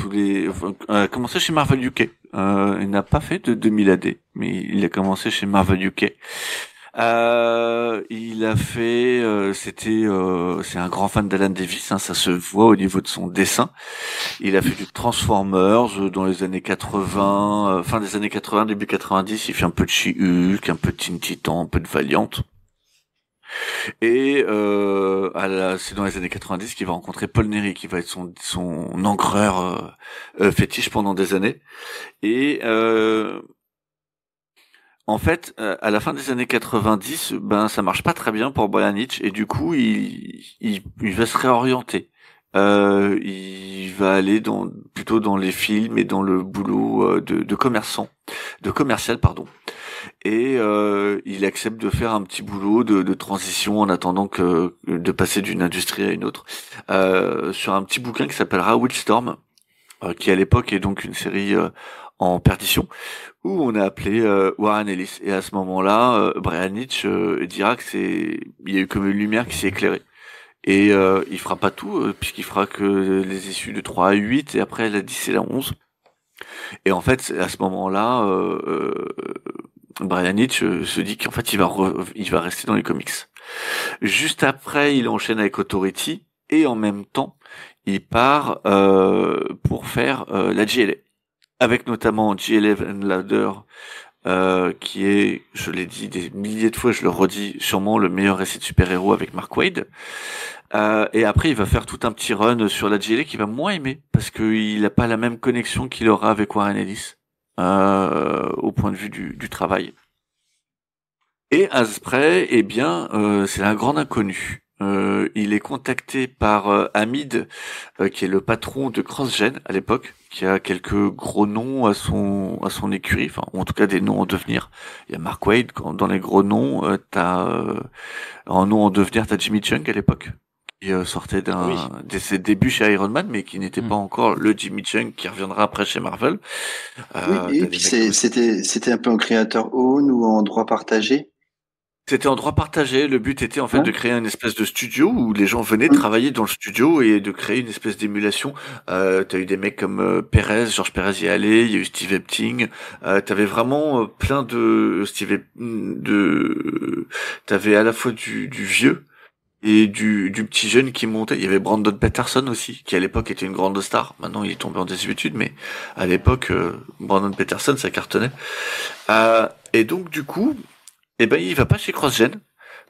C: commencé chez Marvel UK. Il n'a pas fait de 2000 AD, mais il a commencé chez Marvel UK. Il a fait, c'est un grand fan d'Alan Davis, hein, ça se voit au niveau de son dessin. Il a fait du Transformers dans les années 80, fin des années 80, début 90. Il fait un peu de She-Hulk, un peu de Teen Titan, un peu de Valiant. Et c'est dans les années 90 qu'il va rencontrer Paul Neary, qui va être son encreur fétiche pendant des années. Et en fait, à la fin des années 90, ça marche pas très bien pour Brian Hitch et du coup, il va se réorienter. Il va aller plutôt dans les films et dans le boulot de commercial, pardon. Et il accepte de faire un petit boulot de transition en attendant de passer d'une industrie à une autre, sur un petit bouquin qui s'appellera Wildstorm, qui à l'époque est donc une série en perdition, où on a appelé Warren Ellis. Et à ce moment-là, Brian Hitch dira il y a eu comme une lumière qui s'est éclairée. Et il fera pas tout, puisqu'il fera que les issues de 3 à 8, et après la 10 et la 11. Et en fait, à ce moment-là, Brian Hitch se dit qu'en fait, il va rester dans les comics. Juste après, il enchaîne avec Authority, et en même temps, il part pour faire la GLA. Avec notamment G11 Ladder, qui est, je l'ai dit des milliers de fois, je le redis, sûrement le meilleur récit de super-héros avec Mark Waid. Et après, il va faire tout un petit run sur la GLA qu'il va moins aimer, parce qu'il n'a pas la même connexion qu'il aura avec Warren Ellis, au point de vue du travail. Et après, c'est un grand inconnu. Il est contacté par Hamid, qui est le patron de CrossGen à l'époque, qui a quelques gros noms à son écurie, enfin, ou en tout cas des noms en devenir. Il y a Mark Waid, dans les gros noms, en nom en devenir, t'as Jimmy Chung à l'époque, qui sortait de ses débuts chez Iron Man, mais qui n'était pas encore le Jimmy Chung qui reviendra après chez Marvel.
B: Oui, et puis c'était un peu en créateur own ou en droit partagé.
C: C'était en droit partagé. Le but était en fait de créer une espèce de studio où les gens venaient travailler dans le studio et de créer une espèce d'émulation. T'as eu des mecs comme Georges Pérez y est allé, il y a eu Steve Epting. T'avais vraiment plein de t'avais à la fois du vieux et du petit jeune qui montait. Il y avait Brandon Peterson aussi, qui à l'époque était une grande star. Maintenant il est tombé en désuétude, mais à l'époque Brandon Peterson ça cartonnait. Et donc du coup, il va pas chez CrossGen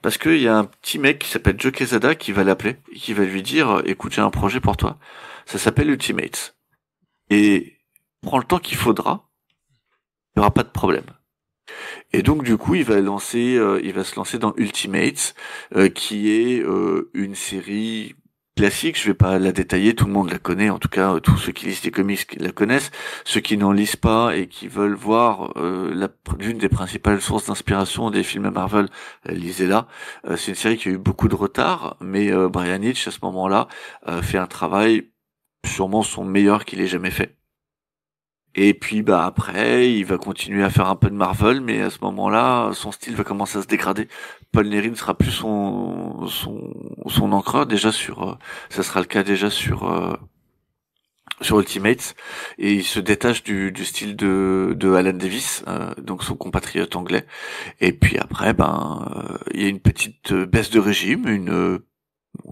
C: parce qu'il y a un petit mec qui s'appelle Joe Quesada qui va l'appeler et qui va lui dire écoute, j'ai un projet pour toi. Ça s'appelle Ultimates. Et prends le temps qu'il faudra. Il n'y aura pas de problème. Et donc du coup, il va se lancer dans Ultimates, qui est une série classique. Je vais pas la détailler, tout le monde la connaît. En tout cas, tous ceux qui lisent les comics la connaissent. Ceux qui n'en lisent pas et qui veulent voir l'une des principales sources d'inspiration des films Marvel, lisez-la. C'est une série qui a eu beaucoup de retard, mais Brian Hitch à ce moment-là fait un travail sûrement son meilleur qu'il ait jamais fait. Et puis après, il va continuer à faire un peu de Marvel, mais à ce moment-là, son style va commencer à se dégrader. Paul Neary ne sera plus son encreur déjà ça sera le cas déjà sur Ultimates, et il se détache du style de Alan Davis, donc son compatriote anglais. Et puis après, il y a une petite baisse de régime,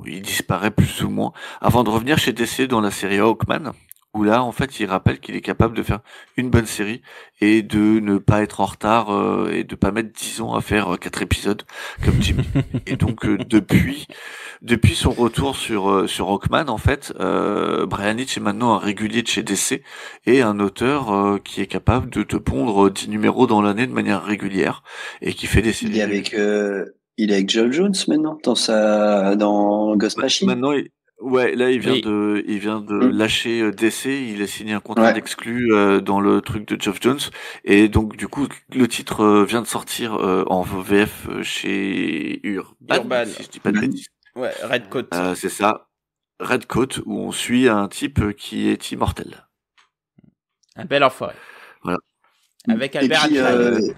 C: il disparaît plus ou moins, avant de revenir chez DC dans la série Hawkman, où là, en fait, il rappelle qu'il est capable de faire une bonne série et de ne pas être en retard et de pas mettre 10 ans à faire 4 épisodes comme Jimmy. Et donc, depuis son retour sur Hawkman, en fait, Brian Hitch est maintenant un régulier de chez DC et un auteur qui est capable de te pondre 10 numéros dans l'année de manière régulière et qui fait des séries.
B: Il est avec Geoff Jones maintenant dans Ghost Machine.
C: Maintenant, là il vient de lâcher DC, il a signé un contrat d'exclus dans le truc de Geoff Jones, et donc du coup le titre vient de sortir en VF chez Urban, si je dis pas de bêtises.
A: Ouais, Redcoat.
C: C'est ça, Redcoat, où on suit un type qui est immortel.
A: Un bel enfoiré.
C: Voilà.
A: Avec Albert Einstein.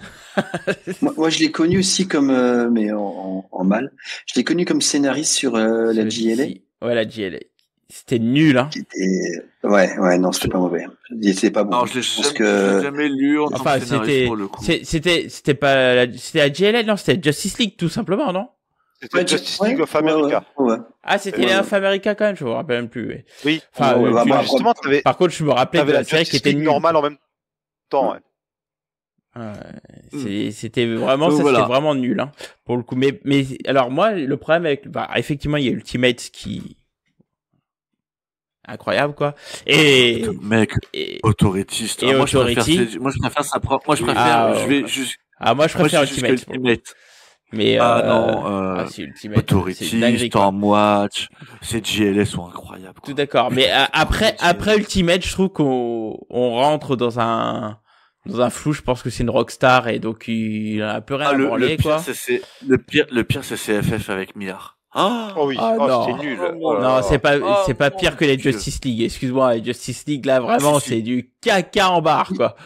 B: moi, je l'ai connu aussi comme, mais en mal. Je l'ai connu comme scénariste sur la JLA.
A: Ouais, la JLA. C'était nul, hein.
B: Non, c'était pas mauvais. C'était pas bon.
C: Alors, je l'ai jamais lu en tant que scénariste pour le coup.
A: C'était pas c'était la JLA, non, c'était Justice League, tout simplement, non?
D: C'était Justice League of America.
B: Ouais.
A: Ah, c'était les of America quand même, je me rappelle même plus.
D: Oui.
A: Enfin,
D: justement,
A: par contre, je me rappelais de la série qui était nulle.
D: Normale en même temps,
A: c'était vraiment c'était vraiment nul, hein, pour le coup. Mais alors moi, le problème avec, effectivement, il y a Ultimate qui incroyable, quoi. Et
C: mec, autoritiste.
A: Et
C: moi je préfère sa propre. Moi je préfère.
A: Moi je préfère Ultimate. Mais c'est Ultimate.
C: Authority, Stormwatch, ces JLS sont incroyables.
A: Tout d'accord. Mais après Ultimate, je trouve qu'on rentre dans un flou. Je pense que c'est une rockstar et donc il a un peu rien à branler, quoi.
C: Le pire c'est CFF avec Millard.
D: Oh oui, c'était nul.
A: Non, c'est pas pire que les Justice League. Excuse-moi, les Justice League là vraiment c'est du caca en barre, quoi.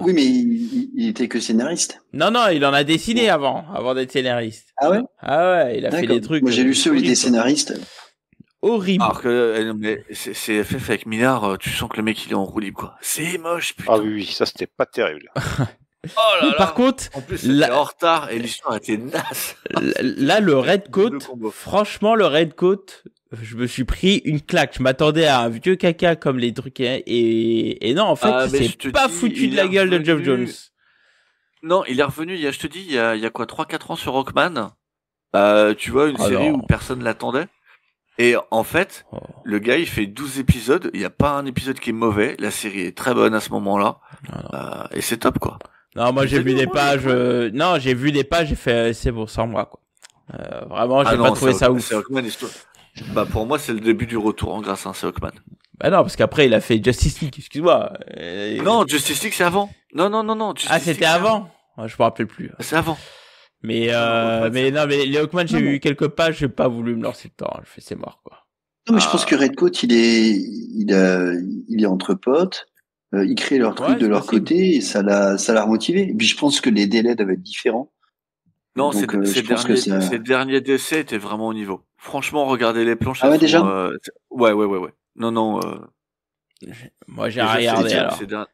B: Oui, mais il était que scénariste.
A: Non, il en a dessiné avant d'être scénariste.
B: Ah ouais?
A: Ah ouais, il a fait des trucs.
B: Moi j'ai lu ceux où il était scénariste.
A: Horrible.
C: Alors que c'est FF avec Millard, tu sens que le mec il est en roue libre, quoi. C'est moche, putain.
D: Ah oui, ça c'était pas terrible.
C: Oh là là.
A: Par contre,
C: en plus c'était en retard et l'histoire était naze.
A: Là, le Redcoat, franchement, le Redcoat, je me suis pris une claque. Je m'attendais à un vieux caca comme les trucs et non, en fait, c'est pas foutu de la gueule de Geoff Jones.
C: Non, il est revenu, je te dis, il y a quoi, 3-4 ans sur Hawkman. Tu vois, une série où personne l'attendait. Et en fait, le gars, il fait 12 épisodes. Il n'y a pas un épisode qui est mauvais. La série est très bonne à ce moment-là. Et c'est top, quoi.
A: Non, moi, j'ai vu des pages. Non, j'ai vu des pages. J'ai fait, c'est bon, sans moi, quoi. Vraiment, j'ai pas trouvé ça ouf.
C: C'est Hawkman, pour moi, c'est le début du retour en grâce, c'est Hawkman.
A: Bah non, parce qu'après, il a fait Justice League, excuse-moi.
C: Non, Justice League, c'est avant. Non.
A: C'était avant? Je me rappelle plus.
C: C'est avant.
A: Mais les Hawkman, j'ai eu quelques pages, j'ai pas voulu me lancer dedans. Je fais, c'est mort, quoi.
B: Non, mais je pense que Redcoat, il est entre potes. Ils créent leur truc de leur côté et ça l'a remotivé. Et puis je pense que les délais doivent être différents.
C: Non,
B: Donc,
C: ces derniers décès étaient vraiment au niveau. Franchement, regardez les planches.
B: Ah ouais, déjà
C: Ouais. Non.
A: Moi, j'ai regardé alors.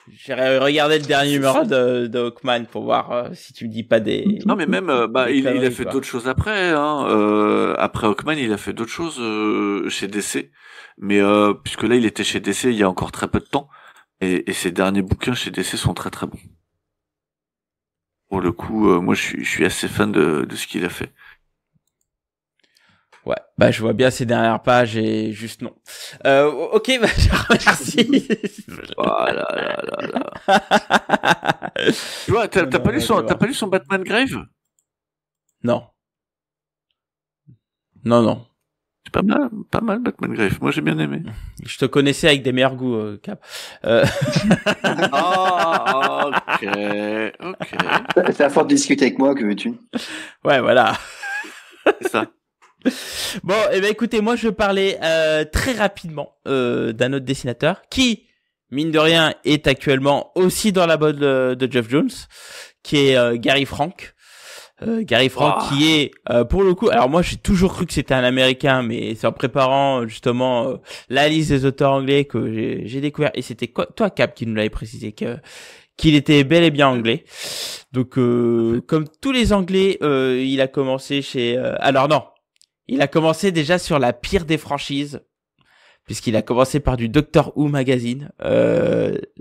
A: J'ai regardé le dernier numéro de Hawkman pour voir si tu me dis pas des.
C: Non, mais même, il a fait d'autres choses après. Après Hawkman, il a fait d'autres choses chez DC. Mais puisque là, il était chez DC il y a encore très peu de temps, et ses derniers bouquins chez DC sont très très bons. Pour le coup, moi, je suis assez fan de ce qu'il a fait.
A: Ouais, je vois bien ces dernières pages et juste non. Ok, merci.
C: Voilà. Tu vois, t'as pas lu son Batman Grave?
A: Non.
C: C'est pas mal Batman Grave. Moi, j'ai bien aimé.
A: Je te connaissais avec des meilleurs goûts, Cap.
C: Ok.
B: C'est à force de discuter avec moi, que veux-tu?
A: Ouais, voilà.
C: C'est ça.
A: Bon, écoutez, moi je parlais très rapidement d'un autre dessinateur qui, mine de rien, est actuellement aussi dans la mode de Geoff Johns, qui est Gary Frank. Gary Frank qui est, pour le coup, alors moi j'ai toujours cru que c'était un Américain, mais c'est en préparant justement la liste des auteurs anglais que j'ai découvert, et c'était toi Cap qui nous l'avait précisé qu'il était bel et bien anglais. Donc comme tous les Anglais, il a commencé chez... alors non, il a commencé déjà sur la pire des franchises, puisqu'il a commencé par du Doctor Who magazine,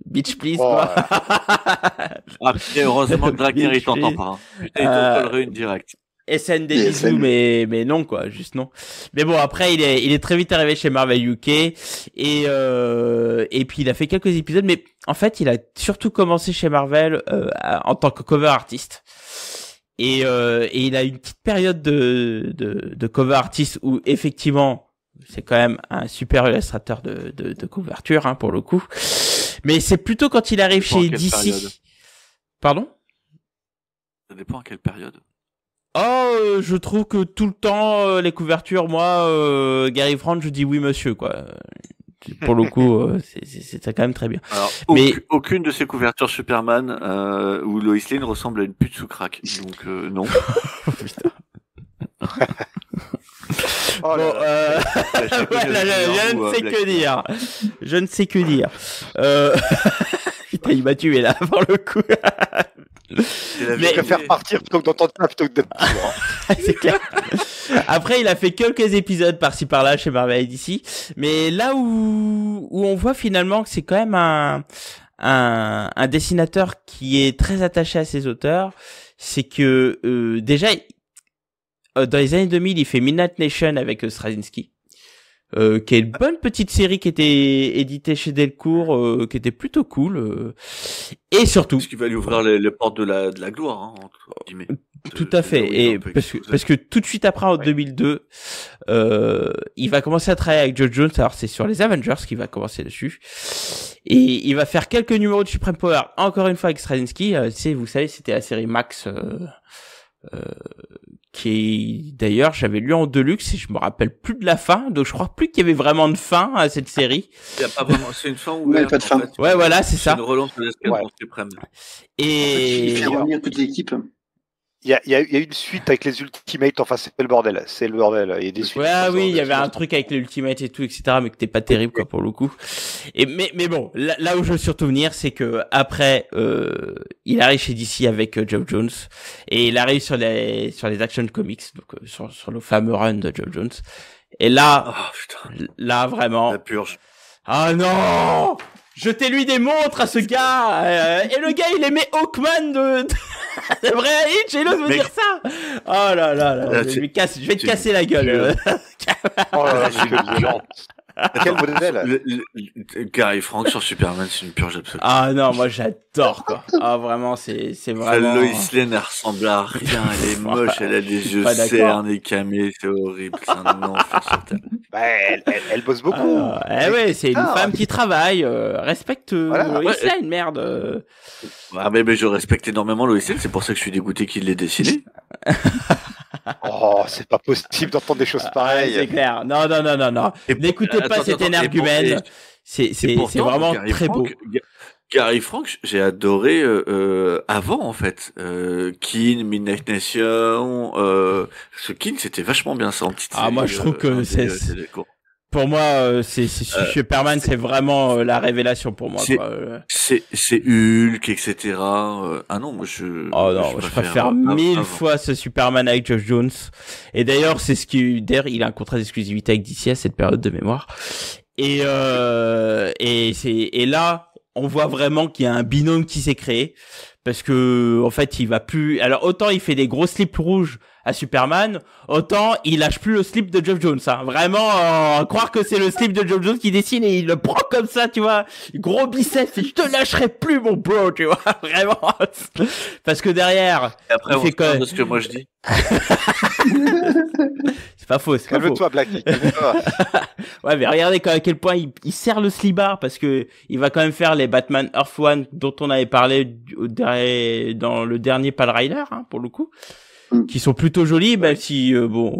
A: Bitch Please.
C: Heureusement que Dragner il t'entend pas. Putain, il te collerait une directe.
A: SN des bisous, mais non quoi, juste non. Mais bon, après il est très vite arrivé chez Marvel UK et puis il a fait quelques épisodes, mais en fait il a surtout commencé chez Marvel en tant que cover artiste. Et il a une petite période de cover artist où effectivement c'est quand même un super illustrateur de couverture, hein, pour le coup. Mais c'est plutôt quand il arrive chez DC. Pardon?
C: Ça dépend à quelle période.
A: Je trouve que tout le temps les couvertures, moi, Gary Frank, je dis oui monsieur quoi. Pour le coup, c'est quand même très bien.
C: Alors, mais aucune de ces couvertures Superman où Lois Lane ressemble à une pute sous crack. Donc non.
A: Putain. Je ne sais que dire. Putain, il m'a tué là, pour le coup.
D: Je préfère partir plutôt que d'entendre ça plutôt que d'être toujours.
A: C'est clair. Après, il a fait quelques épisodes par-ci par-là chez Marvel et DC, mais là où on voit finalement que c'est quand même un dessinateur qui est très attaché à ses auteurs, c'est que déjà dans les années 2000, il fait Midnight Nation avec Straczynski. Qui est une bonne petite série qui était éditée chez Delcourt, qui était plutôt cool. Et surtout,
C: ce qui va lui ouvrir les portes de la gloire, hein, entre guillemets.
A: Tout à fait. Et parce que tout de suite après, en 2002, il va commencer à travailler avec Geoff Johns. Alors c'est sur les Avengers qu'il va commencer dessus. Et il va faire quelques numéros de Supreme Power, encore une fois avec Straczynski. Vous savez, c'était la série Max. Qui d'ailleurs j'avais lu en deluxe et je me rappelle plus de la fin, donc je crois plus qu'il y avait vraiment de fin à cette série.
C: Il y a pas vraiment, c'est une fin ouverte.
B: Pas de fin.
C: En fait.
A: Ouais, voilà, c'est ça.
C: Une relance de l'escadron suprême.
B: Et il fait revenir toute l'équipe.
D: Il y a une suite avec les Ultimates, enfin c'est le bordel, il y a des suites.
A: Ouais, oui, il y avait un truc avec les Ultimates et tout, etc., mais que t'es pas terrible, quoi, pour le coup. Et mais bon, là où je veux surtout venir, c'est que après, il arrive chez DC avec Geoff Johns, et il arrive sur les Action Comics, donc sur le fameux run de Geoff Johns. Et là, là vraiment.
C: La purge.
A: Ah non! Jetez-lui des montres à ce gars, et le gars il aimait Hawkman de vrai Hitch, et l'autre veut dire ça. Oh là là, je vais te casser la gueule.
D: Oh là là, c'est violent. Quel modèle.
C: Gary Frank sur Superman, c'est une purge absolue.
A: Ah non, moi j'adore quoi. Ah vraiment, c'est vraiment.
C: Lois Lane, elle ressemble à rien, elle est moche, elle a des yeux cernes et camés, c'est horrible, c'est un enfer sur terre.
D: Bah, elle bosse beaucoup.
A: Ouais, c'est une femme qui travaille, respecte Lois Lane, merde.
C: Ah mais je respecte énormément Lois Lane, c'est pour ça que je suis dégoûté qu'il l'ait dessiné.
D: Oh, c'est pas possible d'entendre des choses pareilles.
A: C'est clair. Non. N'écoutez pas cet énergumène. C'est vraiment très beau.
C: Gary Frank, j'ai adoré avant en fait. Keane, Midnight Nation, ce Keane c'était vachement bien ça en petite série.
A: Moi je trouve que pour moi c'est Superman, c'est vraiment la révélation pour moi.
C: C'est Hulk, etc. Non, moi je
A: préfère 1000 fois ce Superman avec Geoff Jones. Et d'ailleurs c'est d'ailleurs il a un contrat d'exclusivité avec DC à cette période de mémoire. Et là on voit vraiment qu'il y a un binôme qui s'est créé parce que en fait il va plus. Alors autant il fait des gros slips rouges à Superman, autant il lâche plus le slip de Geoff Jones. Hein. Vraiment croire que c'est le slip de Geoff Jones qui dessine et il le prend comme ça, tu vois, gros biceps. Et je te lâcherai plus mon bro, tu vois, vraiment. Parce que derrière,
C: et après
A: il fait quand même
C: ce que moi je dis.
A: C'est pas faux, c'est pas faux.
D: Calme-toi, Blacky.
A: Ouais, mais regardez à quel point il serre le slibard parce que il va quand même faire les Batman Earth One dont on avait parlé dans le dernier Pale Rider, hein, pour le coup, qui sont plutôt jolis, même si moi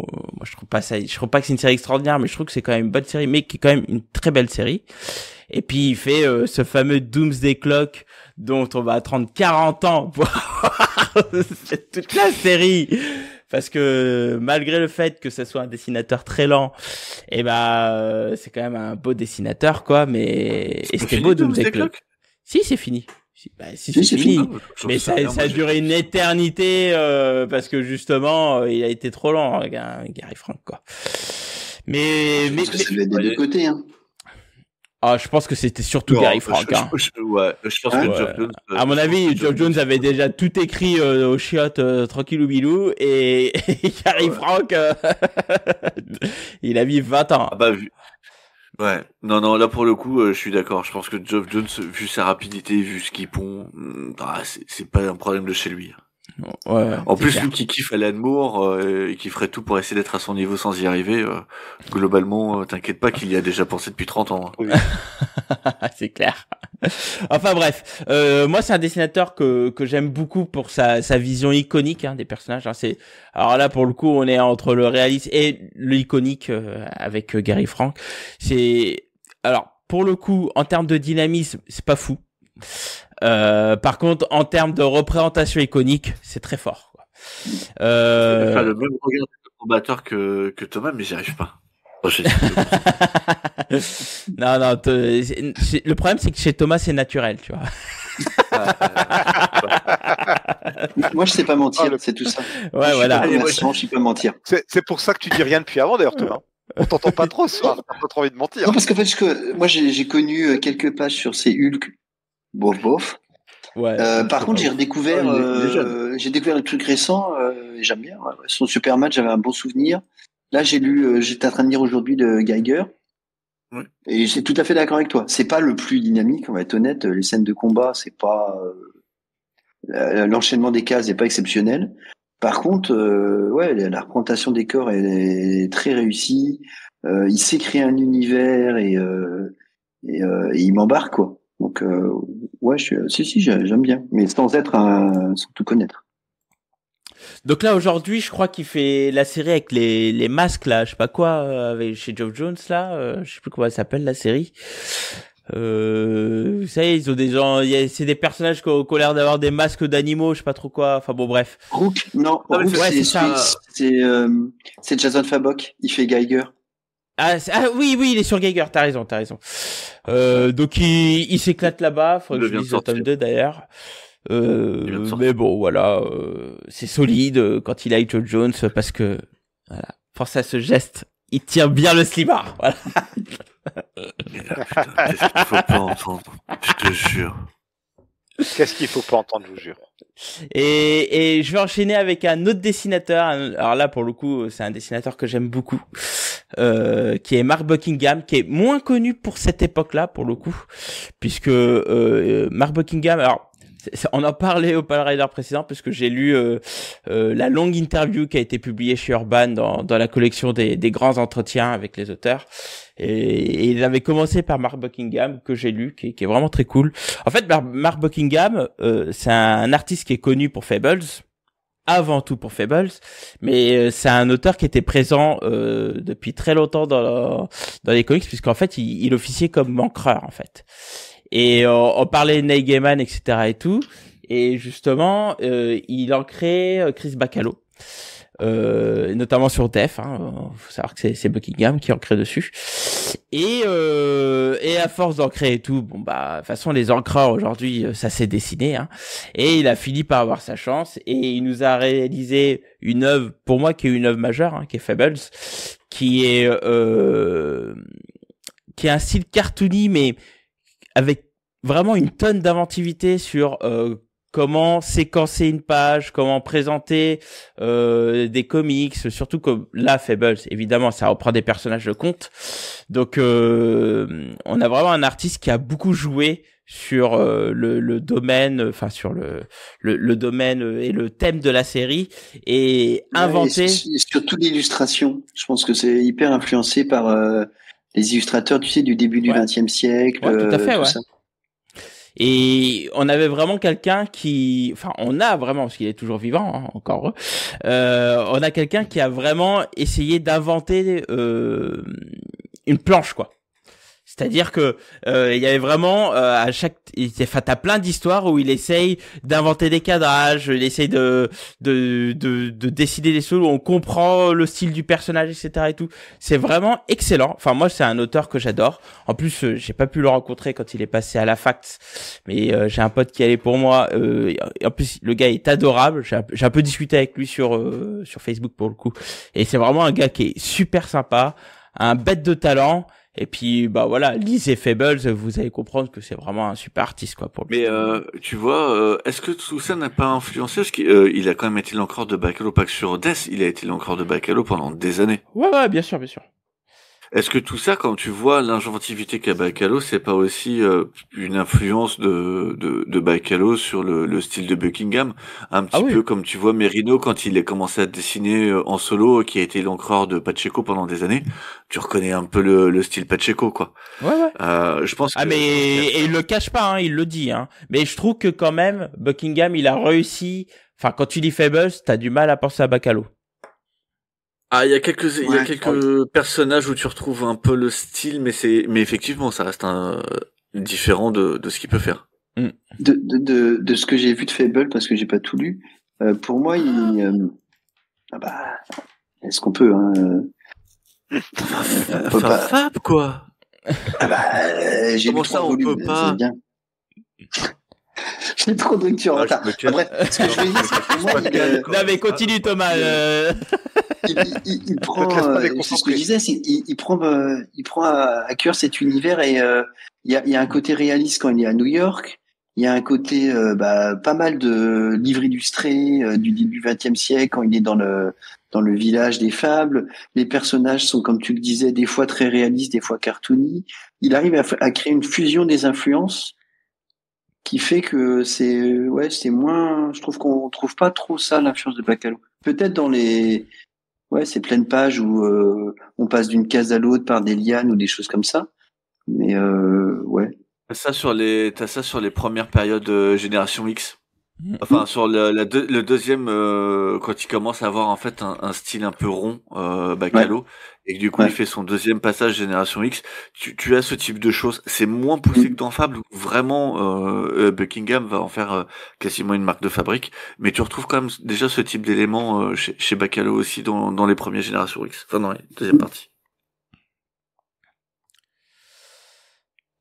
A: je trouve pas que c'est une série extraordinaire, mais je trouve que c'est quand même une bonne série, mais qui est quand même une très belle série. Et puis il fait ce fameux Doomsday Clock dont on va attendre 40 ans pour c'est toute la série. Parce que malgré le fait que ce soit un dessinateur très lent, c'est quand même un beau dessinateur, quoi. Mais c'était beau Doomsday Clock. Si, c'est fini. C'est fini. Mais ça a duré une éternité parce que justement, il a été trop lent, Gary Frank, quoi. Mais
B: ça devait être des deux côtés, hein.
A: Je pense que c'était surtout Gary Frank.
C: Je pense que Geoff Jones.
A: À mon avis, Geoff Jones avait déjà tout écrit au chiottes tranquillou bilou et Gary Frank, il a mis 20 ans.
C: Ouais, non, là pour le coup, je suis d'accord. Je pense que Geoff Jones, vu sa rapidité, vu ce qu'il pond, c'est pas un problème de chez lui.
A: Ouais,
C: en plus, lui qui kiffe Alan Moore et qui ferait tout pour essayer d'être à son niveau sans y arriver, globalement, t'inquiète pas qu'il y a déjà pensé depuis 30 ans. Hein.
D: Oui.
A: C'est clair. Enfin bref, moi c'est un dessinateur que j'aime beaucoup pour sa vision iconique des personnages. Alors là pour le coup on est entre le réaliste et l'iconique avec Gary Frank. Alors pour le coup en termes de dynamisme c'est pas fou. Par contre, en termes de représentation iconique, c'est très fort. Quoi.
C: Enfin, le même regard de combatteur que Thomas, mais j'y arrive pas.
A: Non, le problème c'est que chez Thomas c'est naturel, tu vois.
B: Moi je sais pas mentir, c'est tout ça.
A: Ouais, voilà.
B: Je sais pas mentir.
D: C'est pour ça que tu dis rien depuis avant d'ailleurs, Thomas. On t'entend pas trop ce soir, t'as pas trop envie de mentir.
B: Non, parce qu'en fait, moi j'ai connu quelques pages sur ces Hulk. Bof.
A: Ouais,
B: par contre, j'ai découvert le truc récent, j'aime bien. Ouais. Son Superman, j'avais un bon souvenir. Là, j'étais en train de lire aujourd'hui de Geiger.
C: Ouais.
B: Et j'ai tout à fait d'accord avec toi. C'est pas le plus dynamique, on va être honnête. Les scènes de combat, c'est pas l'enchaînement des cases n'est pas exceptionnel. Par contre, la représentation des corps est très réussie. Il sait créer un univers et il m'embarque, quoi. Donc j'aime bien, mais sans tout connaître.
A: Donc là aujourd'hui, je crois qu'il fait la série avec les masques là, je sais pas quoi, chez Geoff Jones là, je sais plus comment elle s'appelle la série. Vous savez, ils ont des gens, c'est des personnages qui ont l'air d'avoir des masques d'animaux, je sais pas trop quoi. Enfin bon, bref.
B: Rook, non, Rook, c'est ça. C'est Jason Fabok, il fait Geiger.
A: Oui, il est sur Geiger, t'as raison. Donc il s'éclate là-bas, faudrait que je lise le tome 2 d'ailleurs. Mais bon, voilà, c'est solide quand il a Geoff Jones parce que, voilà, force à ce geste, il tire bien le slibard, voilà.
C: Putain, qu'est-ce qu'il faut pas entendre, je te jure.
D: Qu'est-ce qu'il faut pas entendre, je vous jure.
A: Et je vais enchaîner avec un autre dessinateur. Alors là, pour le coup, c'est un dessinateur que j'aime beaucoup, qui est Mark Buckingham, qui est moins connu pour cette époque-là, pour le coup, puisque Mark Buckingham, alors on en parlait au Pale Rider précédent, parce que j'ai lu la longue interview qui a été publiée chez Urban dans la collection des grands entretiens avec les auteurs. Et il avait commencé par Mark Buckingham, que j'ai lu, qui est vraiment très cool. En fait, Mark Buckingham, c'est un artiste qui est connu pour Fables, avant tout pour Fables, mais c'est un auteur qui était présent depuis très longtemps dans les comics, puisqu'en fait, il officiait comme encreur, en fait. Et on parlait de Neil Gaiman, etc. et tout. Et justement, il en crée Chris Bacalo. Notamment sur Def, faut savoir que c'est Buckingham qui en crée dessus. Et à force d'en créer et tout, bon bah de toute façon les encreurs aujourd'hui ça s'est dessiné, et il a fini par avoir sa chance et il nous a réalisé une œuvre pour moi qui est une œuvre majeure, qui est Fables, qui est un style cartoony mais avec vraiment une tonne d'inventivité sur comment séquencer une page, comment présenter des comics, surtout comme là Fables, évidemment ça reprend des personnages de contes. Donc on a vraiment un artiste qui a beaucoup joué sur le domaine, enfin sur le domaine et le thème de la série et inventé.
B: Et surtout l'illustration, je pense que c'est hyper influencé par les illustrateurs, tu sais, du début du XXe siècle.
A: Ouais, tout à fait,
B: tout
A: ouais.
B: ça.
A: Et on avait vraiment quelqu'un on a vraiment, parce qu'il est toujours vivant, encore on a quelqu'un qui a vraiment essayé d'inventer une planche, quoi. C'est-à-dire que il y avait vraiment à chaque, t'as plein d'histoires où il essaye d'inventer des cadrages, il essaye de décider des choses où on comprend le style du personnage, etc. et tout. C'est vraiment excellent. Enfin moi c'est un auteur que j'adore. En plus j'ai pas pu le rencontrer quand il est passé à la fac, mais j'ai un pote qui allait pour moi. En plus le gars est adorable. J'ai un peu discuté avec lui sur Facebook pour le coup. Et c'est vraiment un gars qui est super sympa, un bête de talent. Et puis bah voilà, lisez Fables, vous allez comprendre que c'est vraiment un super artiste quoi pour lui.
C: Mais tu vois, est-ce que tout ça n'a pas influencé parce qu'il a quand même été l'encreur de Bacalo, pas que sur Death, il a été l'encreur de Bacalo pendant des années.
A: Ouais, bien sûr.
C: Est-ce que tout ça, quand tu vois l'inventivité qu'a Bacalo, c'est pas aussi une influence de Bacalo sur le style de Buckingham, un petit peu comme tu vois Merino quand il a commencé à dessiner en solo, qui a été l'encreur de Pacheco pendant des années. Tu reconnais un peu le style Pacheco, quoi.
A: Ouais.
C: Je pense.
A: Ah mais et il le cache pas, il le dit. Mais je trouve que quand même Buckingham, il a réussi. Enfin, quand tu lis Fables, t'as du mal à penser à Bacalo.
C: Ah, il y a quelques personnages où tu retrouves un peu le style, mais effectivement, ça reste différent de ce qu'il peut faire.
B: De ce que j'ai vu de Fable, parce que j'ai pas tout lu, pour moi, est-ce qu'on peut,
C: Fab, quoi.
B: J'ai lu 3 volumes, c'est bien. J'ai trop de lecture en retard. Bref, ce que je veux dire, c'est que pour moi,
A: non mais continue Thomas.
B: Il prend, c'est ce que je disais, il prend à cœur cet univers et il y a un côté réaliste quand il est à New York. Il y a un côté pas mal de livres illustrés du début XXe siècle quand il est dans le village des fables. Les personnages sont, comme tu le disais, des fois très réalistes, des fois cartoony. Il arrive à créer une fusion des influences qui fait que c'est moins. Je trouve qu'on trouve pas trop ça l'influence de Bacalo. Peut-être dans ces pleines pages où on passe d'une case à l'autre par des lianes ou des choses comme ça. Mais ouais.
C: T'as ça sur les premières périodes Génération X. Enfin, sur le deuxième, quand il commence à avoir en fait un style un peu rond, Bacalo, et que du coup il fait son deuxième passage Génération X, tu as ce type de choses. C'est moins poussé que dans Fable, où vraiment Buckingham va en faire quasiment une marque de fabrique, mais tu retrouves quand même déjà ce type d'éléments chez Bacalo aussi dans les premières Générations X, enfin dans les deuxième partie.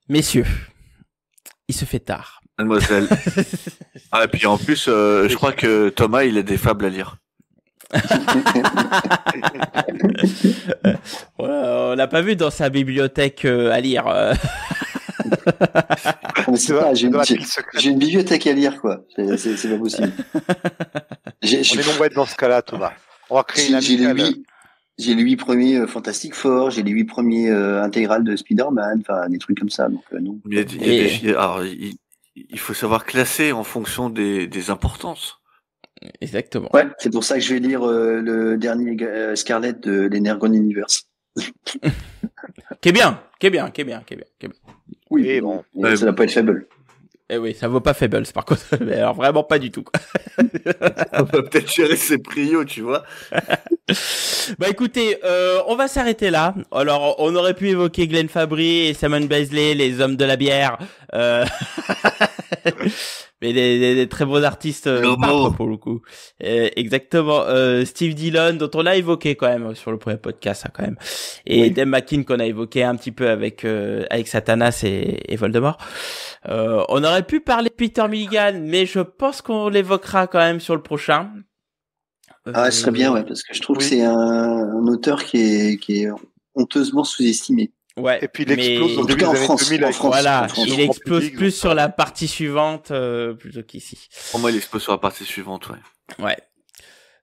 A: Messieurs, il se fait tard.
C: Mademoiselle. Et puis en plus, je crois que Thomas, il a des fables à lire.
A: On l'a pas vu dans sa bibliothèque à lire.
B: J'ai une bibliothèque à lire, quoi. C'est pas possible.
D: On est nombreux dans ce cas-là, Thomas. On va créer
B: j'ai les 8 premiers Fantastic Four, j'ai les 8 premiers intégrales de Spider-Man, enfin des trucs comme ça. Donc non.
C: Il faut savoir classer en fonction des importances.
A: Exactement.
B: Ouais, c'est pour ça que je vais lire le dernier Scarlet de l'Energon Universe.
A: Qui est bien.
B: Oui, bon, ça va pas être Fable.
A: Eh oui, ça vaut pas Fables, par contre. Mais alors, vraiment pas du tout, quoi.
C: On va peut-être gérer ses prios, tu vois.
A: Bah écoutez, on va s'arrêter là. Alors, on aurait pu évoquer Glenn Fabry et Simon Bisley, les hommes de la bière. Mais des très bons artistes pour le coup. Exactement. Steve Dillon, dont on a évoqué quand même sur le premier podcast, quand même. Et Dave McKean, qu'on a évoqué un petit peu avec Satanas et Voldemort. On aurait pu parler de Peter Milligan, mais je pense qu'on l'évoquera quand même sur le prochain.
B: Ce serait bien, ouais, parce que je trouve que c'est un auteur qui est honteusement sous-estimé.
A: Ouais.
D: Et puis il explose au début des années 2000 avec
A: voilà, il explose plus sur la partie suivante plutôt qu'ici.
C: Pour moi, il explose sur la partie suivante, ouais.
A: Ouais.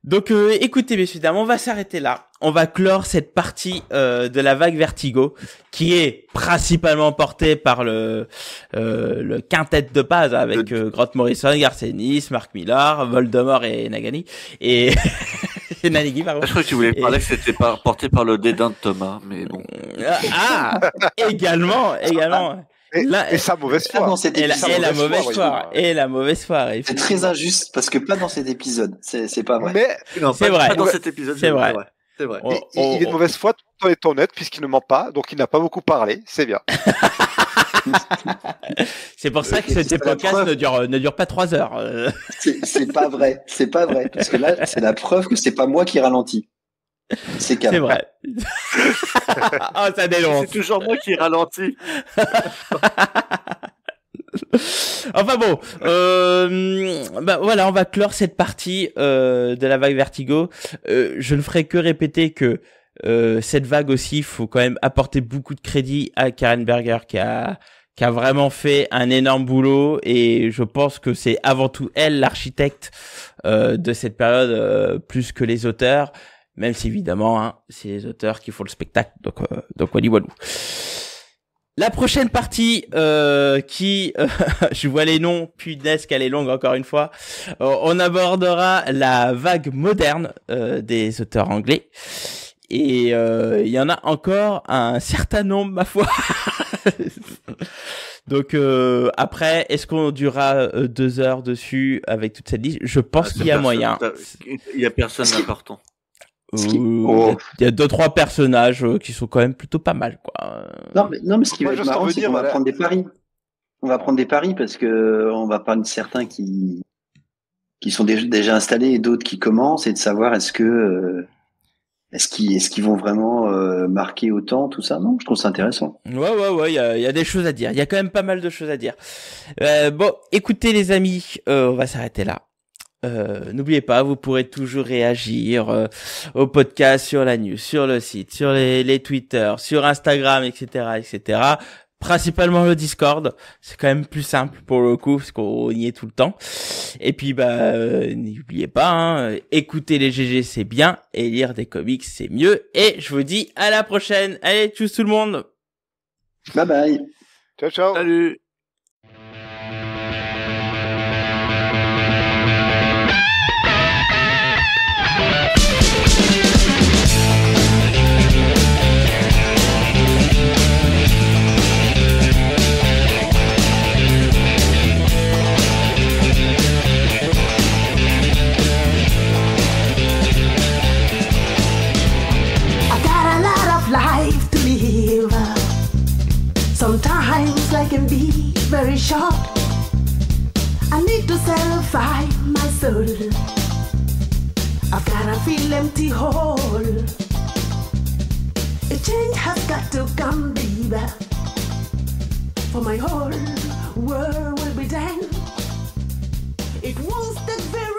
A: Donc écoutez messieurs dames, on va s'arrêter là. On va clore cette partie de la vague Vertigo qui est principalement portée par le quintet de base avec Grant Morrison, Garth Ennis, Mark Millar, Voldemort et Nagani et Nanigi, pardon.
C: Je crois que tu voulais parler que c'était porté par le dédain de Thomas, mais bon.
A: Également.
D: Et sa mauvaise foi.
A: Et la mauvaise foi.
B: C'est très injuste parce que pas dans cet épisode. C'est pas vrai.
D: Mais
C: non,
A: c'est vrai.
C: Pas dans cet épisode.
A: C'est vrai.
C: C'est vrai.
D: Il est de mauvaise foi tout en étant honnête puisqu'il ne ment pas, donc il n'a pas beaucoup parlé. C'est bien.
A: C'est pour ça que cet podcast ne dure pas 3 heures.
B: C'est pas vrai. C'est pas vrai parce que là, c'est la preuve que c'est pas moi qui ralentis. C'est
A: vrai. Oh, ça dénonce.
C: C'est toujours moi qui ralentis.
A: Enfin bon, bah voilà, on va clore cette partie de la vague Vertigo. Je ne ferai que répéter que cette vague aussi, il faut quand même apporter beaucoup de crédit à Karen Berger qui a vraiment fait un énorme boulot et je pense que c'est avant tout elle l'architecte de cette période plus que les auteurs. Même si évidemment, hein, c'est les auteurs qui font le spectacle, donc walou. La prochaine partie, je vois les noms, punaise qu'elle est longue encore une fois. On abordera la vague moderne des auteurs anglais. Et il y en a encore un certain nombre, ma foi. Donc après, est-ce qu'on durera 2 heures dessus avec toute cette liste? Je pense qu'il y a moyen.
C: Il y a personne d'important.
A: Il y a 2-3 personnages qui sont quand même plutôt pas mal, quoi.
B: Non, mais ce qui va être marrant, c'est qu'on va prendre des paris. On va prendre des paris parce que on va prendre certains qui sont déjà installés et d'autres qui commencent et de savoir est-ce qu'ils vont vraiment marquer autant, tout ça. Non, je trouve ça intéressant.
A: Ouais, il y a des choses à dire. Il y a quand même pas mal de choses à dire. Bon, écoutez les amis, on va s'arrêter là. N'oubliez pas, vous pourrez toujours réagir au podcast, sur la news, sur le site, sur les Twitter, sur Instagram, etc. Principalement le Discord, c'est quand même plus simple pour le coup parce qu'on y est tout le temps. Et puis n'oubliez pas, hein, écouter les GG c'est bien et lire des comics c'est mieux. Et je vous dis à la prochaine. Allez, tchuss tout le monde.
B: Bye bye.
D: Ciao.
C: Salut.
E: Sometimes life can be very short. I need to satisfy my soul. I've gotta feel empty hole. A change has got to come, baby, for my whole world will be done. It won't take very